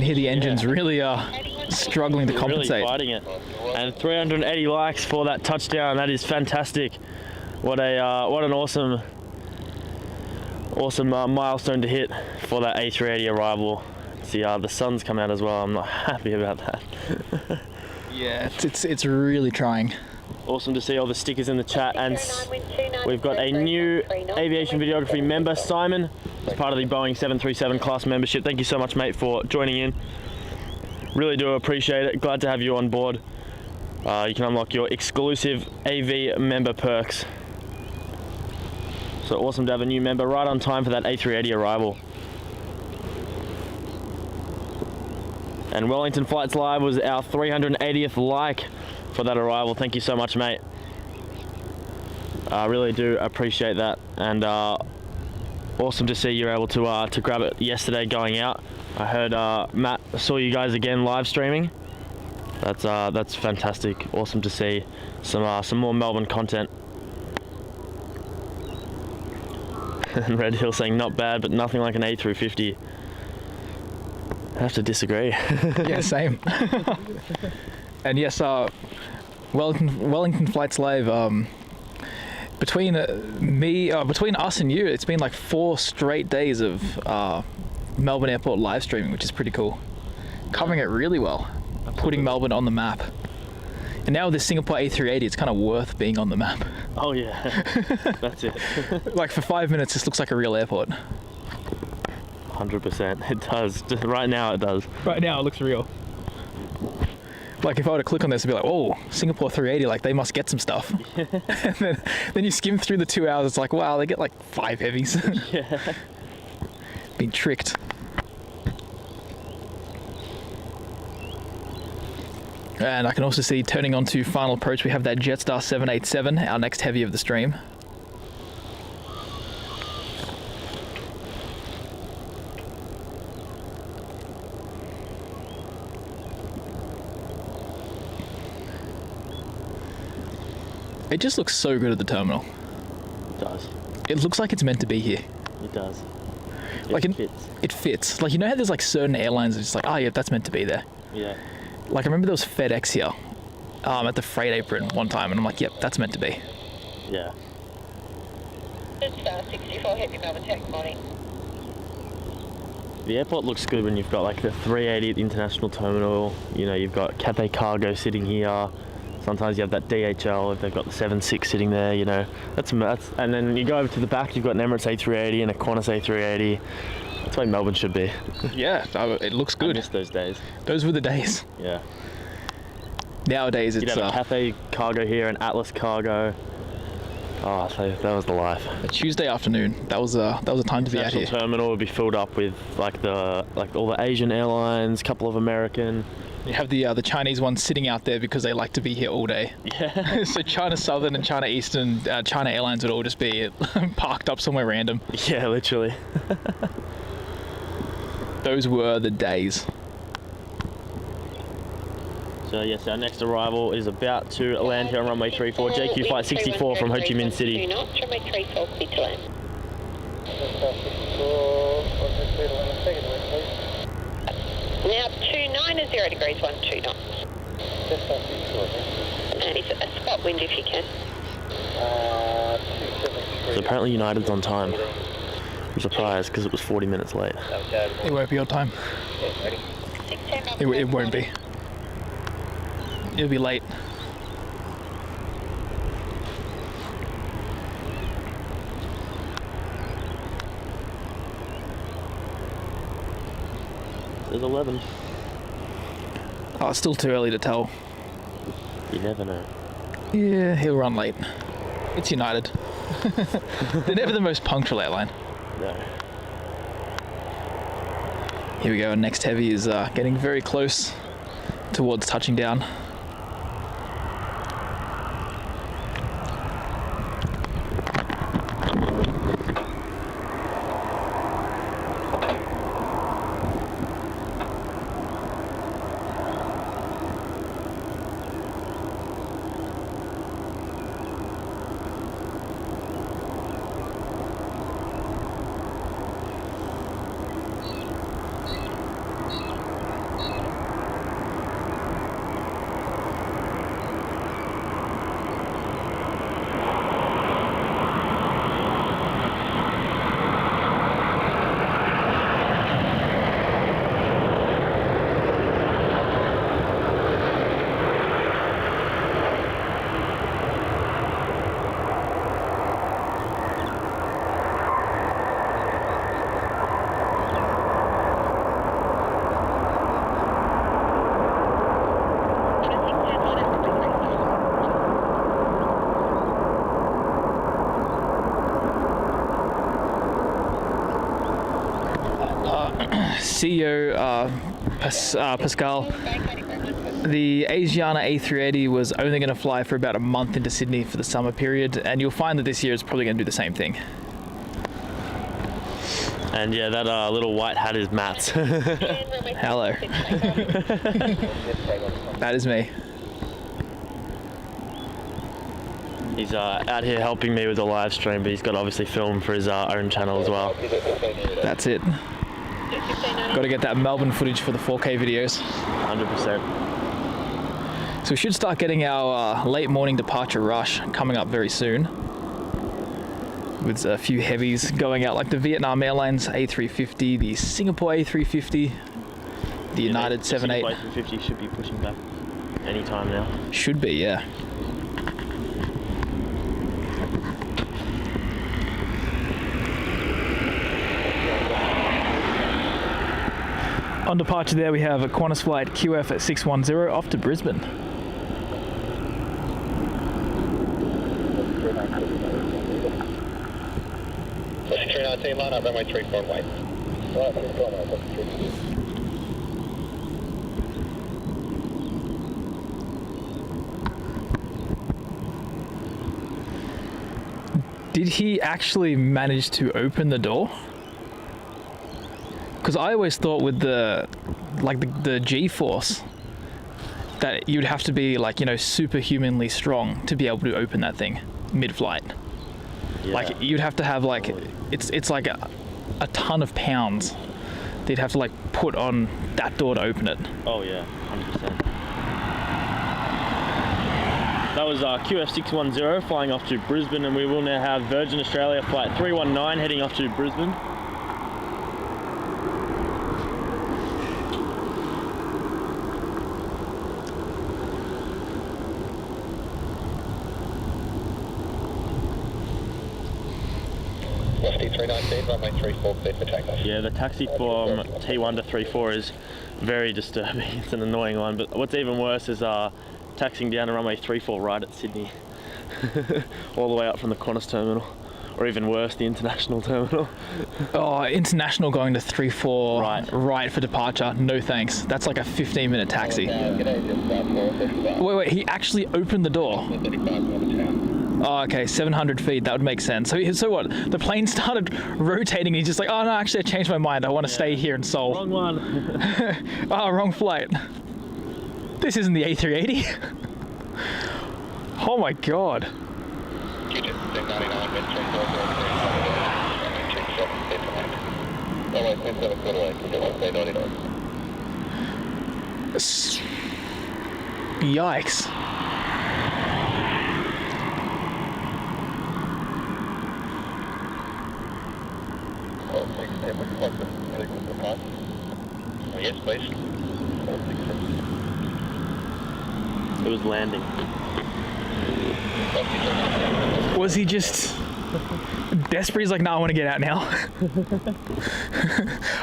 hear the engines really struggling to compensate. Really fighting it. And 380 likes for that touchdown. That is fantastic. What an awesome milestone to hit for that A380 arrival. See, the sun's come out as well. I'm not happy about that. Yeah, it's really trying. Awesome to see all the stickers in the chat, and we've got a new aviation videography member, Simon, as part of the Boeing 737 class membership. Thank you so much, mate, for joining in. Really do appreciate it. Glad to have you on board. You can unlock your exclusive AV member perks. So awesome to have a new member right on time for that A380 arrival. And Wellington Flights Live was our 380th like for that arrival. Thank you so much, mate. I really do appreciate that, and awesome to see you're able to grab it yesterday going out. I heard Matt saw you guys again live streaming. That's fantastic. Awesome to see some more Melbourne content. And Red Hill saying not bad, but nothing like an A350. I have to disagree. Yeah, same. And yes, Wellington Flights Live. Between us and you, it's been like 4 straight days of Melbourne Airport live streaming, which is pretty cool. Covering it really well, putting Melbourne on the map. And now with the Singapore A380, it's kind of worth being on the map. Oh yeah, that's it. Like for 5 minutes, this looks like a real airport. 100%, it does. Just right now, it does. Right now, it looks real. Like if I were to click on this, I'd be like, oh, Singapore 380, like they must get some stuff. And then you skim through the 2 hours, it's like, wow, they get like 5 heavies. Yeah. Being tricked. And I can also see, turning on to final approach, we have that Jetstar 787, our next heavy of the stream. It just looks so good at the terminal. It does. It looks like it's meant to be here. It does. Like It fits. It fits. Like, you know how there's like certain airlines that just like, oh yeah, that's meant to be there. Yeah. Like I remember there was FedEx here at the freight apron one time, and I'm like, yep, that's meant to be. Yeah. Jetstar 64 Heavy Melbourne Tech, morning. The airport looks good when you've got like the 380 at the international terminal. You know, you've got Cathay Cargo sitting here. Sometimes you have that DHL if they've got the 7.6 sitting there. You know, that's and then you go over to the back. You've got an Emirates A380 and a Qantas A380. That's why Melbourne should be. Yeah, it looks good. I miss those days. Those were the days. Yeah. Nowadays You'd it's have a Cathay Cargo here and Atlas Cargo. Oh, so that was the life. a Tuesday afternoon. That was a time to be out National here. terminal would be filled up with like all the Asian airlines, a couple of American. You have the Chinese ones sitting out there because they like to be here all day. Yeah. So China Southern and China Eastern, China Airlines would all just be parked up somewhere random. Yeah, literally. Those were the days. So yes, our next arrival is about to land here on runway 34, JQ flight 64 from Ho Chi Minh City. 2 knots, runway 34, clear to land. Jetstar 64, what's the clear to land second wind, please? Now 29 0 degrees, 12 knots. Jetstar 64, okay. And it's a spot wind if you can. 273. So apparently United's on time. I'm surprised because it was 40 minutes late. It won't be on time. Okay, ready? 610 It won't be. It'll be late. There's 11. Oh, it's still too early to tell. You never know. Yeah, he'll run late. It's United. They're never the most punctual airline. No. Here we go, our next heavy is getting very close towards touching down. CEO Pascal, the Asiana A380 was only going to fly for about a month into Sydney for the summer period, and you'll find that this year is probably going to do the same thing. And yeah, that little white hat is Matt's. Hello. That is me. He's out here helping me with the live stream, but he's got to obviously film for his own channel as well. That's it. Got to get that Melbourne footage for the 4K videos. 100%. So we should start getting our late morning departure rush coming up very soon. With a few heavies going out, like the Vietnam Airlines A350, the Singapore A350, the United 78. The A350 should be pushing back any time now. Should be, yeah. On departure there we have a Qantas flight QF 610 off to Brisbane. Sushi 319 line up, runway 34 and wait. Did he actually manage to open the door? Because I always thought with the G-force that you'd have to be like, you know, superhumanly strong to be able to open that thing mid-flight. Yeah. Like you'd have to have like, it's like a ton of pounds they'd have to like put on that door to open it. Oh yeah, 100%. That was QF 610 flying off to Brisbane, and we will now have Virgin Australia flight 319 heading off to Brisbane. Lefty 319, runway 34 clear for takeoff. Yeah, the taxi from T1 to 34 is very disturbing. It's an annoying one, but what's even worse is taxiing down to runway 34 right at Sydney. All the way up from the Qantas terminal. Or even worse, the international terminal. Oh, international going to 34 Right. right for departure. No thanks. That's like a 15-minute taxi. Wait, he actually opened the door. Oh, okay, 700 feet, that would make sense. So what, the plane started rotating and he's just like, oh no, actually I changed my mind. I want to stay here in Seoul. Wrong one. Oh, wrong flight. This isn't the A380. Oh my god. Yikes. Yes, please. It was landing. Was he just desperate? He's like, no, I want to get out now.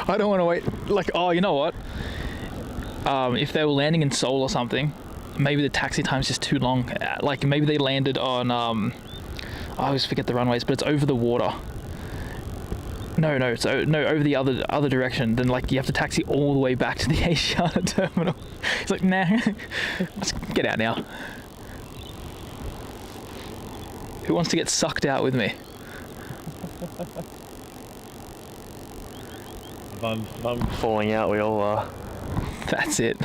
I don't want to wait. Like, oh, you know what? If they were landing in Seoul or something, maybe the taxi time's just too long. Like, maybe they landed on, I always forget the runways, but it's over the water. No, it's over the other direction. Then like you have to taxi all the way back to the Asiana terminal. He's like, nah, let's get out now. Who wants to get sucked out with me? If I'm falling out, we all are. That's it.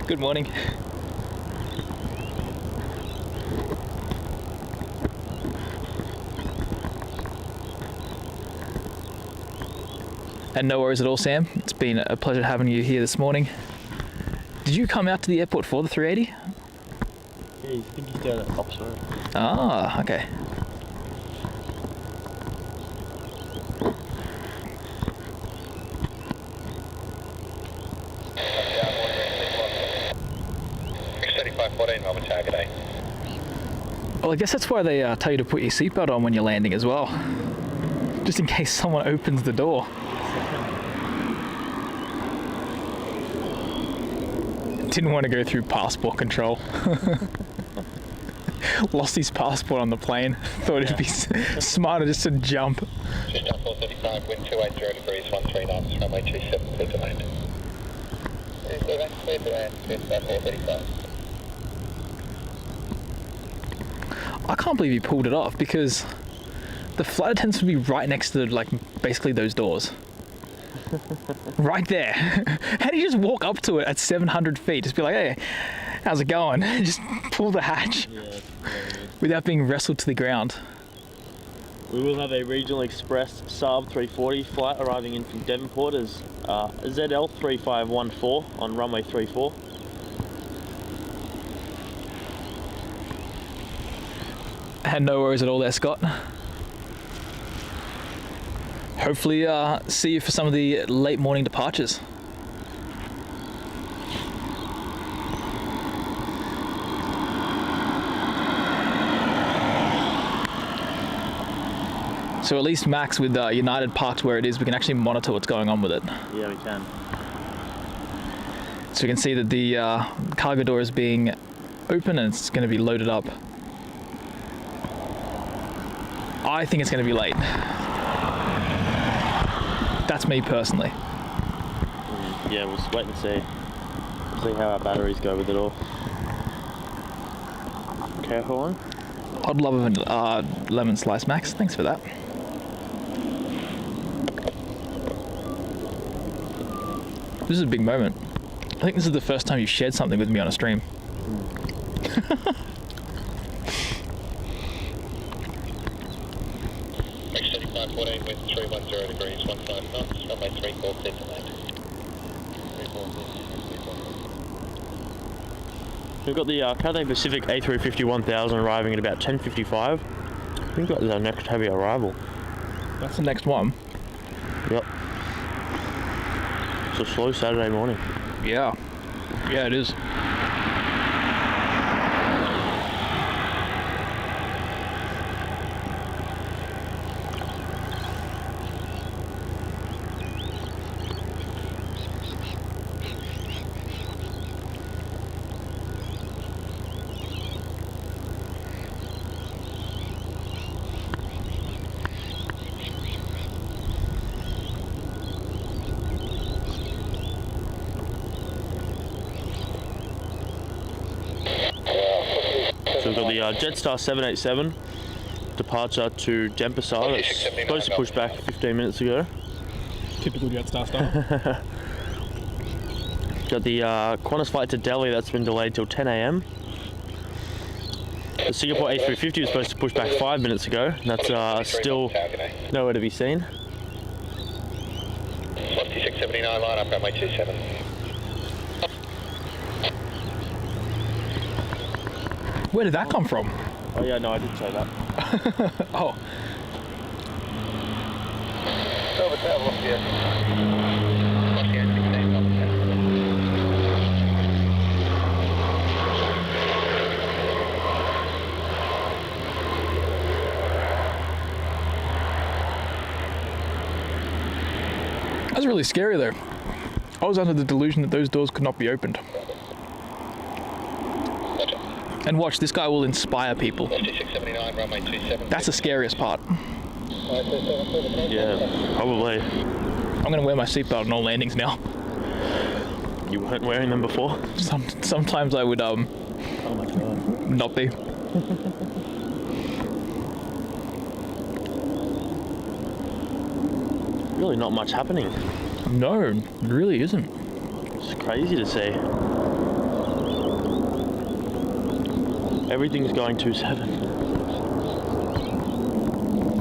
Good morning. And no worries at all, Sam. It's been a pleasure having you here this morning. Did you come out to the airport for the 380? Yeah, I think he's down at Oxford. Ah, okay. X3514, Melbourne target A. Well, I guess that's why they tell you to put your seatbelt on when you're landing as well. Just in case someone opens the door. Didn't want to go through passport control. Lost his passport on the plane. Thought it'd be smarter just to jump. Just up 435, wind 280 degrees, 13 knots, runway 27, clear to land. Clear to land, just up 435. I can't believe he pulled it off because the flight attendants would be right next to like basically those doors. Right there. How do you just walk up to it at 700 feet? Just be like, hey, how's it going? Just pull the hatch. Yeah, without being wrestled to the ground. we will have a Regional Express Saab 340 flight arriving in from Devonport as ZL 3514 on runway 34. And no worries at all there, Scott. Hopefully see you for some of the late morning departures. So at least Max with United parked where it is, we can actually monitor what's going on with it. Yeah, we can. So we can see that the cargo door is being open and it's going to be loaded up. I think it's going to be late. That's me personally. Yeah, we'll just wait and see. See how our batteries go with it all. Careful one. I'd love a lemon slice, Max. Thanks for that. This is a big moment. I think this is the first time you've shared something with me on a stream. X3514 with 310 degrees, 15 knots, runway 34 clear to land. We've got the Cathay Pacific A350 1000 arriving at about 10:55. I think that is our next heavy arrival. That's the next one. Yep. It's a slow Saturday morning. Yeah. Yeah, it is. So we've got the Jetstar 787 departure to Denpasar. That's supposed to push back 15 minutes ago. Typical Jetstar style. Got the Qantas flight to Delhi that's been delayed till 10 a.m. The Singapore A350 was supposed to push back 5 minutes ago. That's still nowhere to be seen. 2679 line up, runway 27. Where did that come from? Oh yeah, no, I did say that. Oh. Over to look here. That's really scary though. I was under the delusion that those doors could not be opened. And watch, this guy will inspire people. 2679 runway 27. That's the scariest part. Yeah, probably. I'm gonna wear my seatbelt on all landings now. You weren't wearing them before? Sometimes I would Oh my god. not be. Really not much happening. No, it really isn't. It's crazy to see. Everything's going 27.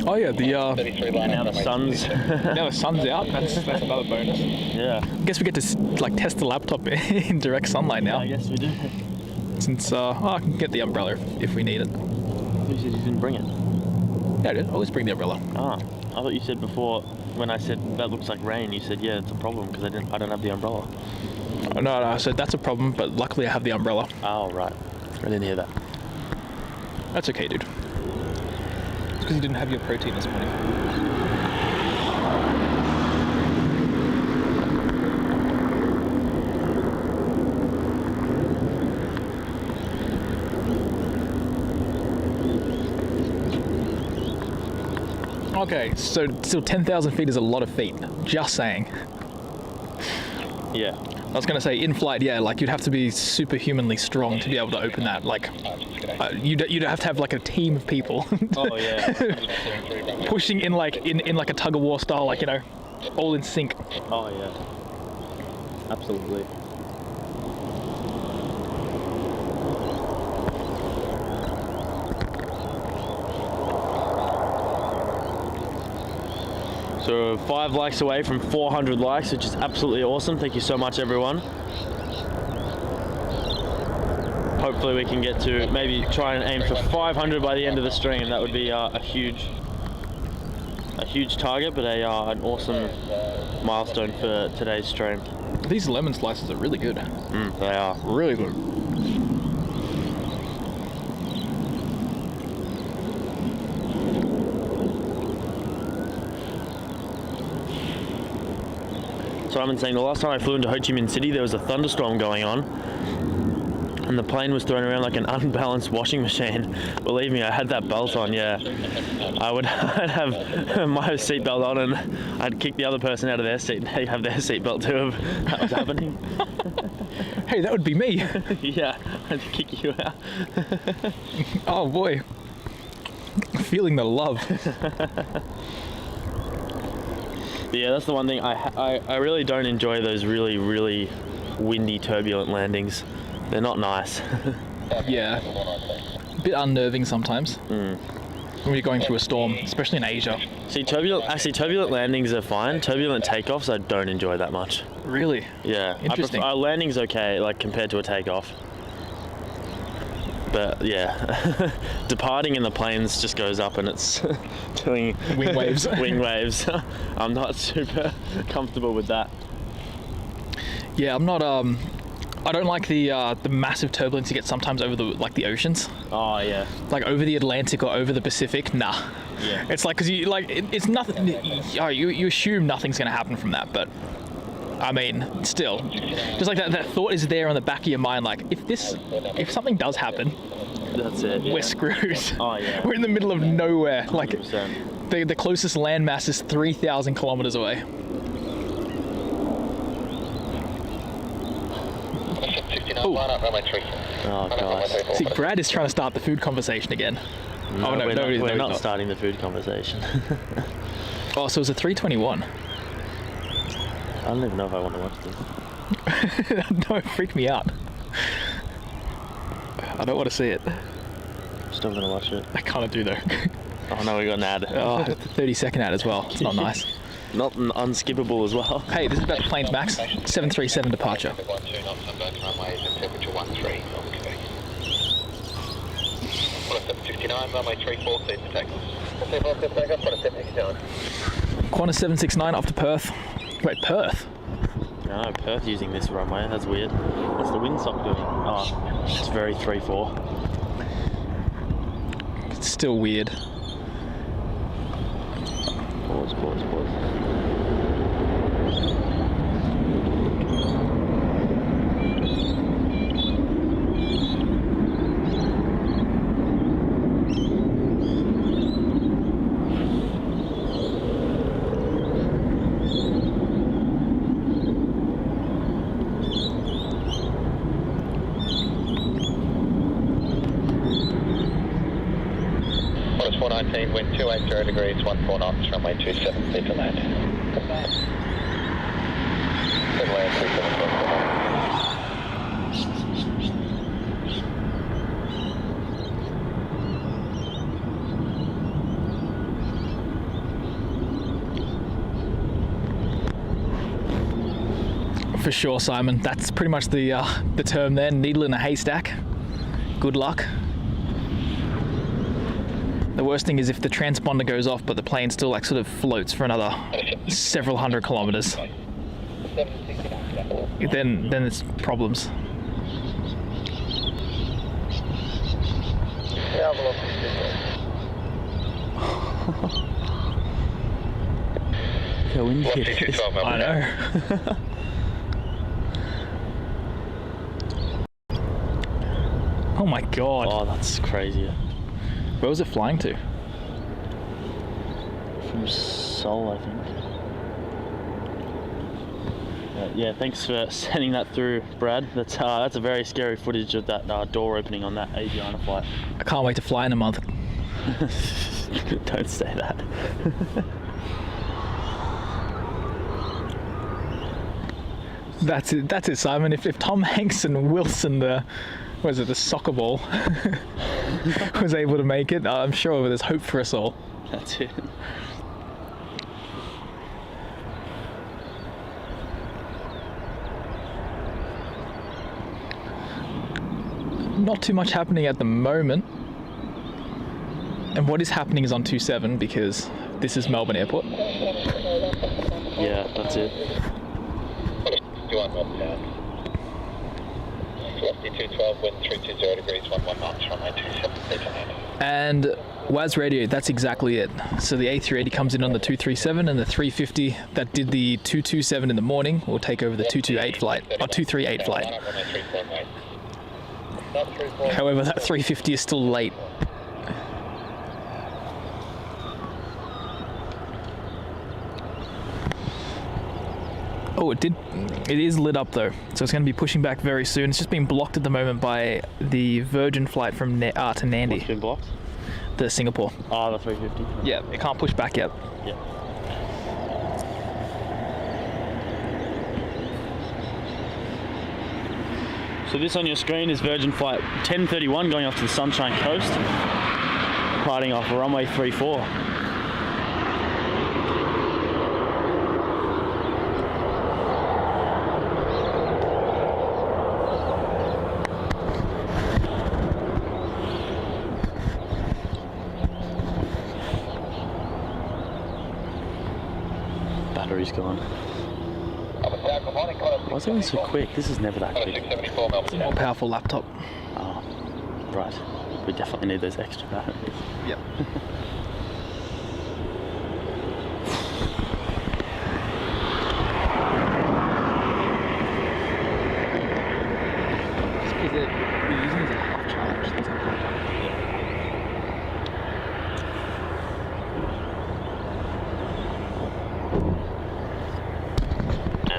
Oh yeah, the 33 line Now up, the runway sun's 27. now the sun's out. That's another bonus. yeah. I guess we get to like test the laptop in direct sunlight now. I guess we do. Since I can get the umbrella if we need it. You said you didn't bring it. Yeah, I did. Always bring the umbrella. Ah, I thought you said before when I said that looks like rain. You said yeah, it's a problem because I don't have the umbrella. Oh, no, I said that's a problem, but luckily I have the umbrella. Oh right, I didn't hear that. That's okay, dude. It's because you didn't have your protein this morning. Okay, so still 10,000 feet is a lot of feet. Just saying. Yeah. I was going to say, in flight, yeah, like you'd have to be superhumanly strong to be able to open that. Like, you'd have to have like a team of people. Oh yeah. Pushing in like in like a tug of war style, like, you know, all in sync. Oh yeah. Absolutely. So 5 likes away from 400 likes, which is absolutely awesome. Thank you so much, everyone. Hopefully we can get to maybe try and aim for 500 by the end of the stream. That would be a huge target, but an awesome milestone for today's stream. These lemon slices are really good. They are. Really good. Simon's saying the last time I flew into Ho Chi Minh City, there was a thunderstorm going on, and the plane was thrown around like an unbalanced washing machine. Believe me, I had that belt on. Yeah, I'd have my seatbelt on, and I'd kick the other person out of their seat, and they have their seatbelt too. If that was happening. Hey, that would be me. Yeah, I'd kick you out. Oh boy, feeling the love. Yeah, that's the one thing I really don't enjoy, those really windy, turbulent landings. They're not nice. Yeah, a bit unnerving sometimes when you're going through a storm, especially in Asia. See, turbulent landings are fine. Turbulent takeoffs I don't enjoy that much. Really? Yeah, Interesting. Our landing's okay, like compared to a takeoff. But yeah, departing in the planes just goes up and it's doing Wing waves. Wing waves. I'm not super comfortable with that. Yeah, I'm not. I don't like the massive turbulence you get sometimes over the oceans, Oh yeah. like over the Atlantic or over the Pacific. Nah. Yeah. It's like, because it's nothing. You assume nothing's gonna happen from that, but I mean, still, just like that thought is there on the back of your mind. Like, if something does happen, That's it. we're screwed. Oh yeah. We're in the middle of nowhere. Like, 100%. the closest landmass is 3,000 kilometers away. Oh gosh. See, Brad is trying to start the food conversation again. No, Oh, no, we're no, not starting the food conversation. Oh, so it was a 321. I don't even know if I want to watch this. No, it freaked me out. I don't want to see it. Still gonna watch it. I kind of do though. Oh no, we got an ad. Oh, the 30-second ad as well. It's not nice. Not unskippable as well. Hey, this is about the plane's max. 737 departure. 12 knots on both runways and temperature 13. Okay. 759, runway 34, clear for takeoff. Clear for takeoff, 769. Qantas 769 off to Perth. Wait, Perth? No, Perth using this runway. That's weird. What's the windsock doing? Oh, it's very 3-4. It's still weird. Pause. Qantas 419, wind 280 degrees, 14 knots, runway 27, clear to land. Good land, 37. For sure, Simon. That's pretty much the term there. Needle in a haystack. Good luck. The worst thing is if the transponder goes off, but the plane still like sort of floats for another several hundred kilometers. Then it's problems. How windy it is. I know. Oh my god. Oh, that's crazy. Where was it flying to? From Seoul, I think. Yeah, thanks for sending that through, Brad. That's a very scary footage of that door opening on that Aviana flight. I can't wait to fly in a month. Don't say that. That's it, Simon. If Tom Hanks and Wilson, the soccer ball, was able to make it, I'm sure there's hope for us all. That's it. Not too much happening at the moment. And what is happening is on 27 because this is Melbourne Airport. Yeah, that's it. 51 knots down. Velocity 212, wind 320 degrees, 11 knots, runway 27, clear to land. And WAS radio, that's exactly it. So the A380 comes in on the 237, and the 350 that did the 227 in the morning will take over the 228 flight, or 238 flight. However, that 350 is still late. Oh, it is lit up though, so it's going to be pushing back very soon. It's just being blocked at the moment by the Virgin flight from to Nandi. What's been blocked? The Singapore. Oh, the 350. Yeah, it can't push back yet. Yeah. So this on your screen is Virgin Flight 1031 going off to the Sunshine Coast, departing off runway 34. Battery's gone. Why is it going so quick? This is never that quick. It's a more powerful laptop. Oh, right. We definitely need those extra batteries. Yep. We're using it as a half charge.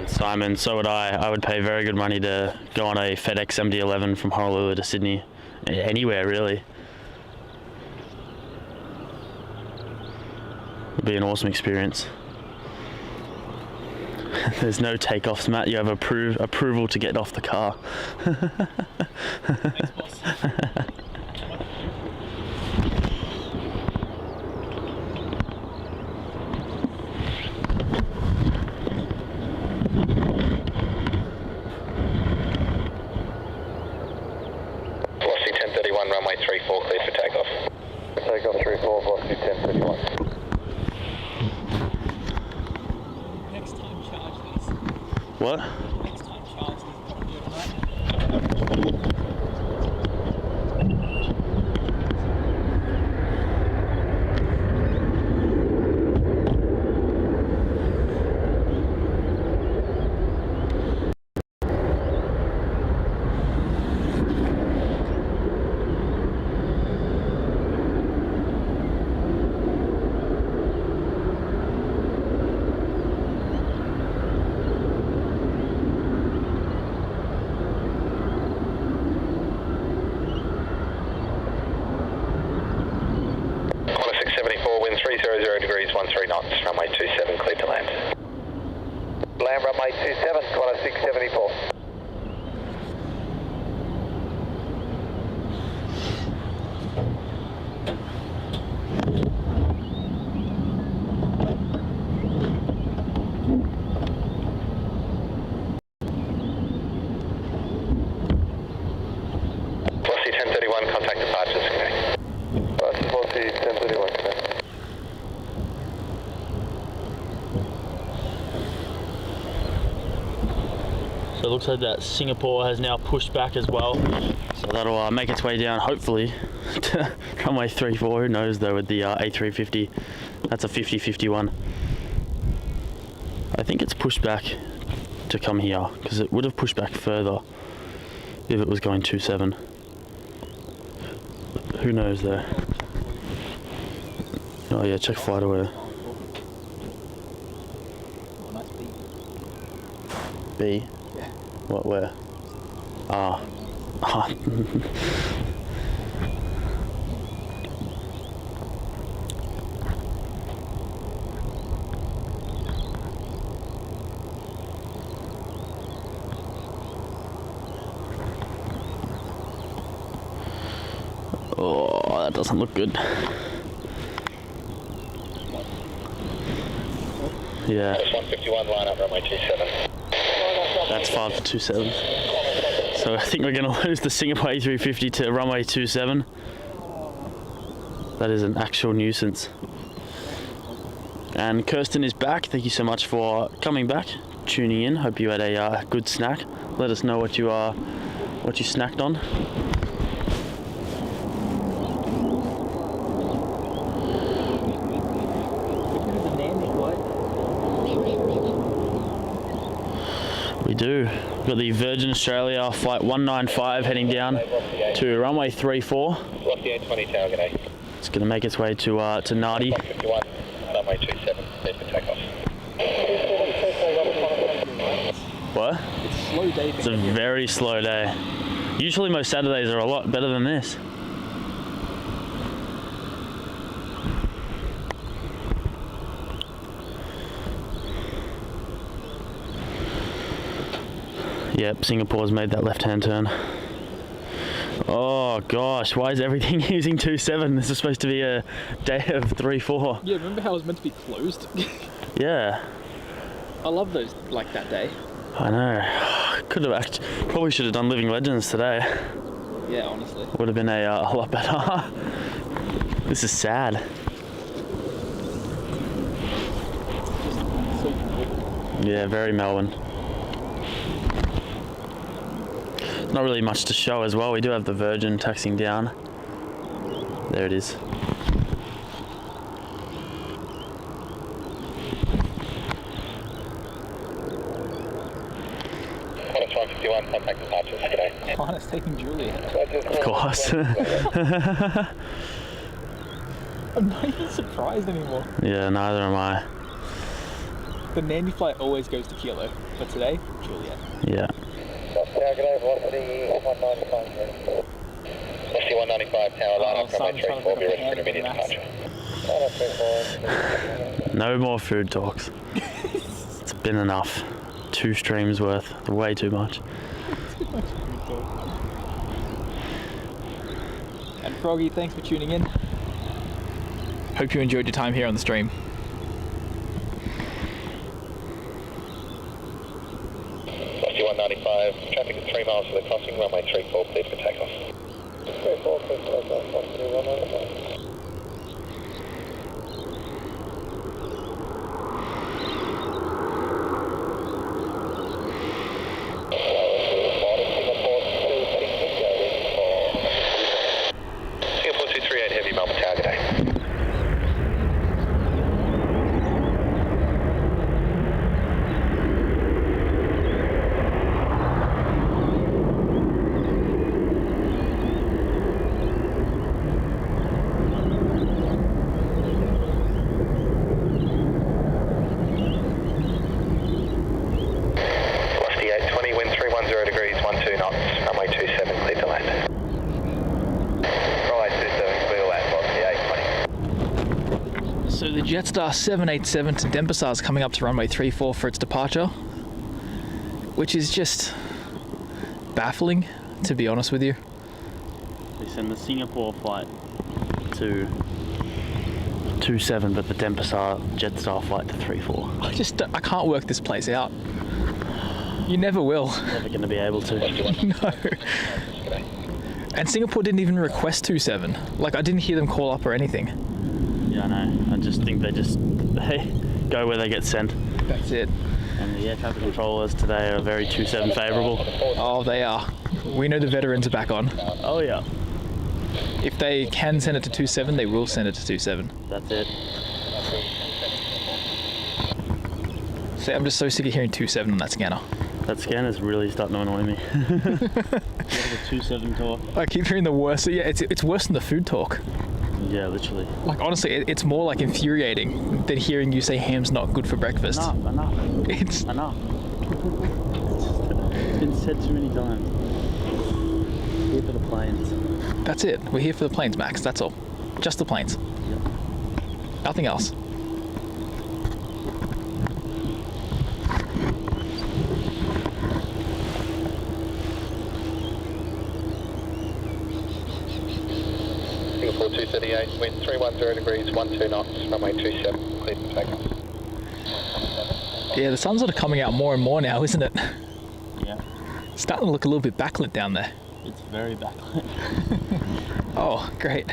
Simon, so would I. I would pay very good money to go on a FedEx MD-11 from Honolulu to Sydney. Anywhere, really. It'd be an awesome experience. There's no takeoffs, Matt. You have approval to get off the car. Thanks, boss. Runway 34 cleared for takeoff. Takeoff 34, velocity 1031. Next time charge these. What? Next time charge these. What I'm doing tonight. Wind 300 degrees, 13 knots, runway 27 cleared to land. Land runway 27, 674. Velocity 1031, contact departures, okay. Velocity 1031, okay. So it looks like that Singapore has now pushed back as well. So that'll make its way down, hopefully, to runway 34. Who knows though with the A350. That's a 50-51. I think it's pushed back to come here because it would have pushed back further if it was going 27. Who knows though. Oh yeah, check flight aware. B? Yeah. What, where? Ah. Oh, that doesn't look good. Yeah. 151, line up runway 27. That's 527. So I think we're going to lose the Singapore A350 to runway 27. That is an actual nuisance. And Kirsten is back. Thank you so much for coming back, tuning in. Hope you had a good snack. Let us know what you snacked on. do. We've got the Virgin Australia flight 195 heading down to runway 34. Lost the A20 tower, g'day. It's going to make its way to Nadi. 51, runway 27, clear for takeoff. What? It's a slow day. It's a very slow day. Usually most Saturdays are a lot better than this. Yep, Singapore's made that left-hand turn. Oh gosh, why is everything using 27? This is supposed to be a day of 3-4. Yeah, remember how it was meant to be closed? Yeah, I love those, like that day. I know. Probably should have done Living Legends today. Yeah, honestly. Would have been a lot better. This is sad. So cool. Yeah, very Melbourne. Not really much to show as well. We do have the Virgin taxiing down. There it is. Qantas 151, contact departures, g'day. Qantas taking Juliet. Of course. I'm not even surprised anymore. Yeah, neither am I. The nanny flight always goes to Kilo, but today, Juliet. Yeah. Tower, g'day, velocity 195. Velocity 195, tower line up, runway 34, be ready for an immediate departure. No more food talks. It's been enough. 2 streams worth. Way too much. And Froggy, thanks for tuning in. Hope you enjoyed your time here on the stream. Velocity 195, traffic at 3 miles to the crossing, runway 34, clear for takeoff. 34, clear for takeoff, velocity 195. Singapore 238 heavy, Melbourne Tower, g'day. Velocity 820, wind 310 degrees, 12 knots, runway 27, clear to land. Runway 27, clear to land, velocity 820. So the Jetstar 787 to Denpasar is coming up to runway 34 for its departure, which is just baffling, to be honest with you. They send the Singapore flight to 27, but the Denpasar Jetstar flight to 34. I can't work this place out. You never will. Never going to be able to. No. And Singapore didn't even request 27. Like, I didn't hear them call up or anything. Yeah, I know. I just think they go where they get sent. That's it. And the air traffic controllers today are very 27 favourable. Oh, they are. We know the veterans are back on. Oh yeah. If they can send it to 27, they will send it to 27. That's it. See, I'm just so sick of hearing 27 on that scanner. That scanner's really starting to annoy me. The 27 talk. I keep hearing the worst. Yeah, it's worse than the food talk. Yeah, literally. Like, honestly, it's more like infuriating than hearing you say ham's not good for breakfast. Enough. It's Enough. It's been said too many times. Here for the planes. That's it. We're here for the planes, Max. That's all. Just the planes. Yep. Nothing else. Singapore 238, wind 310 degrees, 12 knots, runway 27, clear for takeoff. Yeah, the sun's sort of coming out more and more now, isn't it? Yeah. It's starting to look a little bit backlit down there. It's very backlit. Oh, great.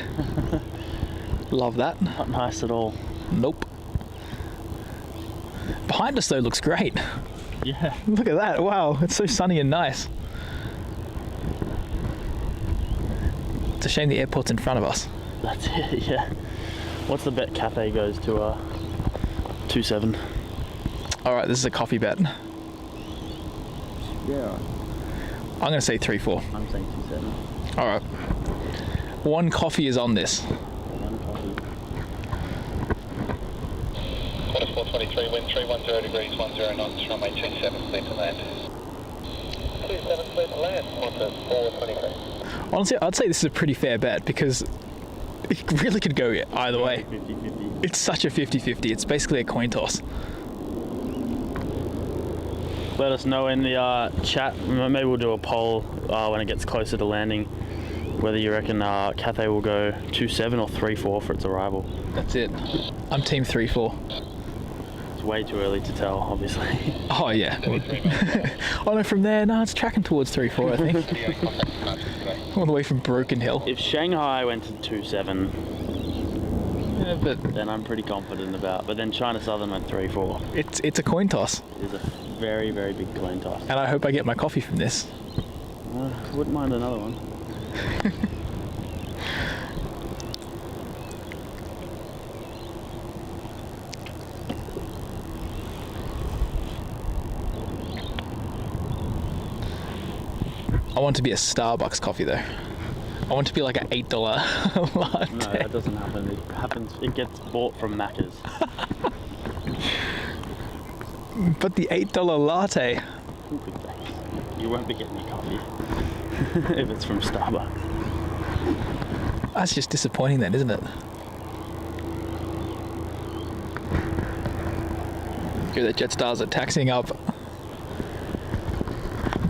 Love that. Not nice at all. Nope. Behind us, though, looks great. Yeah. Look at that. Wow, it's so sunny and nice. It's a shame the airport's in front of us. That's it, yeah. What's the bet Cathay goes to 27? All right, this is a coffee bet. Yeah, alright. I'm going to say 3-4. I'm saying 27. All right. One coffee is on this. One coffee. Quarter 423, wind 310 degrees, 10 knots, runway 27, clear to land. 27, clear to land, quarter 423. Honestly, I'd say this is a pretty fair bet because it really could go either way. 50-50. It's such a 50-50. It's basically a coin toss. Let us know in the chat. Maybe we'll do a poll when it gets closer to landing, whether you reckon Cathay will go 2-7 or 3-4 for its arrival. That's it. I'm team 3-4. It's way too early to tell, obviously. Oh, yeah. Oh, no, from there, no, it's tracking towards 3-4, I think. All the way from Broken Hill. If Shanghai went to 2-7, Yeah, but then I'm pretty confident about. But then China Southern went 3-4. it's a coin toss. It is a very, very big coin toss. And I hope I get my coffee from this. Wouldn't mind another one. I want to be a Starbucks coffee though. I want to be like an $8 latte. No, that doesn't happen. It happens. It gets bought from Macca's. But the $8 latte. You won't be getting a coffee if it's from Starbucks. That's just disappointing then, isn't it? Good that Jetstars are taxiing up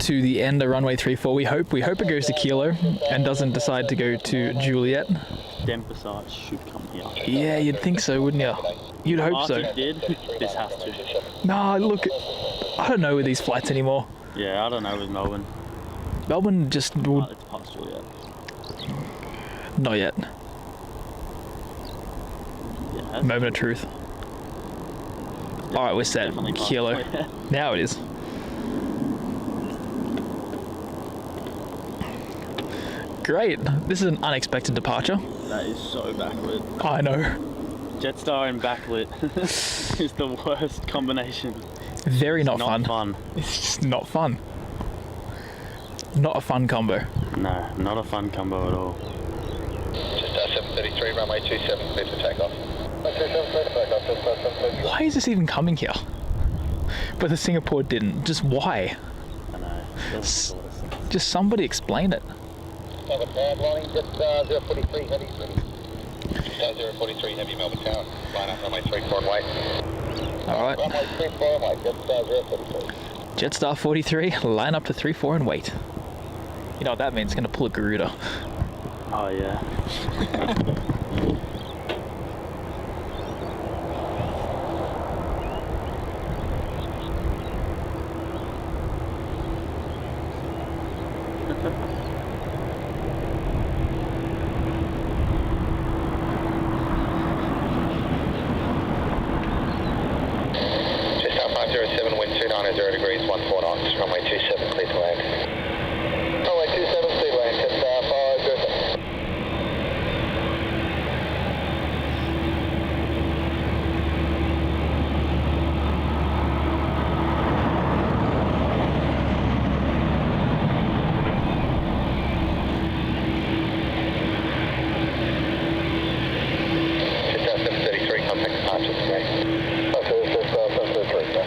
to the end of runway 34. We hope it goes to Kilo and doesn't decide to go to Juliet. Dempsey should come here. Yeah, you'd think so, wouldn't you? You'd hope so. If it did, this has to. Nah, look, I don't know with these flights anymore. Yeah, I don't know with Melbourne. Melbourne just would... It's past Juliet. Not yet. Yeah, Moment of truth. Alright, we're set. definitely past Kilo. Juliet. Now it is. Great. This is an unexpected departure. That is so backlit. I know. Jetstar and backlit is the worst combination. Very not Not fun. fun. It's just not fun. Not a fun combo. No, not a fun combo at all. Just 733, runway 27, clear to takeoff. 27, clear to takeoff, just 733. Why is this even coming here? But the Singapore didn't. Just why? I know. It doesn't sort of sense. Just somebody explain it. Have a bad line, just 043 heavy, ready. Just 043 heavy, Melbourne Tower. Line up, runway 34 and wait. Alright. Runway 34 and wait, just 043. Jetstar 43, line up to 3-4 and wait. You know what that means? It's going to pull a Garuda. Oh yeah. Just up 507, wind 290 degrees, 14 knots, runway 27, clear to land. Runway 27, clear to land, just 507. Just 733, contact departure today. Okay, just 733, sir.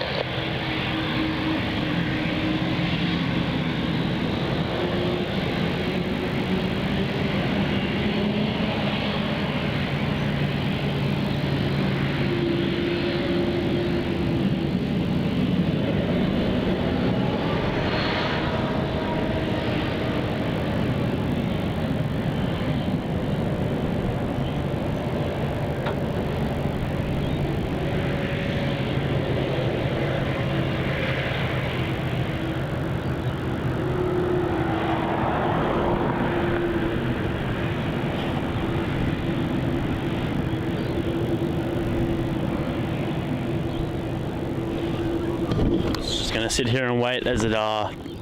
Just gonna sit here and wait as it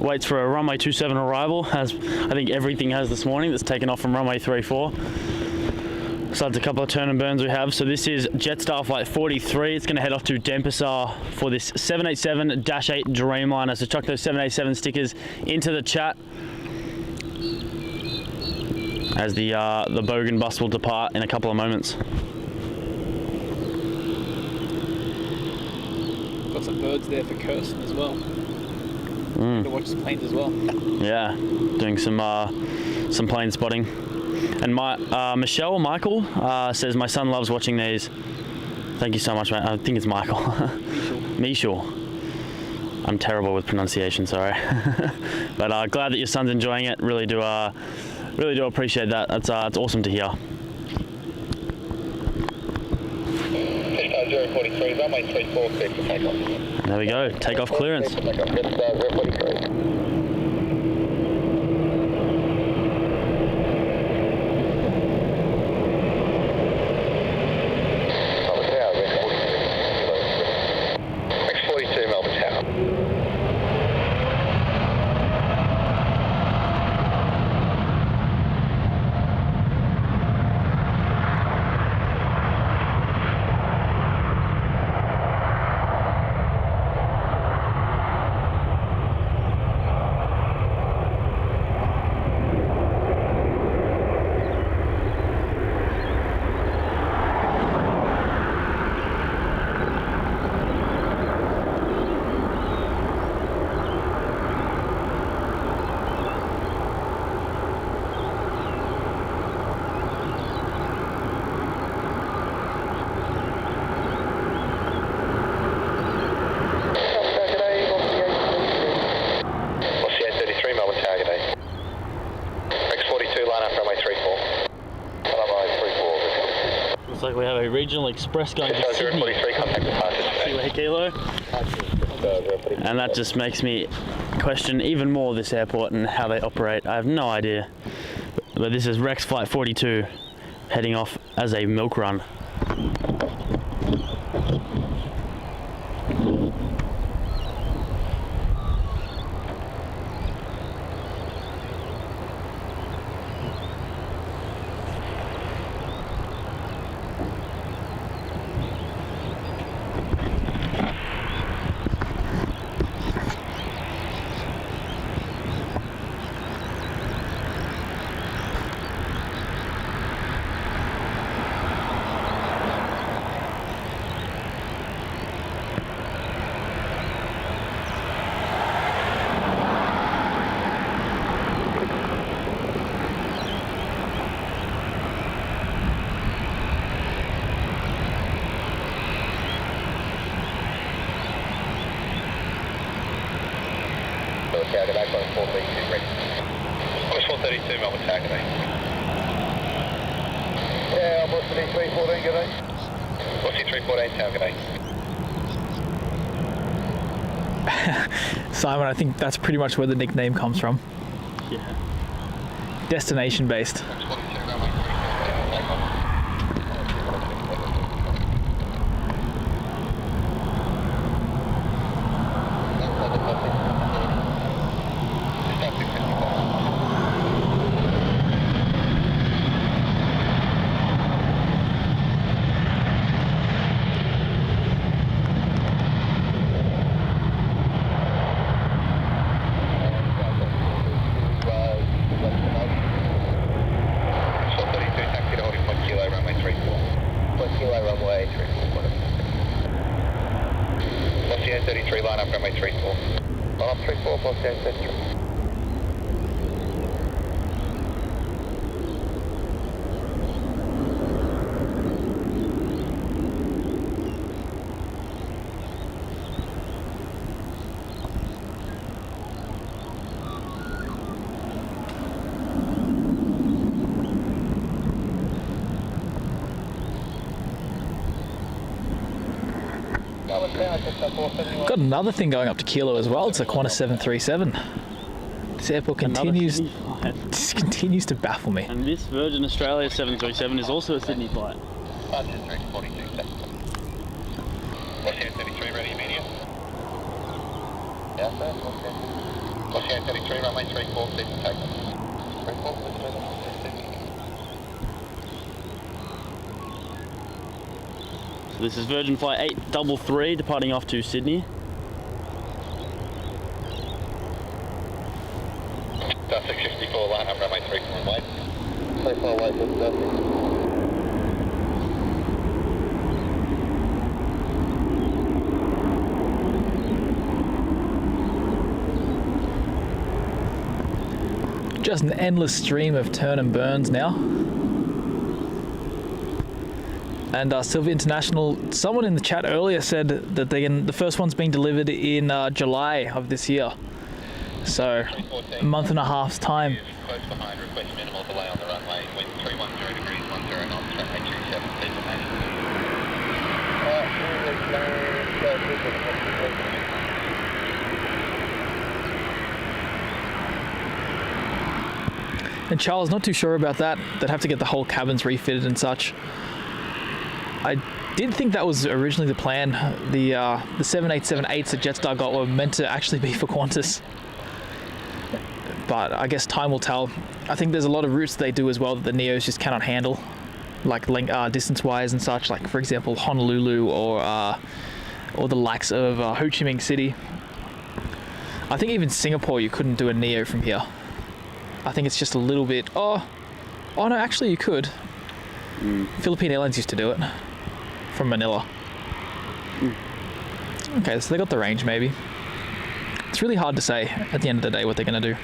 waits for a runway 27 arrival, as I think everything has this morning that's taken off from runway 34. So that's a couple of turn and burns we have. So this is Jetstar flight 43. It's going to head off to Denpasar for this 787-8 Dreamliner. So chuck those 787 stickers into the chat as the Bogan bus will depart in a couple of moments. Got some birds there for Kirsten as well. To watch the planes as well. Yeah, doing some plane spotting. And Michael says my son loves watching these. Thank you so much, mate. I think it's Michael. Michel. I'm terrible with pronunciation, sorry. But glad that your son's enjoying it. Really do appreciate that. That's awesome to hear. 043, runway 34, clear for takeoff. There we go, takeoff clearance. Jetstar 043. Looks like we have a regional express going to Sydney. 043, contact departure. Sea Kilo. And that just makes me question even more this airport and how they operate. I have no idea. But this is Rex Flight 42 heading off as a milk run. Tower G'day, flight 432 ready. Push 432, Melbourne Tower G'day. Yeah, I'm Boston 314 G'day. Boston 314 Tower G'day. Simon, I think that's pretty much where the nickname comes from. Yeah. Destination based. Got another thing going up to Kilo as well. It's a Qantas 737. This airport continues to baffle me. And this Virgin Australia 737 is also a Sydney flight. What's the 33 ready immediate? Yeah, sir. What's the 33 runway 34, clear for takeoff. 34, So this is Virgin Flight 833 departing off to Sydney. Dustin 64 line up runway 34 wait. 34 wait, Dustin. Just an endless stream of turn and burns now. And Silver International, someone in the chat earlier said that the first one's being delivered in July of this year. So, a month and a half's time. Close behind, request minimal delay on the runway. Wind 310 degrees, 10 knots, runway 27, please And Charles, not too sure about that. They'd have to get the whole cabins refitted and such. I did think that was originally the plan. The 787-8s that Jetstar got were meant to actually be for Qantas. But I guess time will tell. I think there's a lot of routes they do as well that the Neos just cannot handle, like distance-wise and such. Like, for example, Honolulu or the likes of Ho Chi Minh City. I think even Singapore, you couldn't do a Neo from here. I think it's just a little bit. Oh no, actually you could. Philippine Airlines used to do it from Manila. Okay, so they got the range maybe. It's really hard to say at the end of the day what they're going to do.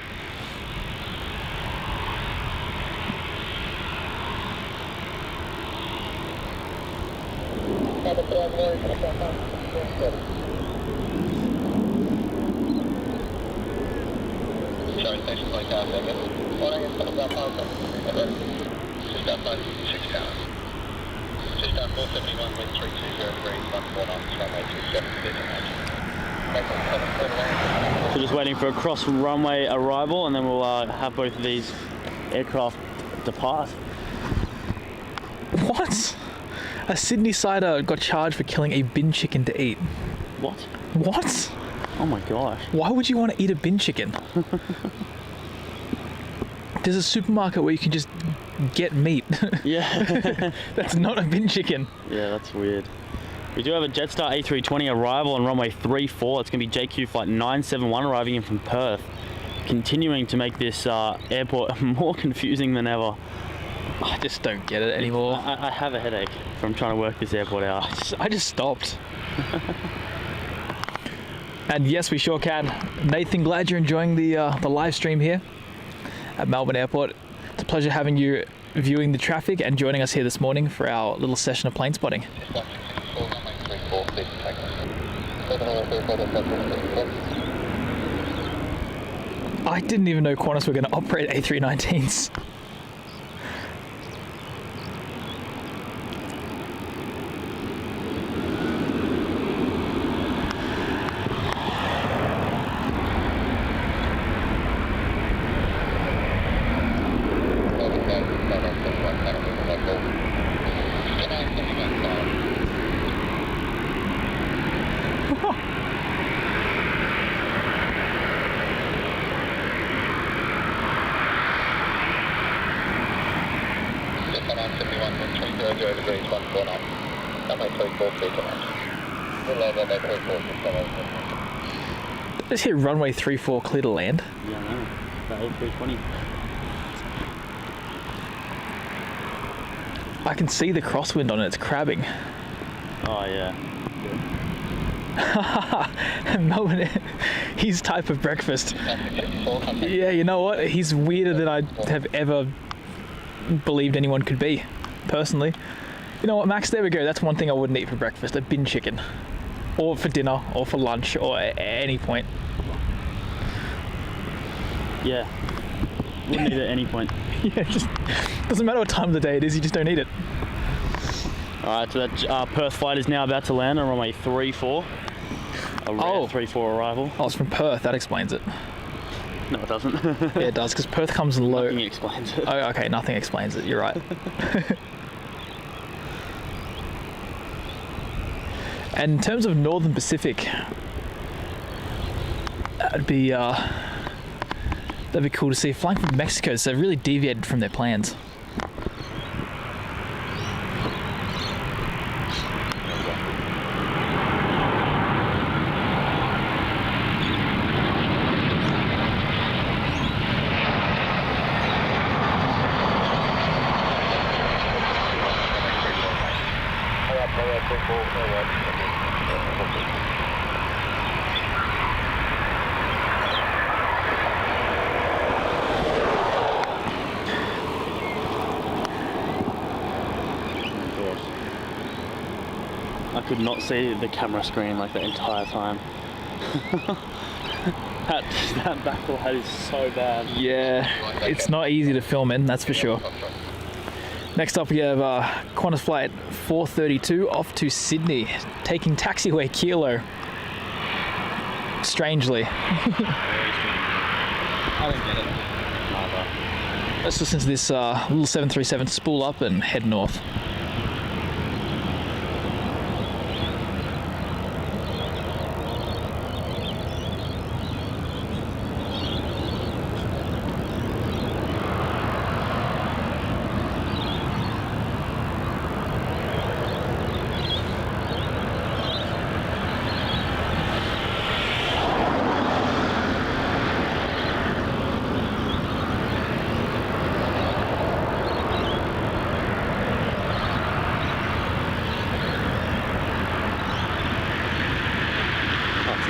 Showing station like that, morning is coming down just outside 6 towers. Just down 471, wind 320 degrees, 14 knots, runway 27, So just waiting for a cross runway arrival, and then we'll have both of these aircraft depart. What? A Sydney-sider got charged for killing a bin chicken to eat. What? What? Oh my gosh. Why would you want to eat a bin chicken? There's a supermarket where you can just get meat. Yeah. That's not a bin chicken. Yeah, that's weird. We do have a Jetstar A320 arrival on runway 34. It's going to be JQ flight 971 arriving in from Perth, continuing to make this airport more confusing than ever. I just don't get it anymore. I have a headache from trying to work this airport out. I just stopped. And yes, we sure can. Nathan, glad you're enjoying the live stream here at Melbourne Airport. It's a pleasure having you viewing the traffic and joining us here this morning for our little session of plane spotting. I didn't even know Qantas were going to operate A319s. Just hit runway 34 clear to land. Yeah, I know. The A320. I can see the crosswind on it, it's crabbing. Oh yeah. Melbourne, his type of breakfast. Yeah, you know what? He's weirder than I have ever believed anyone could be, personally. You know what, Max, there we go. That's one thing I wouldn't eat for breakfast, a bin chicken. Or for dinner, or for lunch, or at any point. Yeah. Wouldn't eat it at any point. Yeah, just doesn't matter what time of the day it is, you just don't eat it. Alright, so that Perth flight is now about to land on runway 34. A rare 34 arrival. Oh, it's from Perth, that explains it. No, it doesn't. Yeah, it does, because Perth comes in low. Nothing explains it. Oh, okay, nothing explains it, you're right. And in terms of Northern Pacific, that'd be cool to see. Flying from Mexico, so they've really deviated from their plans. I could not see the camera screen like the entire time. that backlight is so bad. Yeah, it's not easy to film in, that's for sure. Next up we have Qantas flight 432 off to Sydney, taking taxiway Kilo. Strangely. I don't get it. Neither. Let's listen to this little 737 spool up and head north.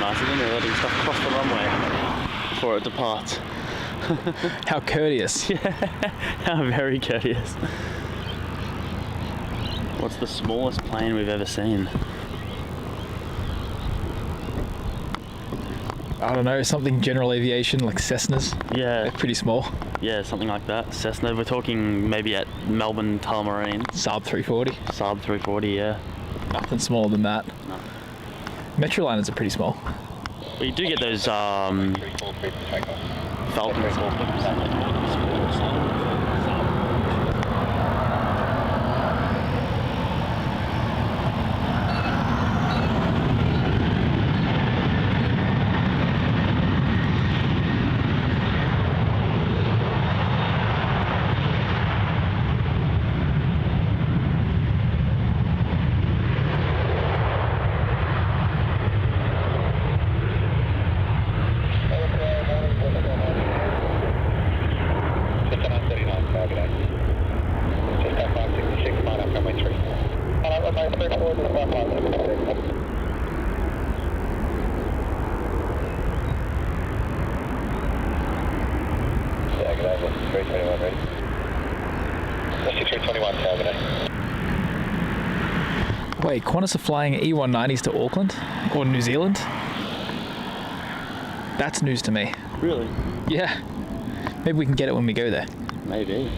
Nice, isn't it? Letting stuff cross the runway before it departs. How courteous. Yeah, how very courteous. What's the smallest plane we've ever seen? I don't know, something general aviation like Cessnas. Yeah. They're pretty small. Yeah, something like that. Cessna, we're talking maybe at Melbourne Tullamarine. Saab 340. Saab 340, yeah. Nothing smaller than that. No. Metroliners are pretty small. But you do get those Falcons. Wait, Qantas are flying E190s to Auckland or New Zealand? That's news to me. Really? Yeah. Maybe we can get it when we go there. Maybe.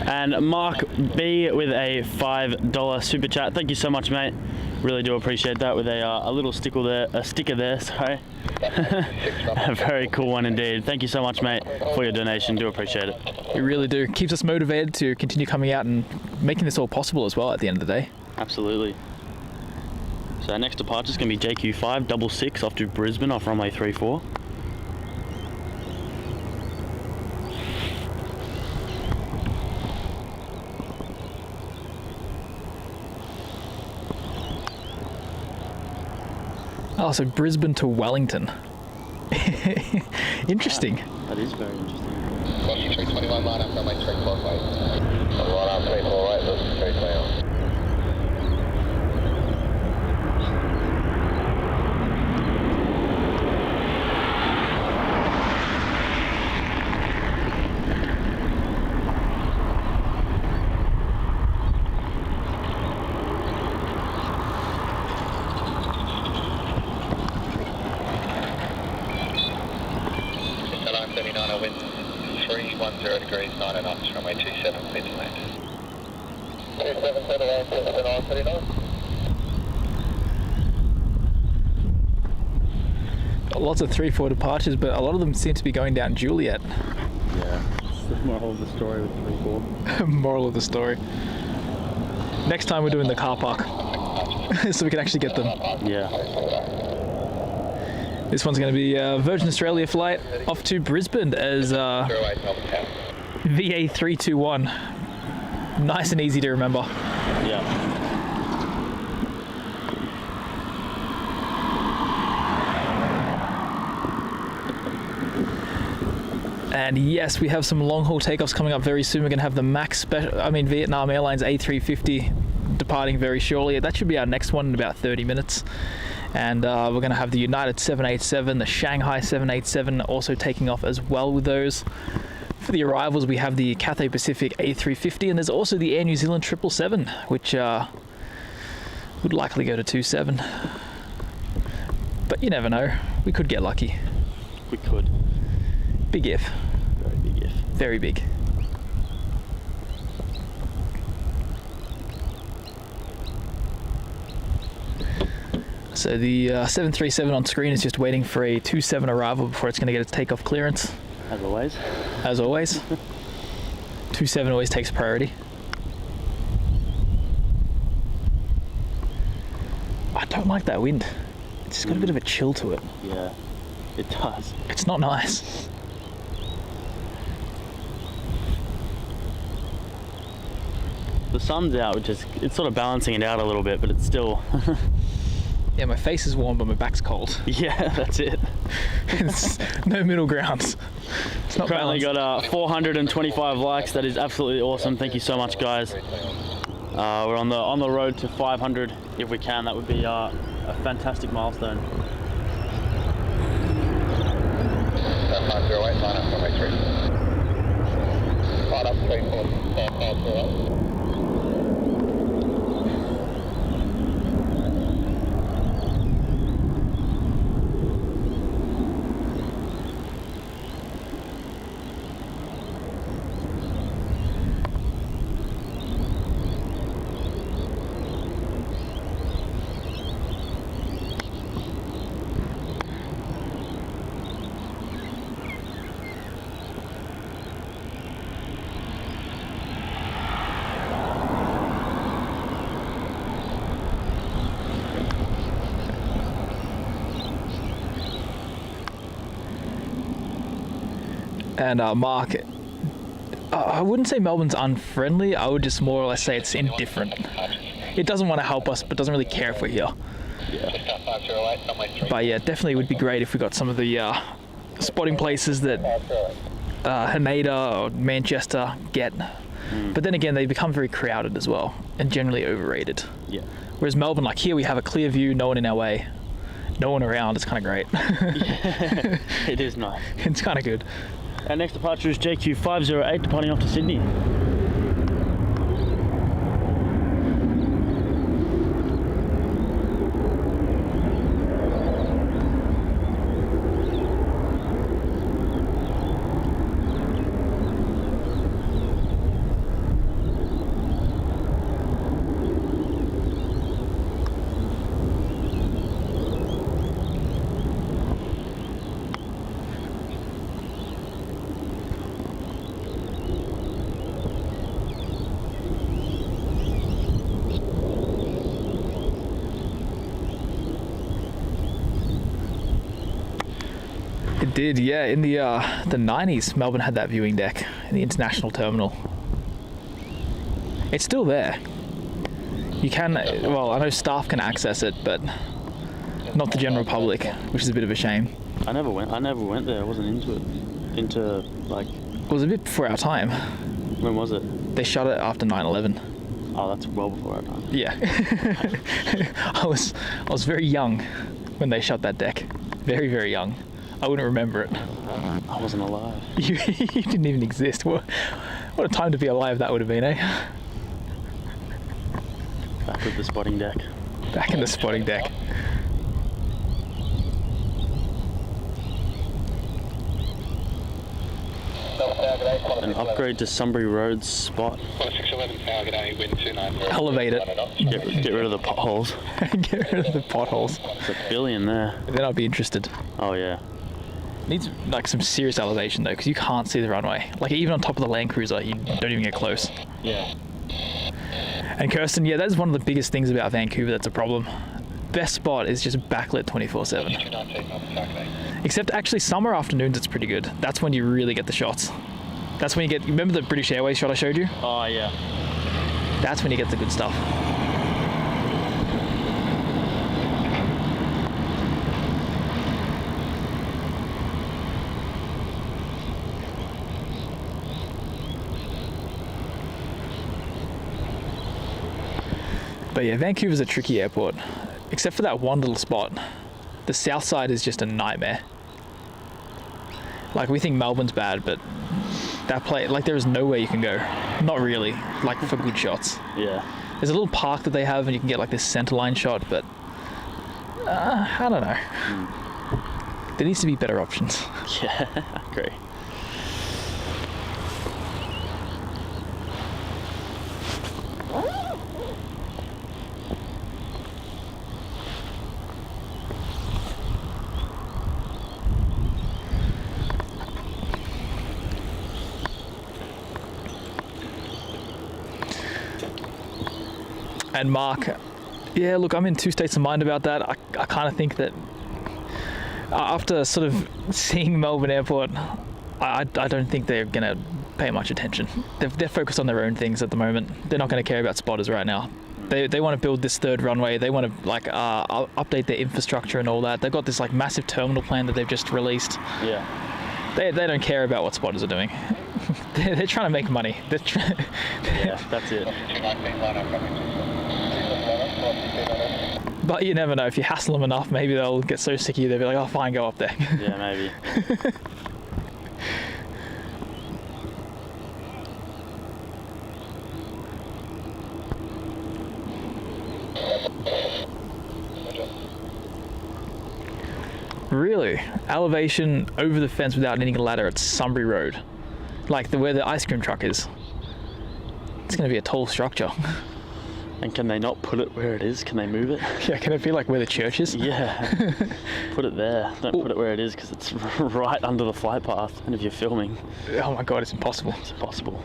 And Mark B with a $5 super chat. Thank you so much, mate. Really do appreciate that with a little sticker there. Sorry. A very cool one indeed. Thank you so much, mate, for your donation. Do appreciate it. We really do. Keeps us motivated to continue coming out and making this all possible as well at the end of the day. Absolutely. So our next departure is going to be JQ566 off to Brisbane off runway 34. Oh, so Brisbane to Wellington. Interesting. That is very interesting. 321 line up runway 34 right. Line up 34 right, this is 321. Wind 310 degrees, 9 knots, runway 27, clear to land. 27, clear to land, 39, 39. Lots of 3-4 departures, but a lot of them seem to be going down Juliet. Yeah, it's the moral of the story with 3-4. Moral of the story. Next time we're doing the car park, so we can actually get them. Yeah. This one's going to be a Virgin Australia flight off to Brisbane as VA321. Nice and easy to remember. Yeah. And yes, we have some long haul takeoffs coming up very soon. We're going to have the Vietnam Airlines A380 departing very shortly. That should be our next one in about 30 minutes. And we're going to have the United 787, the Shanghai 787 also taking off as well with those. For the arrivals, we have the Cathay Pacific A350, and there's also the Air New Zealand 777, which would likely go to 27. But you never know. We could get lucky. We could. Big if. Very big if. Very big. So the 737 on screen is just waiting for a 27 arrival before it's going to get its takeoff clearance. As always. As always. 27 always takes priority. I don't like that wind. It's just got a bit of a chill to it. Yeah, it does. It's not nice. The sun's out, which is, it's sort of balancing it out a little bit, but it's still... Yeah, my face is warm, but my back's cold. Yeah, that's it. It's no middle ground. It's not Currently balanced. got 425 likes. That is absolutely awesome. Thank you so much, guys. We're on the road to 500 if we can. That would be a fantastic milestone. 508, line up runway 3. Line up 34, And Mark, I wouldn't say Melbourne's unfriendly. I would just more or less say it's indifferent. It doesn't want to help us, but doesn't really care if we're here. But yeah, definitely would be great if we got some of the spotting places that Haneda or Manchester get. But then again, they become very crowded as well and generally overrated. Yeah. Whereas Melbourne, like here, we have a clear view, no one in our way, no one around. It's kind of great. Yeah, it is nice. It's kind of good. Our next departure is JQ508, departing off to Sydney. It did, yeah. In the 90s, Melbourne had that viewing deck in the international terminal. It's still there. You can, well, I know staff can access it, but not the general public, which is a bit of a shame. I never went there. I wasn't into it. It was a bit before our time. When was it? They shut it after 9/11. Oh, that's well before our time. Yeah. I was very young when they shut that deck. Very, very young. I wouldn't remember it. I wasn't alive. You didn't even exist. What a time to be alive that would have been, eh? Back with the spotting deck. Back in the spotting deck. An upgrade to Sunbury Road's spot. Elevate it. Get rid of the potholes. Get rid of the potholes. There's a billion there. Then I'll be interested. Oh yeah. Needs like some serious elevation though, because you can't see the runway. Like even on top of the Land Cruiser, you don't even get close. Yeah. And Kirsten, yeah, that's one of the biggest things about Vancouver that's a problem. Best spot is just backlit 24/7. Except actually summer afternoons it's pretty good. That's when you really get the shots. That's when you get, remember the British Airways shot I showed you? Oh yeah. That's when you get the good stuff. But yeah, Vancouver's a tricky airport. Except for that one little spot. The south side is just a nightmare. Like, we think Melbourne's bad, but that place, like, there is nowhere you can go. Not really, like, for good shots. Yeah. There's a little park that they have, and you can get, like, this centerline shot, but I don't know. There needs to be better options. Yeah, I agree. And Mark, yeah, look, I'm in two states of mind about that. I kind of think that after sort of seeing Melbourne Airport, I don't think they're going to pay much attention. They're focused on their own things at the moment. They're not going to care about spotters right now. They want to build this third runway. They want to like update their infrastructure and all that. They've got this like massive terminal plan that they've just released. Yeah. They don't care about what spotters are doing. They're trying to make money. Yeah, that's it. But you never know. If you hassle them enough, maybe they'll get so sick of you, they'll be like, oh, fine, go up there. Yeah, maybe. Really? Elevation over the fence without needing a ladder at Sunbury Road. Like where the ice cream truck is. It's going to be a tall structure. And can they not put it where it is? Can they move it? Yeah, can it be like where the church is? Yeah. Put it there. Don't put it where it is because it's right under the flight path. And if you're filming, Oh my god, it's impossible. it's impossible.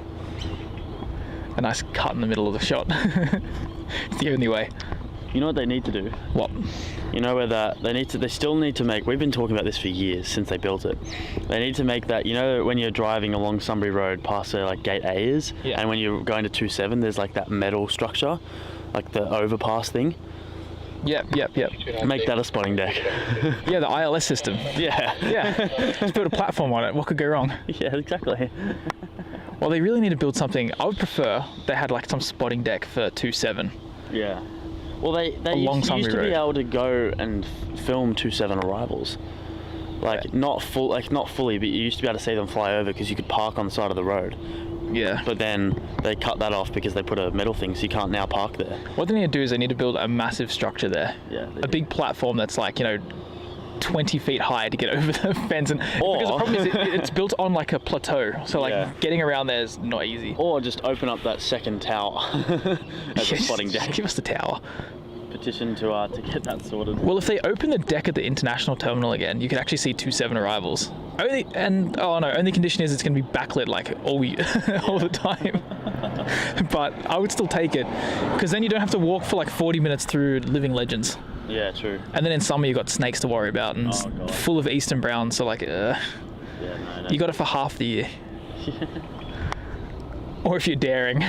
A nice cut in the middle of the shot. It's the only way. You know what they need to do? What? You know where that they still need to make, we've been talking about this for years since they built it. They need to make that, you know, when you're driving along Sunbury Road past where like gate A is, Yeah. and when you're going to 27, there's like that metal structure, like the overpass thing. Yep. Make that a spotting deck. Yeah, the ILS system. Yeah. Yeah. Just build a platform on it. What could go wrong? Yeah, exactly. Well, they really need to build something. I would prefer they had like some spotting deck for 27. Yeah. Well, they Along used to Sunbury be Road. able to go and film 27 arrivals. Like not fully, but you used to be able to see them fly over because you could park on the side of the road. Yeah. But then they cut that off because they put a metal thing, so you can't now park there. What they need to do is they need to build a massive structure there. Yeah. A big platform that's like, 20 feet high to get over the fence. And Or- because the problem is it's built on like a plateau. So like Yeah. getting around there is not easy. Or just open up that second tower as a spotting Just deck. give us the tower. Petition to get that sorted. Well, if they open the deck at the international terminal again, you could actually see 27 arrivals. Only condition is it's going to be backlit like all the time. But I would still take it because then you don't have to walk for like 40 minutes through living legends. Yeah, true. And then in summer you got snakes to worry about and Oh, God. full of eastern brown. So like, Yeah, no. you got it for half the year. Or if you're daring.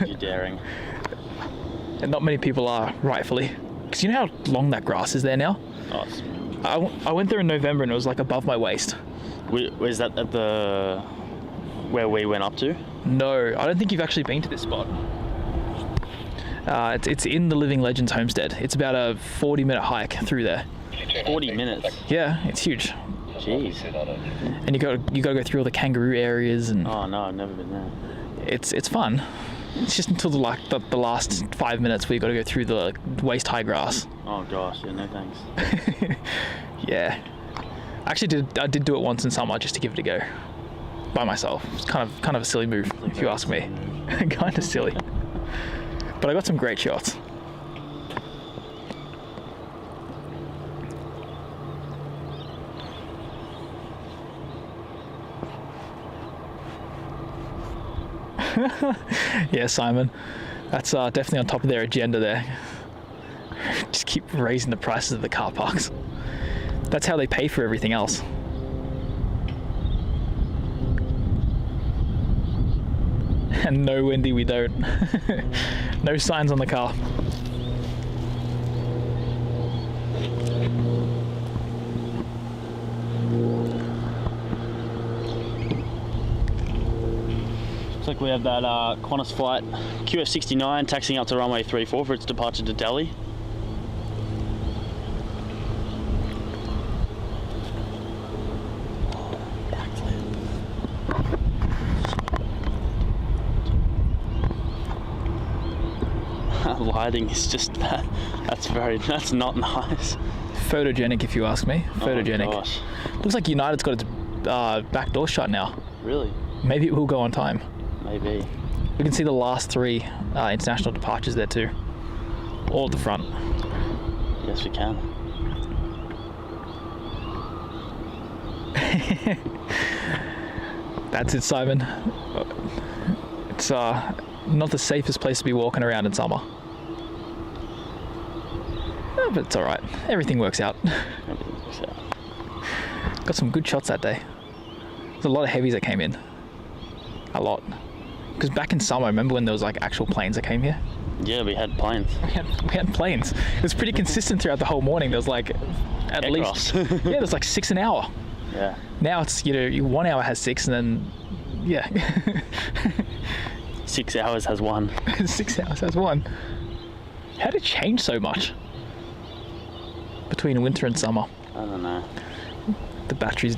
You're daring. And not many people are, rightfully. Because you know how long that grass is there now? Oh, I went there in November and it was like above my waist. is that at the where we went up to? No, I don't think you've actually been to this spot. It's in the Living Legends homestead. It's about a 40-minute hike through there. 40 minutes. Yeah, it's huge. Jeez. And you got to go through all the kangaroo areas and Oh no, I've never been there. it's fun. It's just until the last 5 minutes where you got to go through the waist-high grass. Oh gosh, yeah, no thanks. Yeah. Actually, I did do it once in summer just to give it a go. By myself. It's kind of a silly move, if you ask me. Kind of silly. But I got some great shots. Yeah, Simon. That's definitely on top of their agenda there. Just keep raising the prices of the car parks. That's how they pay for everything else. And no, Wendy, we don't. No signs on the car. like we have that Qantas flight QF69 taxiing up to runway 34 for its departure to Delhi. Lighting is just bad. That's not nice. Photogenic, if you ask me. Photogenic. Oh my gosh. Looks like United's got its back door shut now. Really? Maybe it will go on time. Maybe. We can see the last 3 international departures there too. All at the front. Yes, we can. That's it, Simon. It's not the safest place to be walking around in summer. But it's alright. Everything works out. Everything works out. Got some good shots that day. There's a lot of heavies that came in. A lot. Because back in summer, remember when there was like actual planes that came here? Yeah, we had planes. We had planes. It was pretty consistent throughout the whole morning. There was like at least there was like 6 an hour. Yeah. Now it's 1 hour has 6 and then 6 hours has 1. 6 hours has 1. How did it change so much between winter and summer? I don't know. The batteries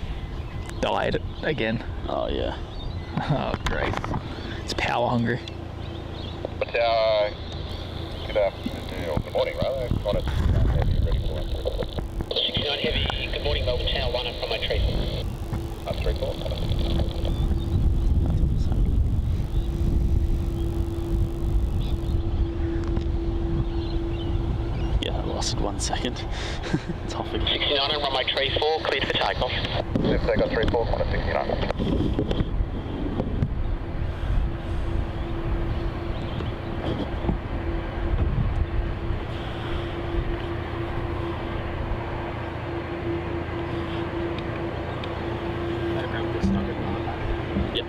died again. Oh yeah. Oh great. It's power hungry. But good afternoon, or good morning rather. Qantas Heavy, ready for 69 Heavy, good morning, Melbourne Town, running from my tree. 34. Yeah, I lost 1 second. It's off again. 69 on runway 34, cleared for takeoff. Left take off 34, Qantas 69. Yep.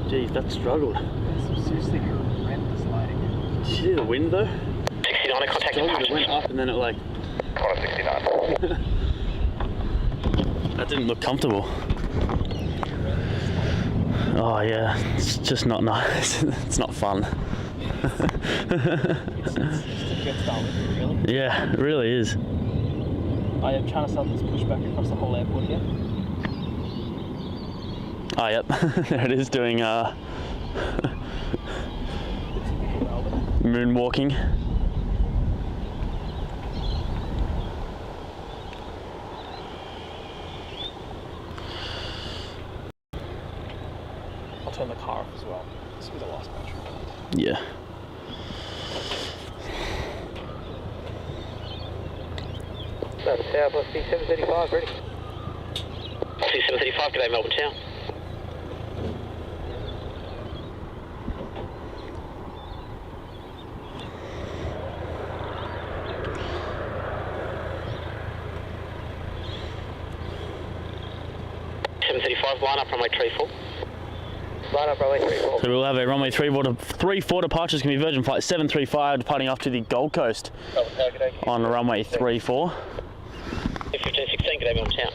Jeez, that struggled. Seriously horrendous lighting. Did you see the wind though? 69, I contact It went up and then it like... Qantas 69. That didn't look comfortable. Oh yeah, it's just not nice. It's not fun. It's Jetstar with it, really. Yeah, it really is. I am trying to start this pushback across the whole airport here. Oh yep, there it is doing moonwalking. I'll turn the car off as well. This will be the last battery. Yeah. Southwest C735, ready. C735, g'day Melbourne Town. 735, line up runway 34. Line up runway 34. So we'll have a runway 34 departure. It's going to be Virgin Flight 735 departing off to the Gold Coast on runway 34. 1516, good day, Melbourne Town.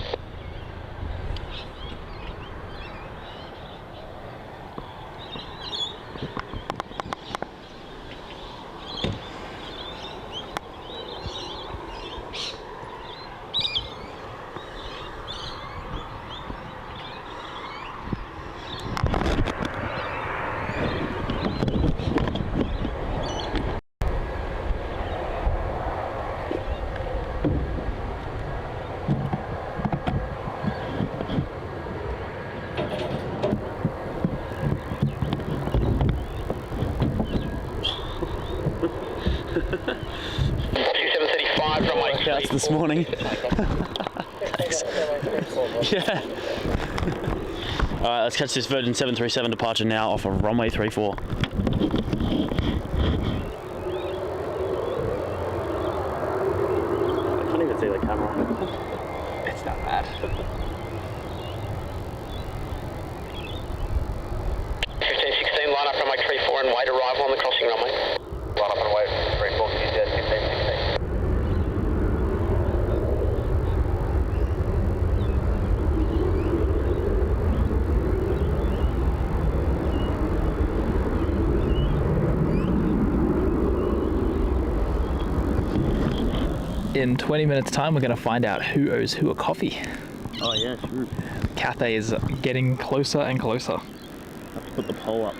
Workouts this morning. Thanks. Yeah. Alright, let's catch this Virgin 737 departure now off of runway 34. I can't even see the camera. It's not bad. 1516, line up runway 34 and wait arrival on the crossing runway. Line up and wait 34, QZ 1516. In 20 minutes time, we're going to find out who owes who a coffee. Oh yeah, sure. Cathay is getting closer and closer. I have to put the poll up.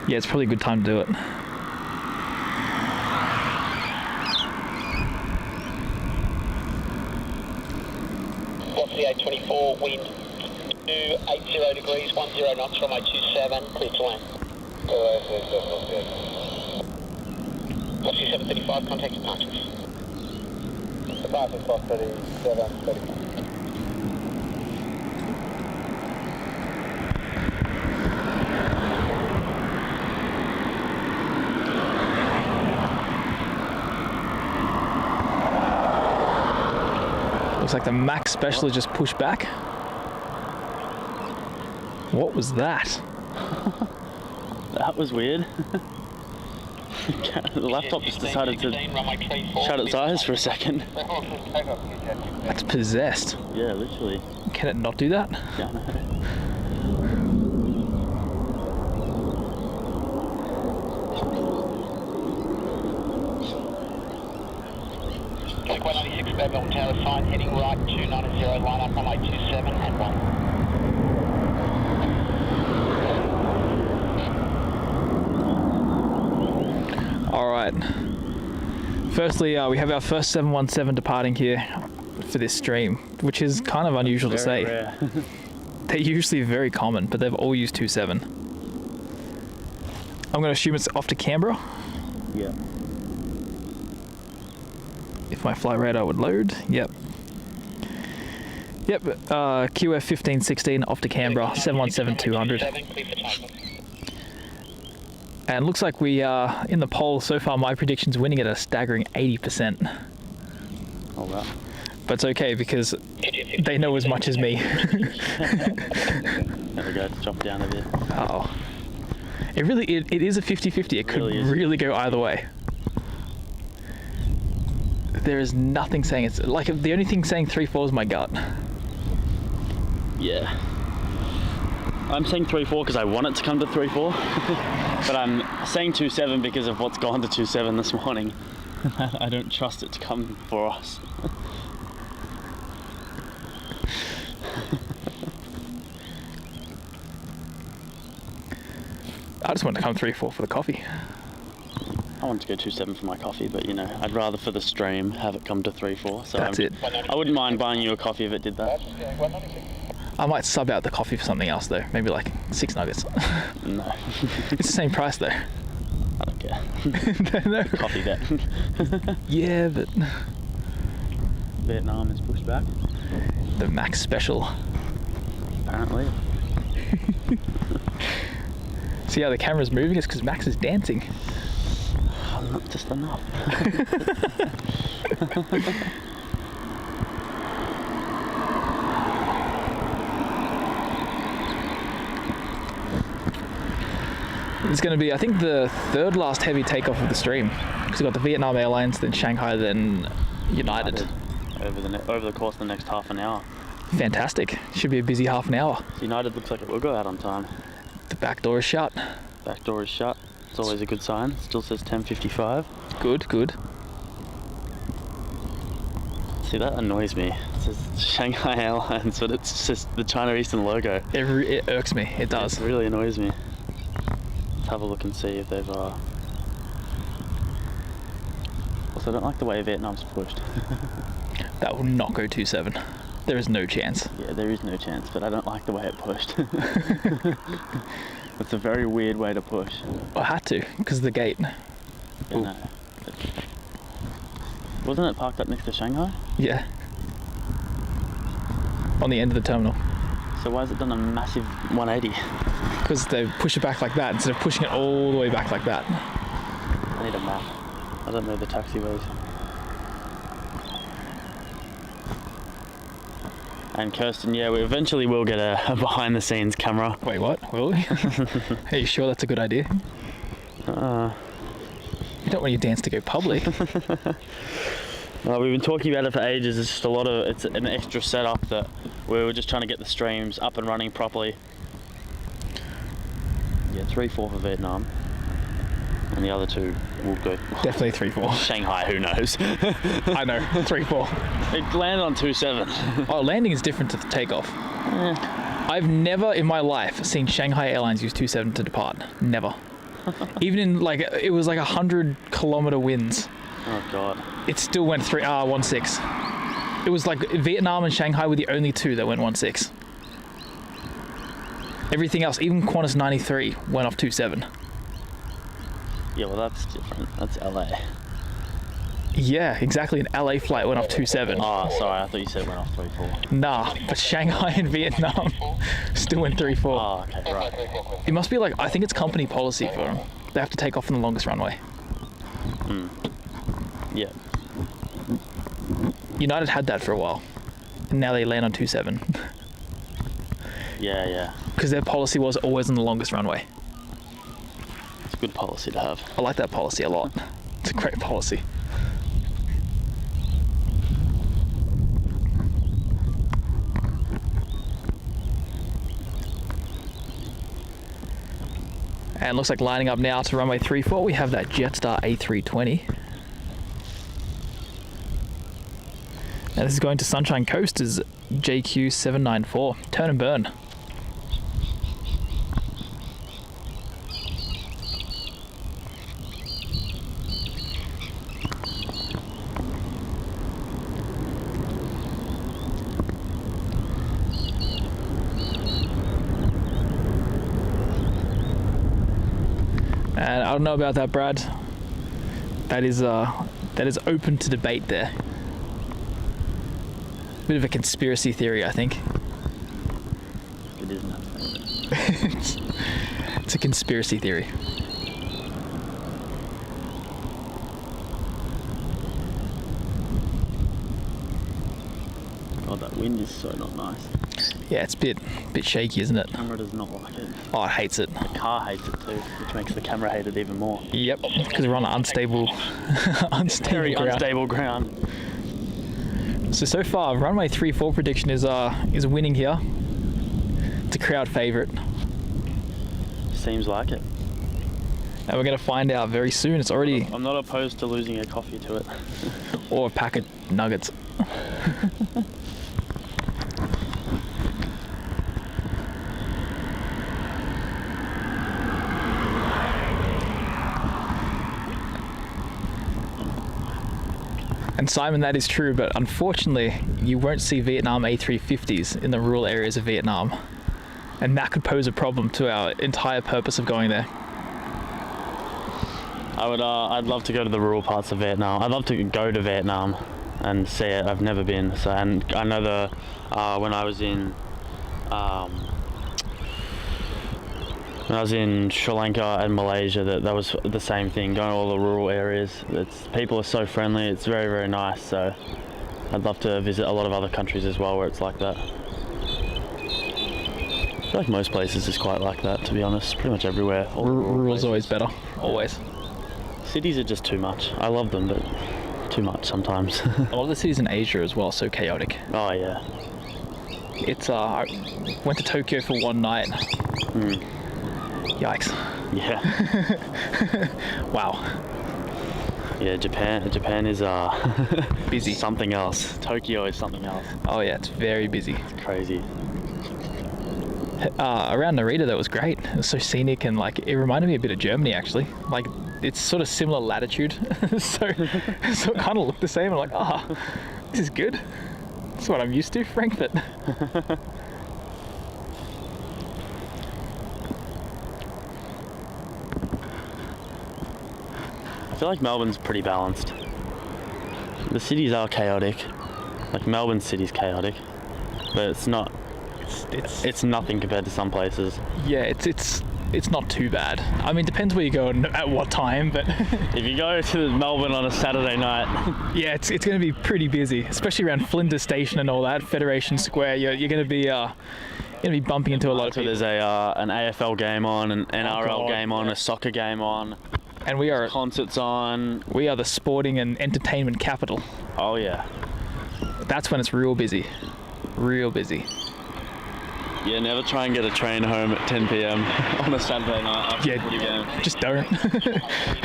Yeah, it's probably a good time to do it. Velocity 824, wind 280 degrees, 10 knots, runway 27, clear to land. Velocity 735, contact departures. Departure clock 37, 35. Looks like the max special has just pushed back. What was that? That was weird. The laptop just decided to shut its eyes for a second. That's possessed. Yeah, literally. Can it not do that? Yeah, I know. Click 196 Melbourne Tower sign, heading right 290, line up runway 27 and 1. Alright. Firstly, we have our first 717 departing here for this stream, which is kind of unusual to say. Rare. They're usually very common, but they've all used 27. I'm going to assume it's off to Canberra. Yeah. If my flight radar would load. Yep. Yep, QF 1516 off to Canberra, 717-200. And looks like we are in the poll so far. My prediction's winning at a staggering 80%. Oh wow. But it's okay because they know as much as me. There we go, it's dropped down a bit. Oh. It is a 50-50. It could really go either way. There is nothing saying it's like the only thing saying 3-4 is my gut. Yeah. I'm saying 3-4 because I want it to come to 3-4. But I'm saying 2-7 because of what's gone to 2-7 this morning. I don't trust it to come for us. I just want to come 3-4 for the coffee. I want to go 2-7 for my coffee, but you know, I'd rather for the stream have it come to 3-4. So That's it. I wouldn't mind buying you a coffee if it did that. I might sub out the coffee for something else though. Maybe like 6 nuggets. No. It's the same price though. I don't care. No. Coffee bet. Yeah, but Vietnam is pushed back. the max special. Apparently. See how the camera's moving? It's because Max is dancing. Not just enough. it's going to be, I think, the third last heavy takeoff of the stream. Because we've got the Vietnam Airlines, then Shanghai, then United. Over the course of the next half an hour. Fantastic. Should be a busy half an hour. United looks like it will go out on time. The back door is shut. Back door is shut. It's always a good sign. Still says 10:55. Good, good. See, that annoys me. It says Shanghai Airlines, but it's just the China Eastern logo. It irks me. It does. It really annoys me. Let's have a look and see if they've... Also, I don't like the way Vietnam's pushed. That will not go 27. There is no chance. Yeah, there is no chance, but I don't like the way it pushed. It's a very weird way to push. I had to, because of the gate. Yeah, no. Wasn't it parked up next to Shanghai? Yeah. On the end of the terminal. So why has it done a massive 180? Because they push it back like that instead of pushing it all the way back like that. I need a map. I don't know the taxiways. And Kirsten, yeah, we eventually will get a behind the scenes camera. Wait, what? Will we? Are you sure that's a good idea? You don't want your dance to go public. We've been talking about it for ages. It's just it's an extra setup that we were just trying to get the streams up and running properly. Yeah, 3-4 for Vietnam. And the other two will go. Definitely 3-4. Shanghai, who knows? I know, 3-4. It landed on 27. Oh, landing is different to the takeoff. I've never in my life seen Shanghai Airlines use 27 to depart. Never. Even in it was like 100-kilometer winds. Oh God. It still went 16. It was like Vietnam and Shanghai were the only two that went 16. Everything else, even Qantas 93, went off 27. Yeah, well that's different. That's LA. Yeah, exactly. An LA flight went off 27. Oh, sorry. I thought you said it went off 3-4. Nah, but Shanghai and Vietnam still went 3-4. Oh, okay, right. It must be I think it's company policy for them. They have to take off on the longest runway. Yeah. United had that for a while. And now they land on 27. Yeah. Because their policy was always on the longest runway. It's a good policy to have. I like that policy a lot. It's a great policy. And looks like lining up now to runway 34, we have that Jetstar A320. Now this is going to Sunshine Coast as JQ794. Turn and burn. And I don't know about that, Brad. That is open to debate there. Bit of a conspiracy theory, I think. It isn't. It's a conspiracy theory. God, that wind is so not nice. Yeah, it's a bit shaky, isn't it? The camera does not like it. Oh, it hates it. The car hates it too, which makes the camera hate it even more. Yep, because we're on an unstable, Very ground. unstable ground. So far, runway 34 prediction is winning here. It's a crowd favourite, Seems like it. and we're going to find out very soon. It's already, I'm not opposed to losing a coffee to it. or a pack of nuggets. And Simon, that is true, but unfortunately, you won't see Vietnam A350s in the rural areas of Vietnam. And that could pose a problem to our entire purpose of going there. I'd love to go to the rural parts of Vietnam. I'd love to go to Vietnam and see it. I've never been. So, and I know when I was in Sri Lanka and Malaysia, that was the same thing, going to all the rural areas. People are so friendly, it's very, very nice, so I'd love to visit a lot of other countries as well where it's like that. I feel like most places is quite like that, to be honest. Pretty much everywhere. All the Rural's places. always better, always. Cities are just too much. I love them, but too much sometimes. A lot of the cities in Asia as well, so chaotic. Oh yeah. It's I went to Tokyo for one night. Yikes. Yeah. Wow. Yeah, Japan is Busy. something else. Tokyo is something else. Oh yeah, it's very busy. It's crazy. Around Narita, that was great. It was so scenic, and like it reminded me a bit of Germany actually. Like it's sort of similar latitude, so it kind of looked the same. I'm like, this is good. That's what I'm used to, Frankfurt. I feel like Melbourne's pretty balanced. The cities are chaotic. Like Melbourne city's chaotic, but it's not. It's nothing compared to some places. Yeah, it's not too bad. I mean, depends where you go and at what time, but If you go to Melbourne on a Saturday night, yeah, it's going to be pretty busy, especially around Flinders Station and all that. Federation Square, you're going to be bumping into a lot of so people. there's an AFL game on, an NRL God, game on, yeah. a soccer game on, And we are concerts on. the sporting and entertainment capital. Oh yeah. That's when it's real busy. Real busy. Yeah, never try and get a train home at 10 p.m. on a Saturday night after a footy game. Just don't.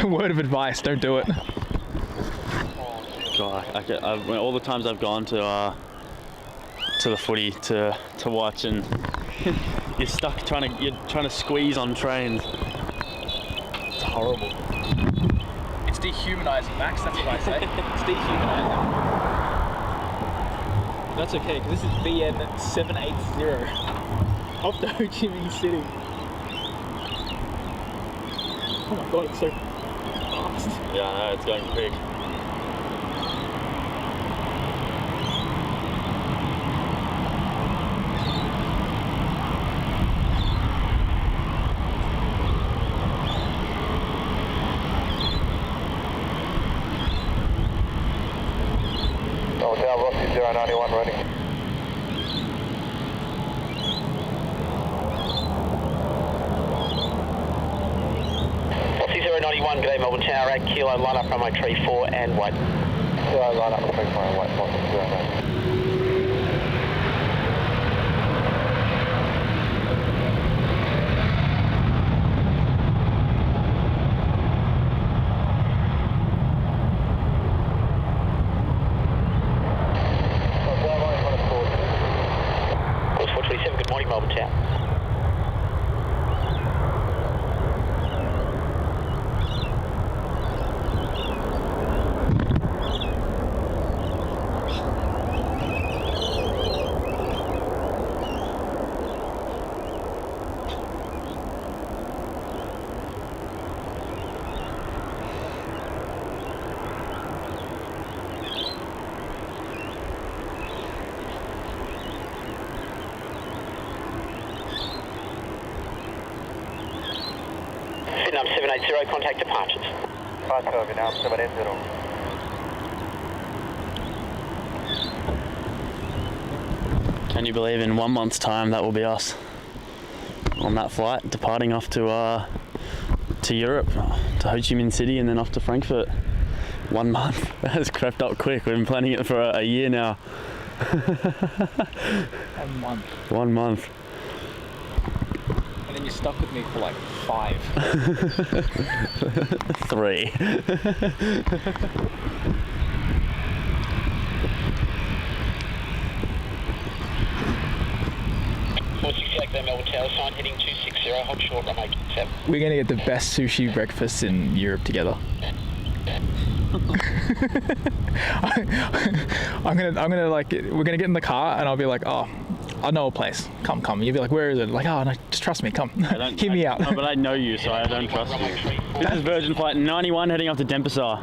Word of advice, don't do it. God, all the times I've gone to the footy to watch, and you're stuck trying to squeeze on trains. It's horrible. It's dehumanizing, Max, that's what I say. It's dehumanizing. That's okay, because this is VN 780 off the Ho Chi Minh City. Oh my god, it's so fast. Yeah, I know, it's going quick. Hotel Rossi 091 running. Rossi 091, good day Melbourne Tower, 8 kilo, line up runway 34 and wait. Line up 34 and wait, 109. Good morning, Melbourne Tower. Vietnam 780, contact departures. Vietnam 780. Can you believe in 1 month's time that will be us on that flight, departing off to Europe, to Ho Chi Minh City, and then off to Frankfurt. 1 month. That has crept up quick. We've been planning it for a year now. 1 month. 1 month. And then you're stuck with me for like 5. 3. Melbourne Tower sign heading 260, hold short, runway 7. We're gonna get the best sushi breakfast in Europe together. I'm gonna like, we're gonna get in the car and I'll be like, oh, I know a place. Come. You'll be like, where is it? Like, oh no, just trust me. Come, hear me out. No, but I know you, so I don't trust you. This is Virgin Flight 91 heading up to Denpasar.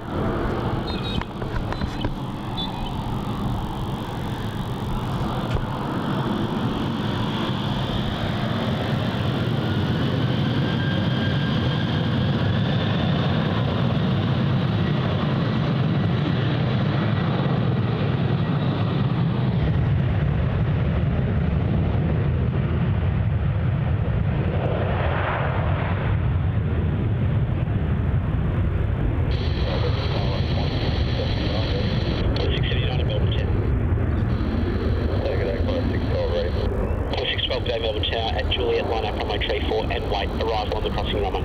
Juliet, line up runway 34 and wait. Arrival on the crossing runway.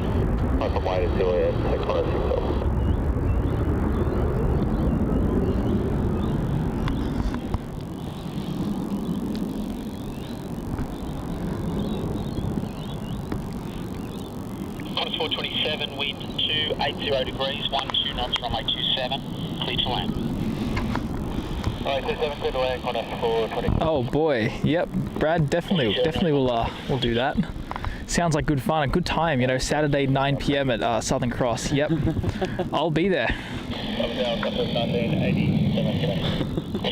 Runway to Juliet, take on a 6 Qantas 427, wind 280 degrees, 12 knots, runway 27, clear to land. Alright, 27, clear to land, Qantas 420. Oh boy, yep, Brad definitely will do that. Sounds like good fun, a good time, you know, Saturday 9 p.m. at Southern Cross. Yep, I'll be there.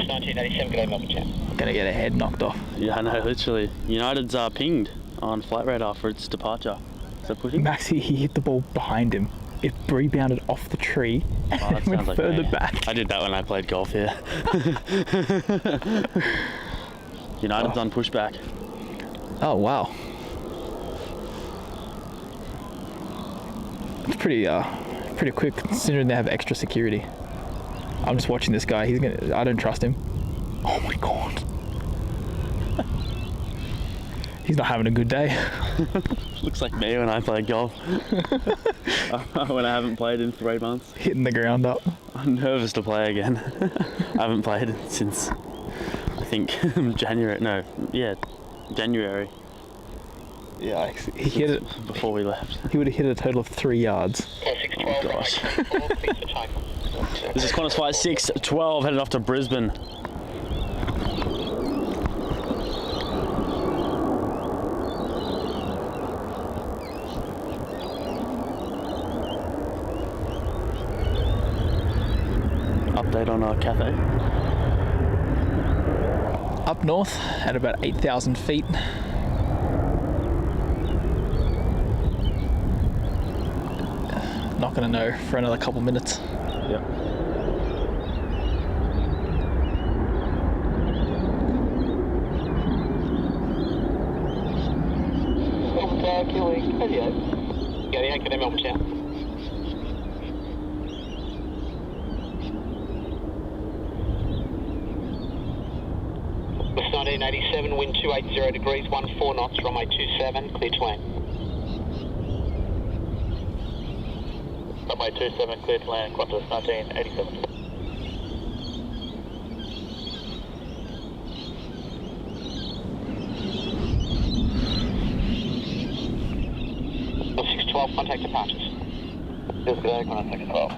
1987, g'day Melbourne Town. Gonna get a head knocked off. Yeah, I know, literally. United's pinged on flight radar for its departure. Is that pushing? Maxie, he hit the ball behind him. It rebounded off the tree and went like further me. back. I did that when I played golf here. United's on pushback. Oh wow. It's pretty quick considering they have extra security. I'm just watching this guy. I don't trust him. Oh my god. He's not having a good day. Looks like me when I play golf. When I haven't played in 3 months. Hitting the ground up. I'm nervous to play again. I haven't played since, I think, January. Yeah, he hit it before we left. He would have hit a total of 3 yards. Oh gosh. This is Qantas Flight 612 headed off to Brisbane. Update on Cathay. Up north at about 8,000 feet. Not gonna know for another couple minutes. Yep. G'day Melbourne Town. West 1987, wind 280 degrees, 14 knots, runway 27, clear to land. Runway 27, clear to land, Qantas 1987. Contact departures. Yes, good day, Qantas 612.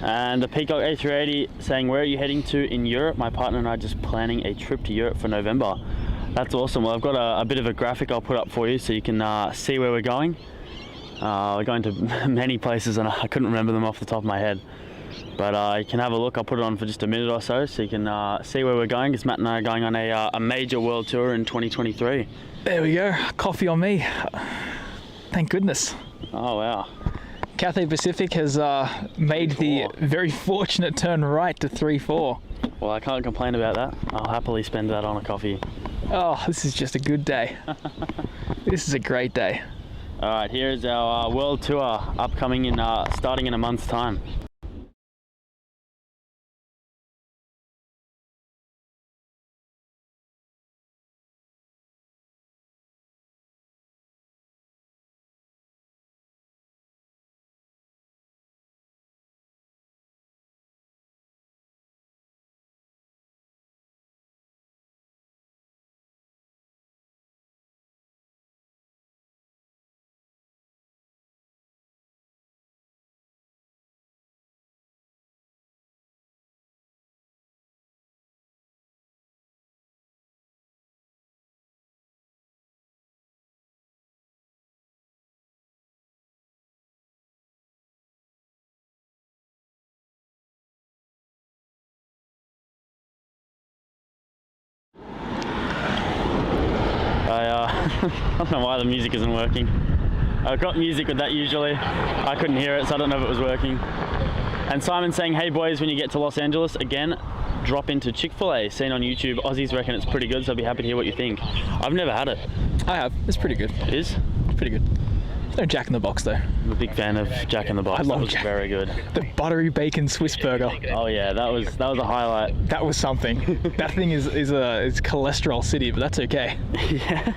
And the Peacock A380 saying, where are you heading to in Europe? My partner and I are just planning a trip to Europe for November. That's awesome. Well, I've got a bit of a graphic I'll put up for you so you can see where we're going. We're going to many places and I couldn't remember them off the top of my head. But you can have a look. I'll put it on for just a minute or so you can see where we're going, because Matt and I are going on a major world tour in 2023. There we go. Coffee on me. Thank goodness. Oh wow. Cathay Pacific has made the very fortunate turn right to 3-4. Well, I can't complain about that. I'll happily spend that on a coffee. Oh, this is just a good day. This is a great day. All right, here is our world tour upcoming in starting in a month's time. I don't know why the music isn't working. I've got music with that usually. I couldn't hear it, so I don't know if it was working. And Simon's saying, hey boys, when you get to Los Angeles, again, drop into Chick-fil-A, seen on YouTube. Aussies reckon it's pretty good, so I'll be happy to hear what you think. I've never had it. I have. It's pretty good. It is? It's pretty good. No Jack in the Box though. I'm a big fan of Jack in the Box. I love that was Jack. Very good. The buttery bacon Swiss burger. Oh yeah, that was a highlight. That was something. That thing is cholesterol city, but that's okay. Yeah.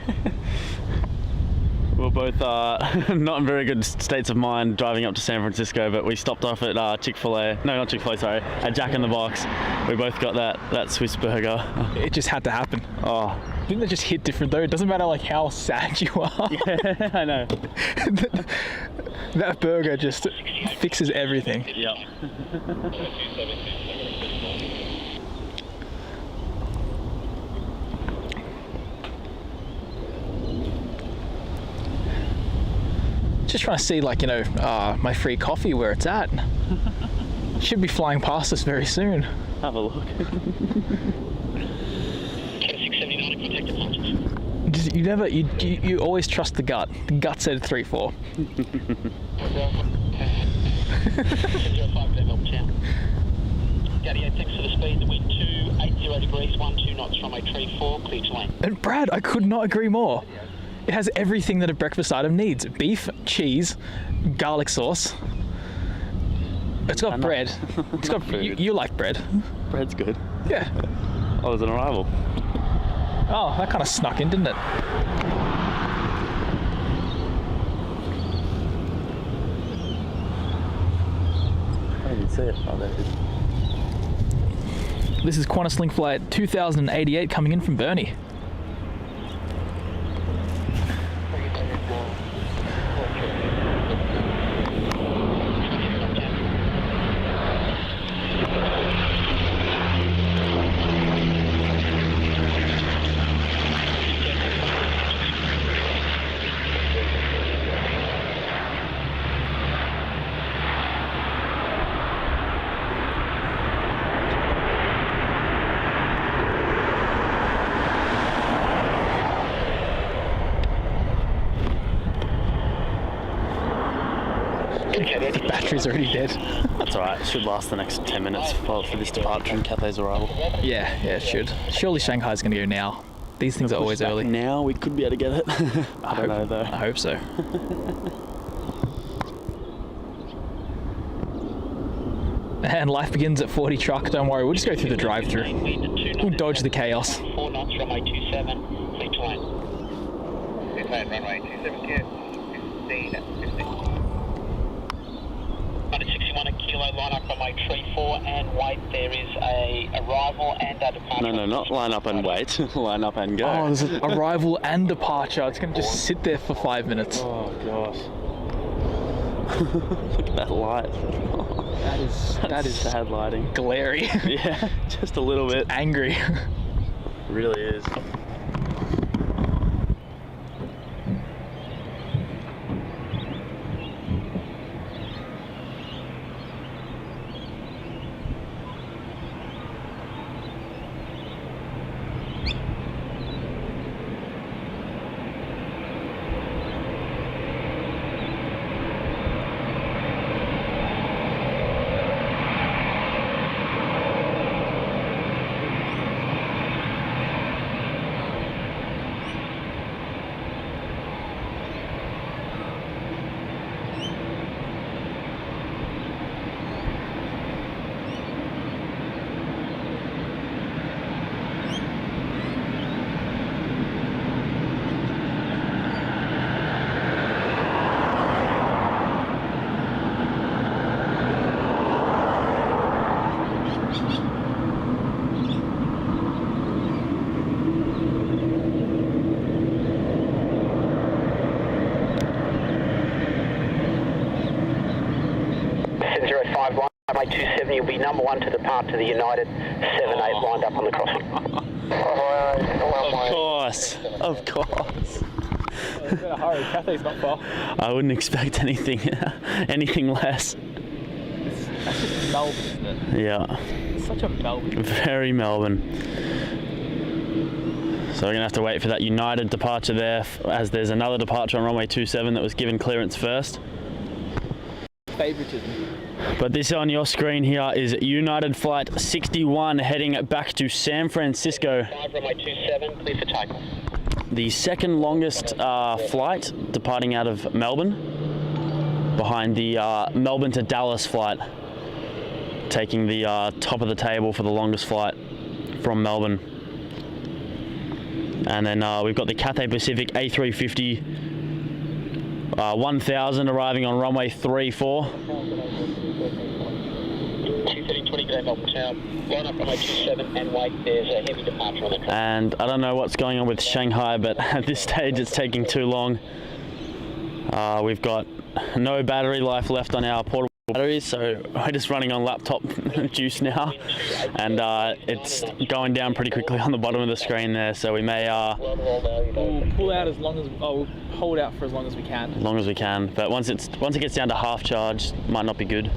both not in very good states of mind driving up to San Francisco, but we stopped off at Chick-fil-A. No, not Chick-fil-A, sorry. At Jack in the Box. We both got that Swiss burger. It just had to happen. Oh. Didn't they just hit different though? It doesn't matter like how sad you are. Yeah, I know. That burger just fixes everything. Yep. Just trying to see, like, you know, my free coffee where it's at. Should be flying past us very soon. Have a look. You always trust the gut. The gut said 3-4. Thanks for the speed. The wind 280 degrees, 12 knots, runway 34, clear to land. And Brad, I could not agree more. It has everything that a breakfast item needs: beef, cheese, garlic sauce. It's got bread. It's got food. You like bread? Bread's good. Yeah. I was an arrival. Oh, that kind of snuck in, didn't it? I didn't see it. Oh, there it is. This is Qantas Link Flight 2088 coming in from Burnie. The battery's already dead. That's alright. It should last the next 10 minutes for this departure and Cathay's arrival. Yeah, it should. Surely Shanghai's going to go now. These things are always early. Now we could be able to get it. I don't know though. I hope so. And life begins at 40 truck. Don't worry, we'll just go through the drive-through. We'll dodge the chaos. 4 knots, runway 27, clear to land. Clear to land, runway 27, clear. 15. 161 a kilo, line up runway 34 and wait. There is a arrival and a departure. No, not line up and wait. Line up and go. Oh, there's an arrival and departure. It's going to just sit there for 5 minutes. Oh gosh. Look at that light. That is sad lighting. Glary. Yeah, just a little bit. Angry. It really is. Runway 270 will be number 1 to depart to the United 78 lined up on the crossing. Of course. Better hurry, Cathay's not far. I wouldn't expect anything less. That's just Melbourne, isn't it? Yeah. It's such a Melbourne. Very Melbourne. So we're going to have to wait for that United departure there, as there's another departure on runway 27 that was given clearance first. Favoritism. But this on your screen here is United Flight 61 heading back to San Francisco. 5 runway 27, clear for takeoff. The second longest flight departing out of Melbourne, behind the Melbourne to Dallas flight, taking the top of the table for the longest flight from Melbourne. And then we've got the Cathay Pacific A380 1000 arriving on runway 34. 230-20, G'day Melbourne Town. Line up runway 27 and wait, there's a heavy departure on the track. And I don't know what's going on with Shanghai, but at this stage it's taking too long. We've got no battery life left on our portable batteries, so we're just running on laptop juice now, and it's going down pretty quickly on the bottom of the screen there, so we may We'll pull out as long as we'll hold out for as long as we can. as long as we can, but once it gets down to half charge, might not be good.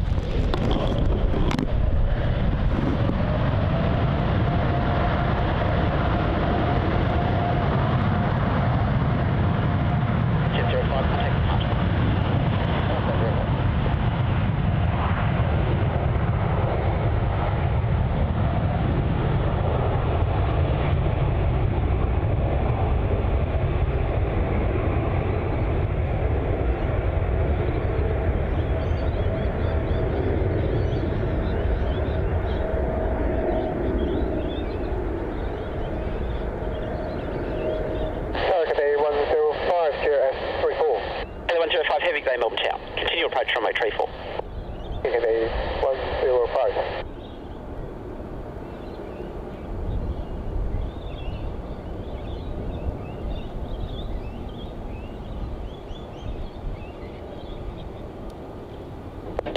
Heavy, G'day Melbourne Town. Continue approach runway 34. G'day 105.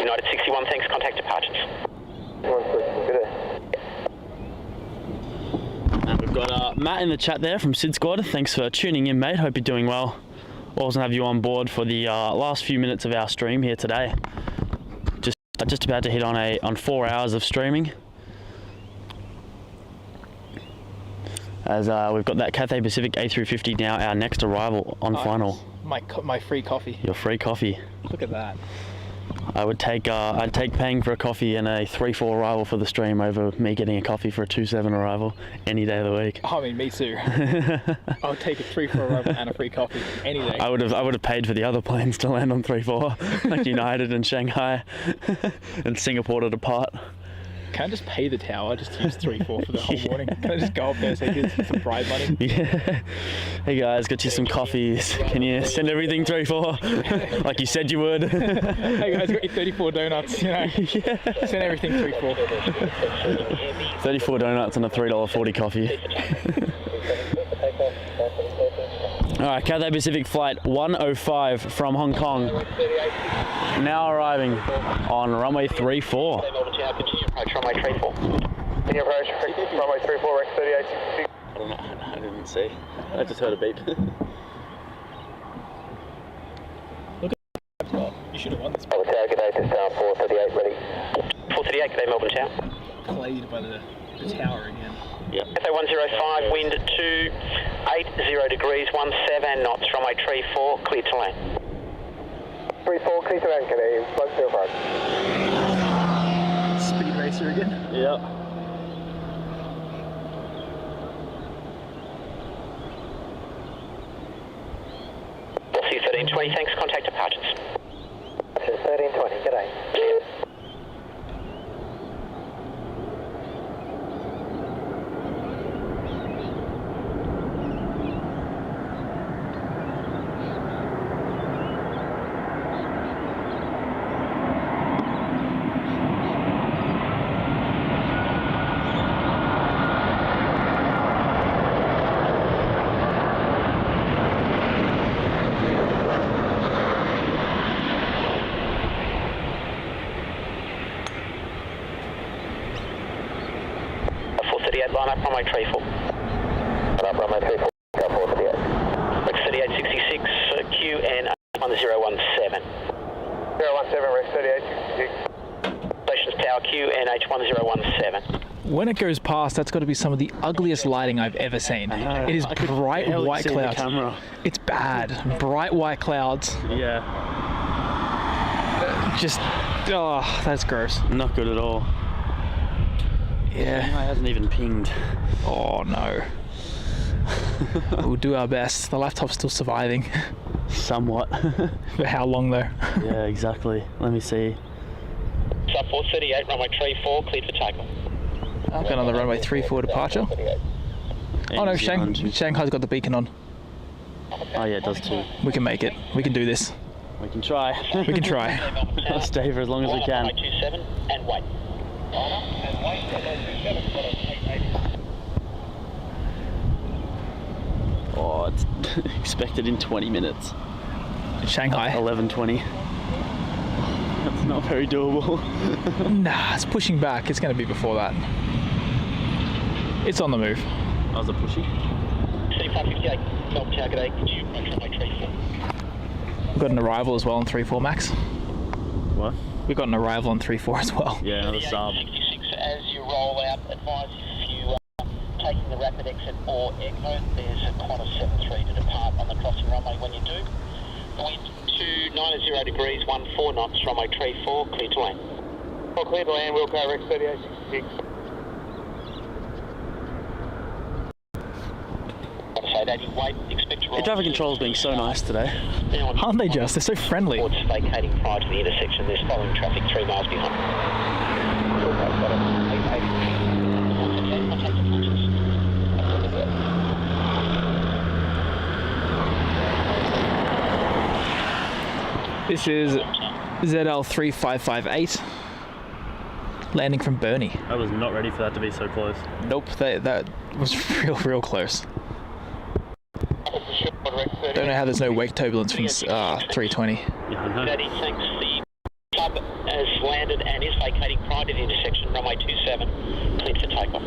United 61, thanks. Contact departures. And we've got Matt in the chat there from Sid Squad. Thanks for tuning in, mate. Hope you're doing well. Also have you on board for the last few minutes of our stream here today. Just about to hit on 4 hours of streaming. As we've got that Cathay Pacific A380 now, our next arrival on final. My free coffee. Your free coffee. Look at that. I'd take paying for a coffee and a 3-4 arrival for the stream over me getting a coffee for a 2-7 arrival any day of the week. I mean, me too. I'll take a 3-4 arrival and a free coffee any day. I would have paid for the other planes to land on 3-4, like United and Shanghai and Singapore to depart. Can I just pay the tower? Just use 3-4 for the whole morning. Can I just go up there and say, here's some pride money? Yeah. Hey guys, got you some coffees. Can you send everything 3-4? Like you said you would. Hey guys, got you 34 donuts, you know. Yeah. Send everything 3-4. 34 donuts and a $3.40 coffee. Alright, Cathay Pacific flight 105 from Hong Kong. Now arriving on runway 34. Approach runway 34. Continue approach runway 34, Rex 3866. I don't know, I didn't see. I just heard a beep. Look at that. You should have won this. Melbourne Town, g'day to star 438 ready. 438, g'day Melbourne Town. Played by the tower again. Yep. Cathay 105, wind 280 degrees, 17 knots, runway 34, clear to land. 34, clear to land, Cathay 105. Speed racer again. Yep. Delcy 1320, thanks, contact departures. 1320, g'day. Line up runway 34. Line up runway 34, 438. Rex 3866, QN 1017. 017, Rex 3866. Stations Tower QNH 1017. When it goes past, that's got to be some of the ugliest lighting I've ever seen. It is bright white clouds. It's bad. Bright white clouds. Yeah. Just, oh, that's gross. Not good at all. Yeah. Shanghai hasn't even pinged. Oh no. We'll do our best. The laptop's still surviving. Somewhat. For how long though? Yeah, exactly. Let me see. Sub 438, runway 34, cleared for takeoff. I've got on the runway 34 departure. Oh no, Shanghai's got the beacon on. Oh yeah, it does too. We can make it. We can do this. We can try. We can try. Let's stay for as long as we can. 27 and wait. Oh, it's expected in 20 minutes. Shanghai. 11:20. That's not very doable. Nah, it's pushing back. It's going to be before that. It's on the move. That was a pushy. 3558, Melbourne Tower, g'day. Could you approach runway 34? We've got an arrival as well on 34 Max. What? We've got an arrival on 34 as well. Yeah, another sub. 66, as you roll out, advise if you are taking the rapid exit or echo, there's a Qantas 73 to depart on the crossing runway when you do. Wind to 90 degrees, 14 knots, runway 34, clear to land. Well, clear to land, we'll go Rex 3866. The traffic control's being so nice today. Aren't they just? They're so friendly. Towards vacating prior to the intersection, there's following traffic 3 miles behind. This is ZL3558 landing from Burnie. I was not ready for that to be so close. Nope, that was real close. Don't know how there's no wake turbulence from 320. Yeah, I know. Daddy, thanks. The club has landed and is vacating prior to the intersection, runway 27, cleared for takeoff.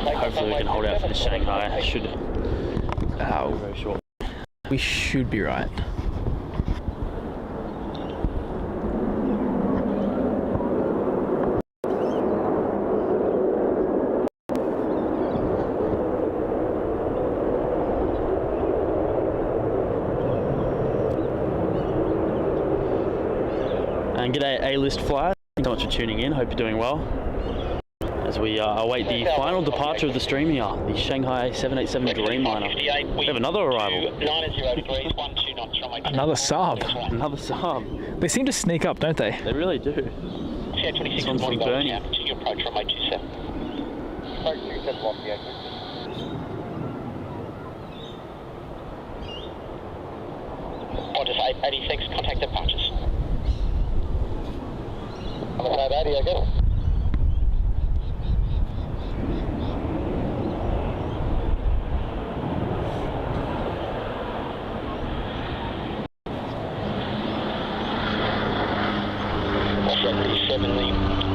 Hopefully we can hold out for the Shanghai. It should very short. We should be right. And g'day A-list flyers. Thanks so much for tuning in. Hope you're doing well. As we await the final departure of the stream here, the Shanghai 787 Dreamliner. We have another arrival. 90 degrees, 12 knots, runway 27. Another sub. Another sub. They seem to sneak up, don't they? They really do. This one's from Bernie. Continue approach runway 27. Approach 27 off the exit. Qantas 886, contact departures. I'm at 80, I guess.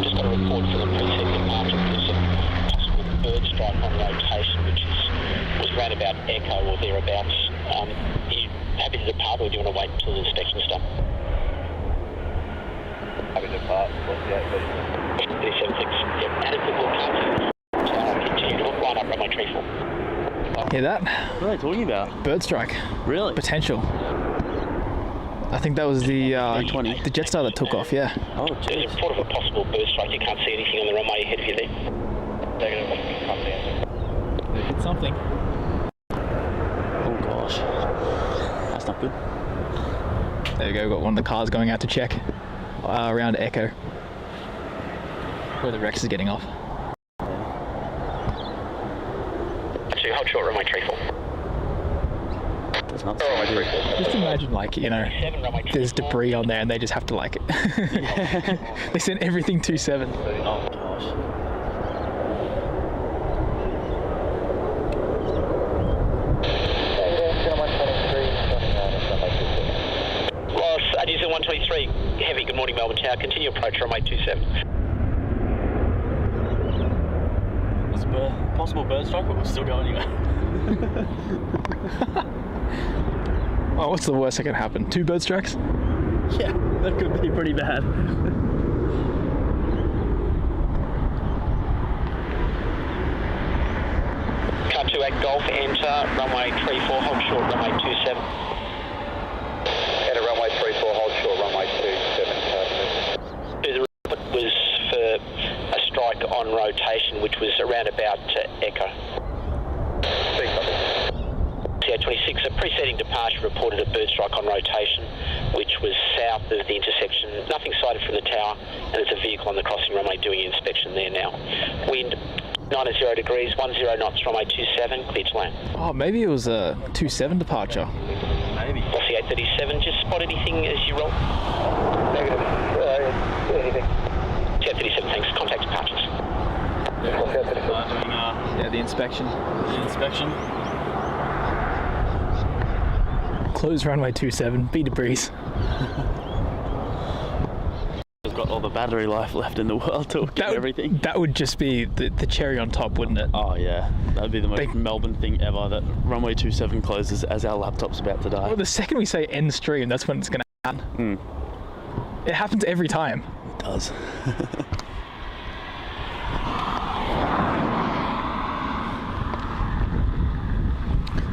Just got a report for the preset departure. There's a possible bird strike on rotation, which was round about echo or thereabouts. Are you happy to depart, or do you want to wait until the inspection's done? Happy to depart. What's the 836? 376. Yep. Adequate will come. Continue to line up runway 34. Hear that? What are they talking about? Bird strike. Really? Potential. I think that was the 320. the Jetstar that took off, yeah. Oh, There's jeez. a report of a possible bird strike. You can't see anything on the runway ahead of you there. Negative, come down. They hit something. Oh, gosh. That's not good. There you go, got one of the cars going out to check around Echo. Where the Rex is getting off. Actually, hold short runway 34. That's not so good. Just imagine, like, you know, there's debris on there and they just have to, like, they sent everything 27. Oh, gosh. Ross, Diesel 123, heavy, good morning Melbourne Tower, continue approach runway 27. It's a possible bird strike, but we'll still go anyway. Oh, what's the worst that can happen? 2 bird strikes? Yeah, that could be pretty bad. Car 2 at Golf, enter runway 34, hold short runway 27. Enter runway 34, hold short runway 27. The report was for a strike on rotation, which was around about Echo. CA26, a preceding departure reported a bird strike on rotation, which was south of the intersection. Nothing sighted from the tower, and there's a vehicle on the crossing runway doing inspection there now. Wind 90 degrees, 10 knots, runway 27, clear to land. Oh, maybe it was a 27 departure. Maybe. What's the 837? Just spot anything as you roll? Negative. Anything. 837, thanks. Contact patches. Yeah, the inspection. Close runway 27, be debris. It's got all the battery life left in the world to get everything. That would just be the cherry on top, wouldn't it? Oh yeah, that'd be the most Melbourne thing ever, that runway 27 closes as our laptop's about to die. Well, the second we say end stream, that's when it's going to happen. It happens every time. It does.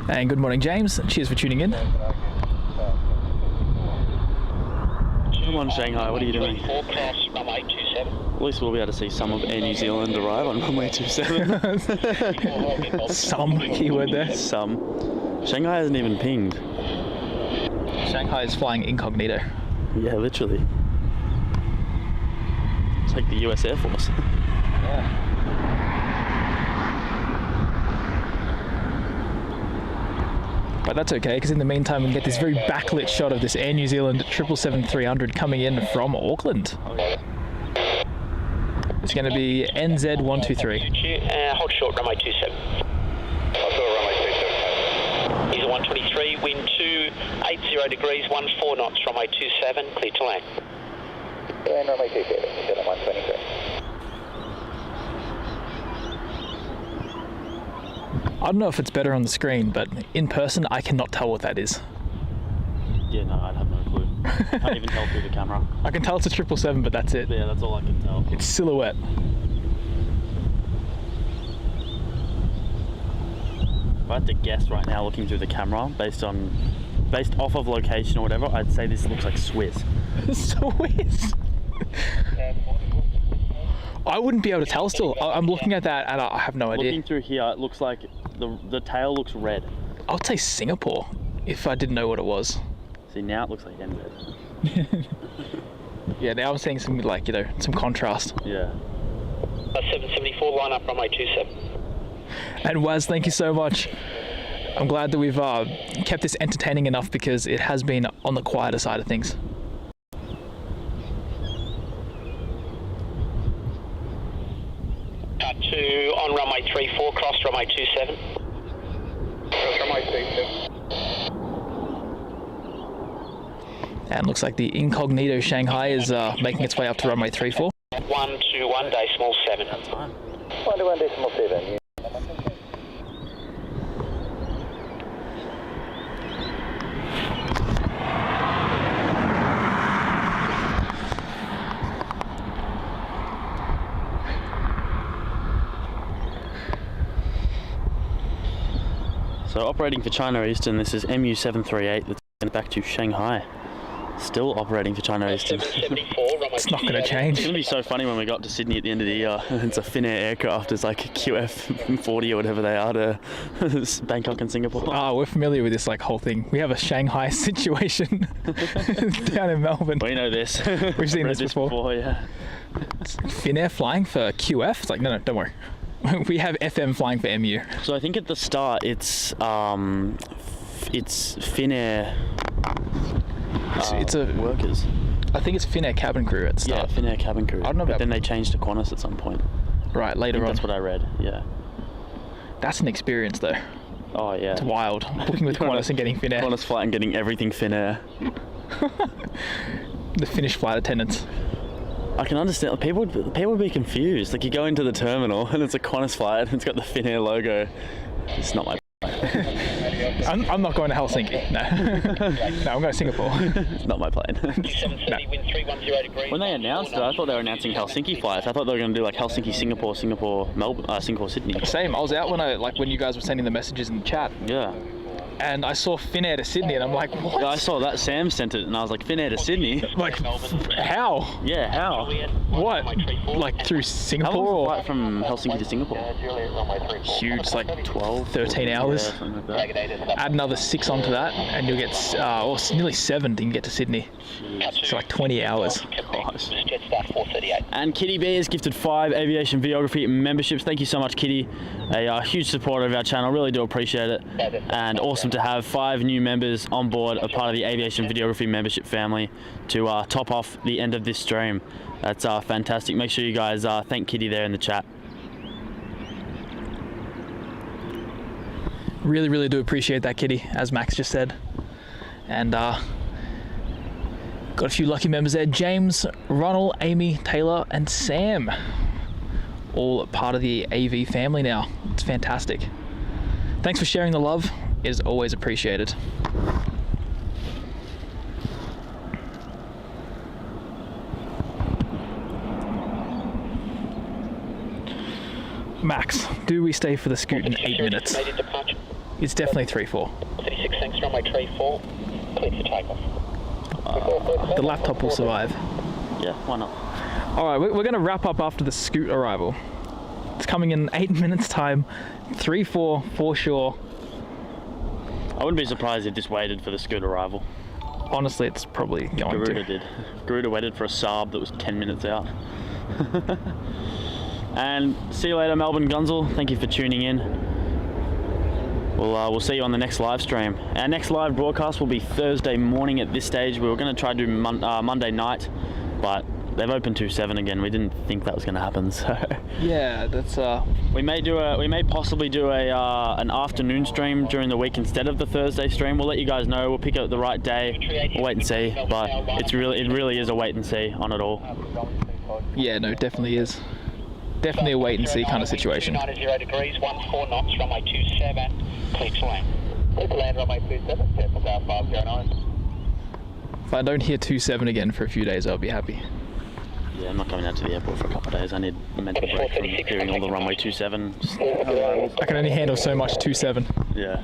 And good morning, James. Cheers for tuning in. Come on, Shanghai, what are you doing? 4 cross runway 27. At least we'll be able to see some of Air New Zealand arrive on runway 27. Some keyword there. Some. Shanghai hasn't even pinged. Shanghai is flying incognito. Yeah, literally. It's like the US Air Force. Yeah. But that's okay, because in the meantime we can get this very backlit shot of this Air New Zealand 777-300 coming in from Auckland. It's going to be NZ123. Hold short, runway 27. Hold short, runway 27. He's a 123, wind 280 degrees, 14 knots, runway 27, clear to land. And runway 27, 123. I don't know if it's better on the screen, but in person I cannot tell what that is. Yeah, no, I'd have no clue. Can't even tell through the camera. I can tell it's a 777, but that's it. Yeah, that's all I can tell. It's silhouette. If I had to guess right now, looking through the camera, based off of location or whatever, I'd say this looks like Swiss. Swiss? I wouldn't be able to tell still. I'm looking at that and I have no idea. Looking through here, it looks like the tail looks red. I would say Singapore, if I didn't know what it was. See, now it looks like NZ. Yeah, now I'm seeing some, like, you know, some contrast. Yeah. 774, line up, runway 27. And Waz, thank you so much. I'm glad that we've kept this entertaining enough, because it has been on the quieter side of things. Cut to on runway 34, cross runway 27. Cross runway 27. And looks like the incognito Shanghai is making its way up to runway 34. 121 decimal 7. 121 decimal 7. So operating for China Eastern, this is MU738 that's going back to Shanghai. Still operating for China Eastern. It's not going to change. It's going to be so funny when we got to Sydney at the end of the year. It's a Finnair aircraft. It's like a QF40 or whatever they are to Bangkok and Singapore. Oh, we're familiar with this whole thing. We have a Shanghai situation down in Melbourne. We know this. We've seen this before. Yeah. Finnair flying for QF? It's like, no, don't worry. We have FM flying for MU. So I think at the start it's Finnair it's a workers. I think it's Finnair cabin crew at the start. Yeah, Finnair cabin crew. I don't know but about then they changed to Qantas at some point. Right, later on. That's what I read, yeah. That's an experience though. Oh yeah. It's wild. Booking with Qantas and getting Finnair. Qantas flight and getting everything Finnair. The Finnish flight attendants. I can understand. People would be confused. Like you go into the terminal and it's a Qantas flight and it's got the Finnair logo. It's not my. I'm not going to Helsinki. No. No, I'm going to Singapore. It's not my plane. No. When they announced it, I thought they were announcing Helsinki flights. I thought they were going to do like Helsinki, Singapore, Melbourne, Singapore, Sydney. Same. I was out when you guys were sending the messages in the chat. Yeah. And I saw Finnair to Sydney, and I'm like, what? Yeah, I saw that. Sam sent it, and I was like, Finnair to Sydney? Like, how? Yeah, how? What? Like through Singapore? How long is the or flight from Helsinki to Singapore? Huge, like 12, 13 hours. Yeah, something like that. Add another 6 onto that, and you'll get, or nearly 7 to get to Sydney. So like 20 hours. Nice. Jetstar 438. And Kitty B has gifted 5 aviation videography memberships. Thank you so much, Kitty. A huge supporter of our channel. Really do appreciate it. And awesome to have 5 new members on board, a part of the aviation videography membership family, to top off the end of this stream. That's fantastic. Make sure you guys thank Kitty there in the chat. Really do appreciate that, Kitty, as Max just said. And got a few lucky members there. James, Ronald, Amy, Taylor, and Sam. All part of the AV family now. It's fantastic. Thanks for sharing the love. It is always appreciated. Max, do we stay for the scoot in 8 minutes? It's definitely 3-4. 36, thanks, runway 34. Cleared for takeoff. The laptop will survive. Yeah, why not? All right, we're going to wrap up after the scoot arrival. It's coming in 8 minutes time. 3-4 for sure. I wouldn't be surprised if this waited for the scoot arrival. Honestly, it's probably going Garuda to. did. Garuda waited for a Saab that was 10 minutes out. And see you later, Melbourne Gunzel. Thank you for tuning in. We'll see you on the next live stream. Our next live broadcast will be Thursday morning at this stage. We were going to try to do Monday night, but they've opened 2/7 again. We didn't think that was going to happen, so Yeah, that's we may possibly do an afternoon stream during the week instead of the Thursday stream. We'll let you guys know. We'll pick out the right day. We'll wait and see. But it really is a wait and see on it all. yeah, no, definitely is. Definitely a wait and see kind of situation. 90 degrees, 14 knots, runway 27, clear to land. Clear to land, runway 27, careful down 509. If I don't hear 2-7 again for a few days, I'll be happy. Yeah, I'm not going out to the airport for a couple of days. I need a mental break from hearing all the runway 27 arrivals. I can only handle so much 2-7. Yeah.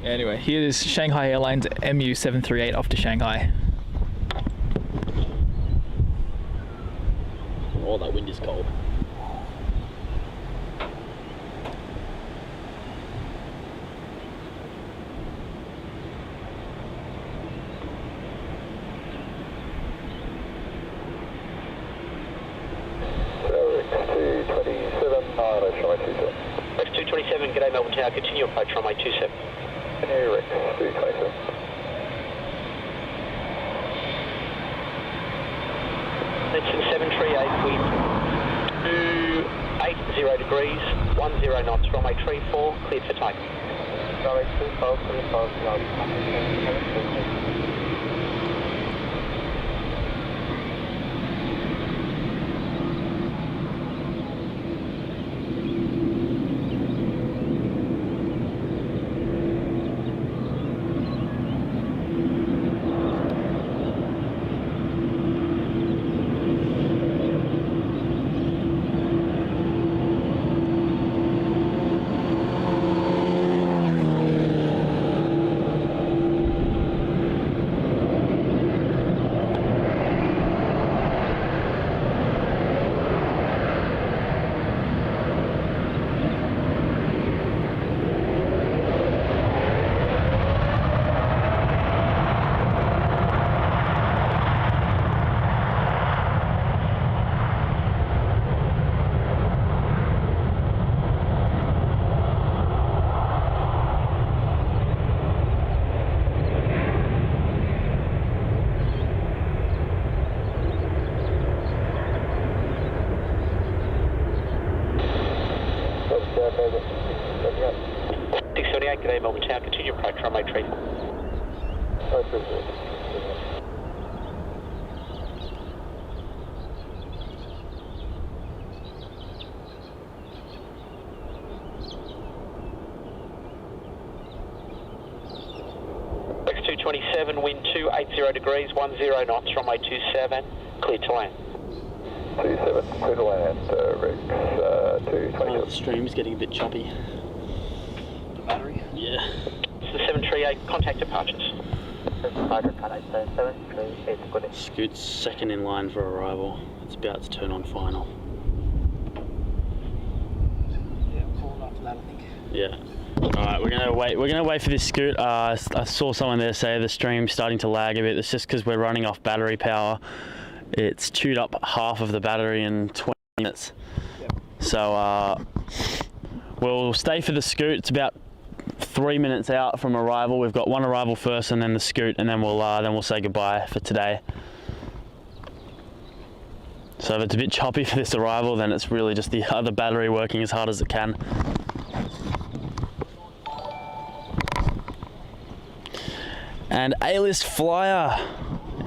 Anyway, here is Shanghai Airlines MU738 off to Shanghai. Oh, that wind is cold. Rex 227, g'day Melbourne Tower, continue approach runway 27. Rex 227. That's 738, wind 280 degrees, 10 knots, runway 34, cleared for takeoff. Runway 25, G'day Melbourne Tower, continue approach runway 34. Rex 227, wind 280 degrees, 10 knots, runway 27, clear to land. 27, clear to land, Rex 227. The stream's getting a bit choppy. Battery? Yeah. It's the 738, contact departures. Scoot's second in line for arrival. It's about to turn on final. Yeah, calling after that, I think. Yeah. Alright, we're gonna wait for this scoot. I saw someone there say the stream's starting to lag a bit. It's just because we're running off battery power. It's chewed up half of the battery in 20 minutes. Yep. So we'll stay for the scoot. It's about 3 minutes out from arrival. We've got one arrival first and then the scoot, and then we'll say goodbye for today. So if it's a bit choppy for this arrival, then it's really just the other battery working as hard as it can. And A-list flyer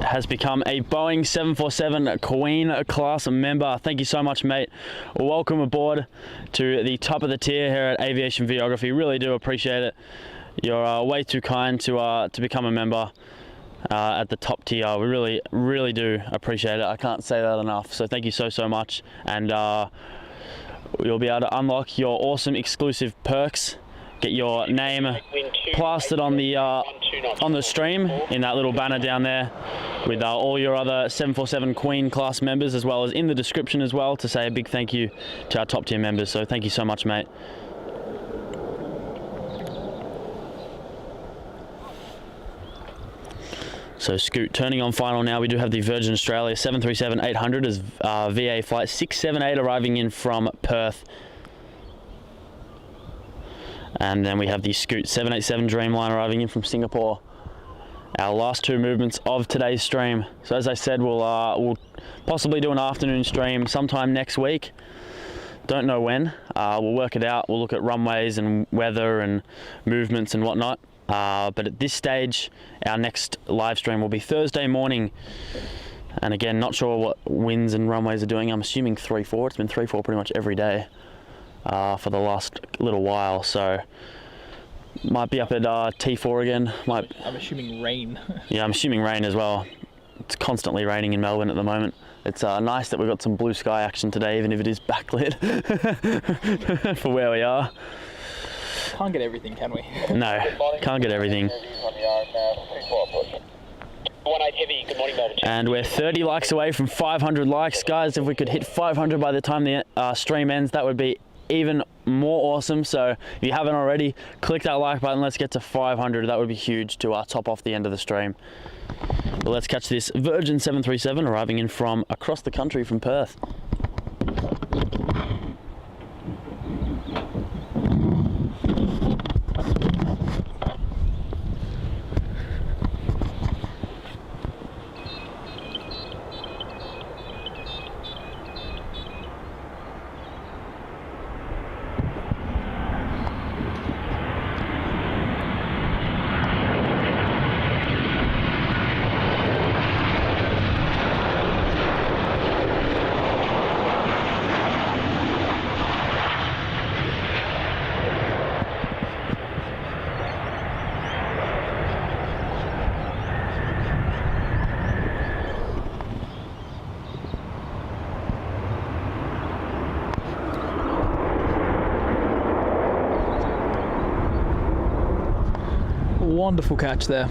has become a Boeing 747 Queen class member. Thank you so much, mate. Welcome aboard to the top of the tier here at Aviation Videography. Really do appreciate it. You're way too kind to become a member at the top tier. We really do appreciate it. I can't say that enough. So thank you so much. And you'll be able to unlock your awesome exclusive perks. Get your name plastered on the stream in that little banner down there with all your other 747 Queen class members, as well as in the description as well, to say a big thank you to our top tier members. So thank you so much, mate. So Scoot turning on final now. We do have the Virgin Australia 737-800 as VA flight 678 arriving in from Perth. And then we have the Scoot 787 Dreamline arriving in from Singapore. Our last two movements of today's stream. So as I said, we'll possibly do an afternoon stream sometime next week. Don't know when. We'll work it out. We'll look at runways and weather and movements and whatnot. But at this stage, our next live stream will be Thursday morning. And again, not sure what winds and runways are doing. I'm assuming 3-4. It's been 3-4 pretty much every day. For the last little while, so might be up at T4 again. I'm assuming rain. Yeah, I'm assuming rain as well. It's constantly raining in Melbourne at the moment. It's nice that we've got some blue sky action today, even if it is backlit for where we are. Can't get everything, can we? No, can't get everything. And we're 30 likes away from 500 likes, guys. If we could hit 500 by the time the stream ends, that would be even more awesome. So if you haven't already, click that like button. Let's get to 500. That would be huge to top off the end of the stream. But let's catch this Virgin 737 arriving in from across the country from Perth. Wonderful catch there.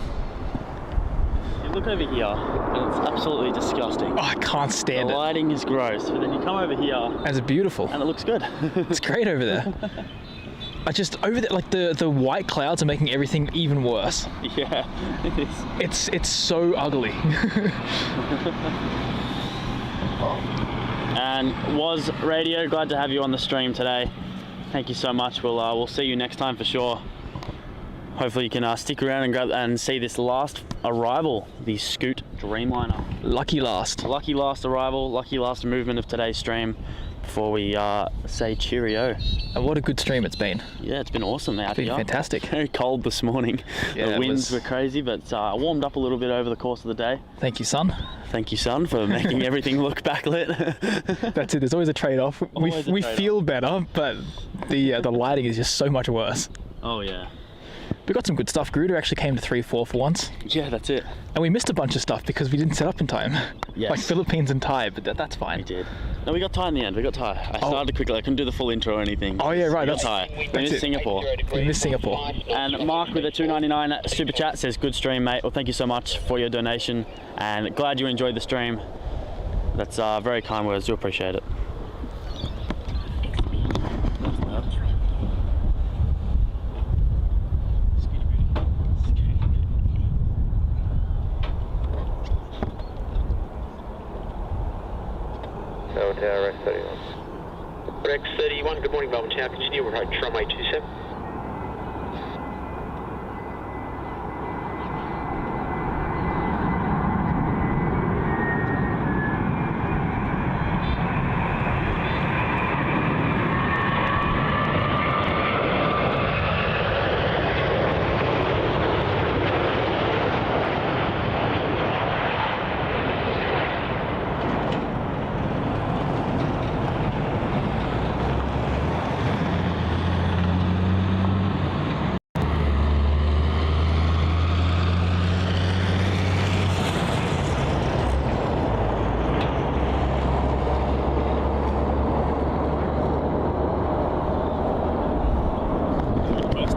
You look over here and it's absolutely disgusting. Oh, I can't stand it. The lighting is gross, but then you come over here and it's beautiful. And it looks good. It's great over there. Over there, like the white clouds are making everything even worse. Yeah, it is. It's so ugly. And Was Radio, glad to have you on the stream today. Thank you so much. We'll see you next time for sure. Hopefully you can stick around and grab and see this last arrival, the Scoot Dreamliner. Lucky last arrival, lucky last movement of today's stream before we say cheerio. And what a good stream it's been. Yeah, it's been awesome out here. Fantastic. Very cold this morning. Yeah, the winds were crazy, but warmed up a little bit over the course of the day. Thank you, son. Thank you, son, for making everything look backlit. That's it. There's always a trade-off. We feel better, but the lighting is just so much worse. Oh yeah. We got some good stuff. Garuda actually came to 3-4 for once. Yeah, that's it. And we missed a bunch of stuff because we didn't set up in time. Yes. Like Philippines and Thai, but that's fine. We did. No, we got Thai in the end. We got Thai. I started quickly. I couldn't do the full intro or anything. Oh yeah, right. We got Thai. We missed Singapore. We missed Singapore. And Mark with a $2.99 super chat says, good stream, mate. Well, thank you so much for your donation and glad you enjoyed the stream. That's very kind words. Do appreciate it. X31, good morning Melbourne Tower, continue approach runway 27.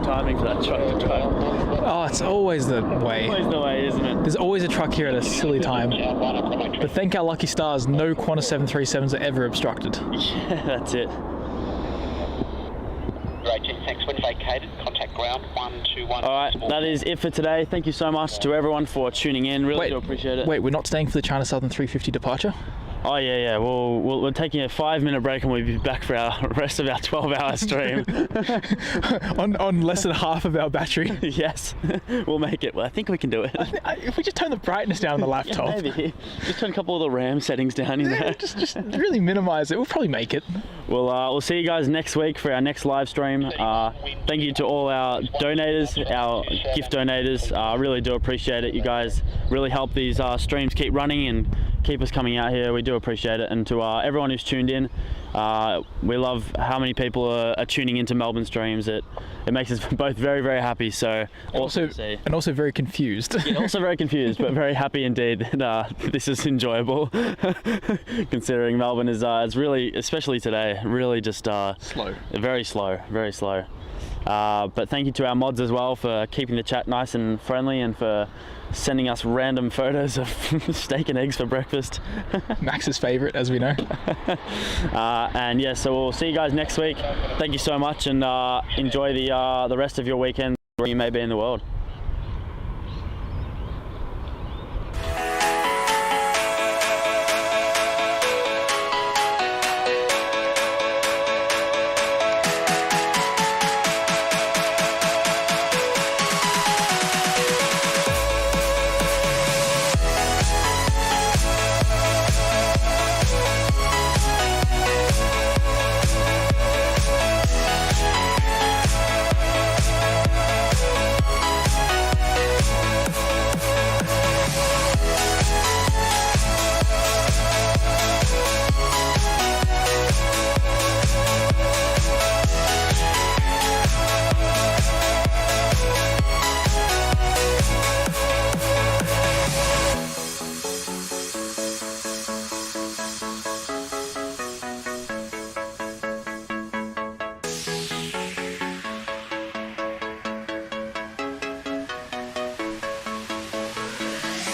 Timing for that truck to drive. Oh, it's always the way. Always the way, isn't it? There's always a truck here at a silly time. But thank our lucky stars, no Qantas 737s are ever obstructed. Yeah, that's it. Great, thanks. When vacated, contact ground 121. All right, that is it for today. Thank you so much to everyone for tuning in. Really do appreciate it. Wait, we're not staying for the China Southern 350 departure? Oh yeah. We're taking a 5-minute break and we'll be back for our rest of our 12-hour stream. on less than half of our battery. Yes, we'll make it. Well, I think we can do it. If we just turn the brightness down on the laptop. Yeah, maybe. Just turn a couple of the RAM settings down in there. Just really minimize it. We'll probably make it. We'll see you guys next week for our next live stream. Thank you to all our donators, our gift donators. I really do appreciate it. You guys really help these streams keep running and keep us coming out here. We do appreciate it. And to everyone who's tuned in, we love how many people are tuning into Melbourne streams. It makes us both very, very happy. So also very confused. Yeah, also very confused, but very happy indeed that this is enjoyable. Considering Melbourne is really, especially today, really just slow. Very slow, very slow. But thank you to our mods as well for keeping the chat nice and friendly and for sending us random photos of steak and eggs for breakfast. Max's favourite, as we know. And yeah, so we'll see you guys next week. Thank you so much, and enjoy the rest of your weekend where you may be in the world.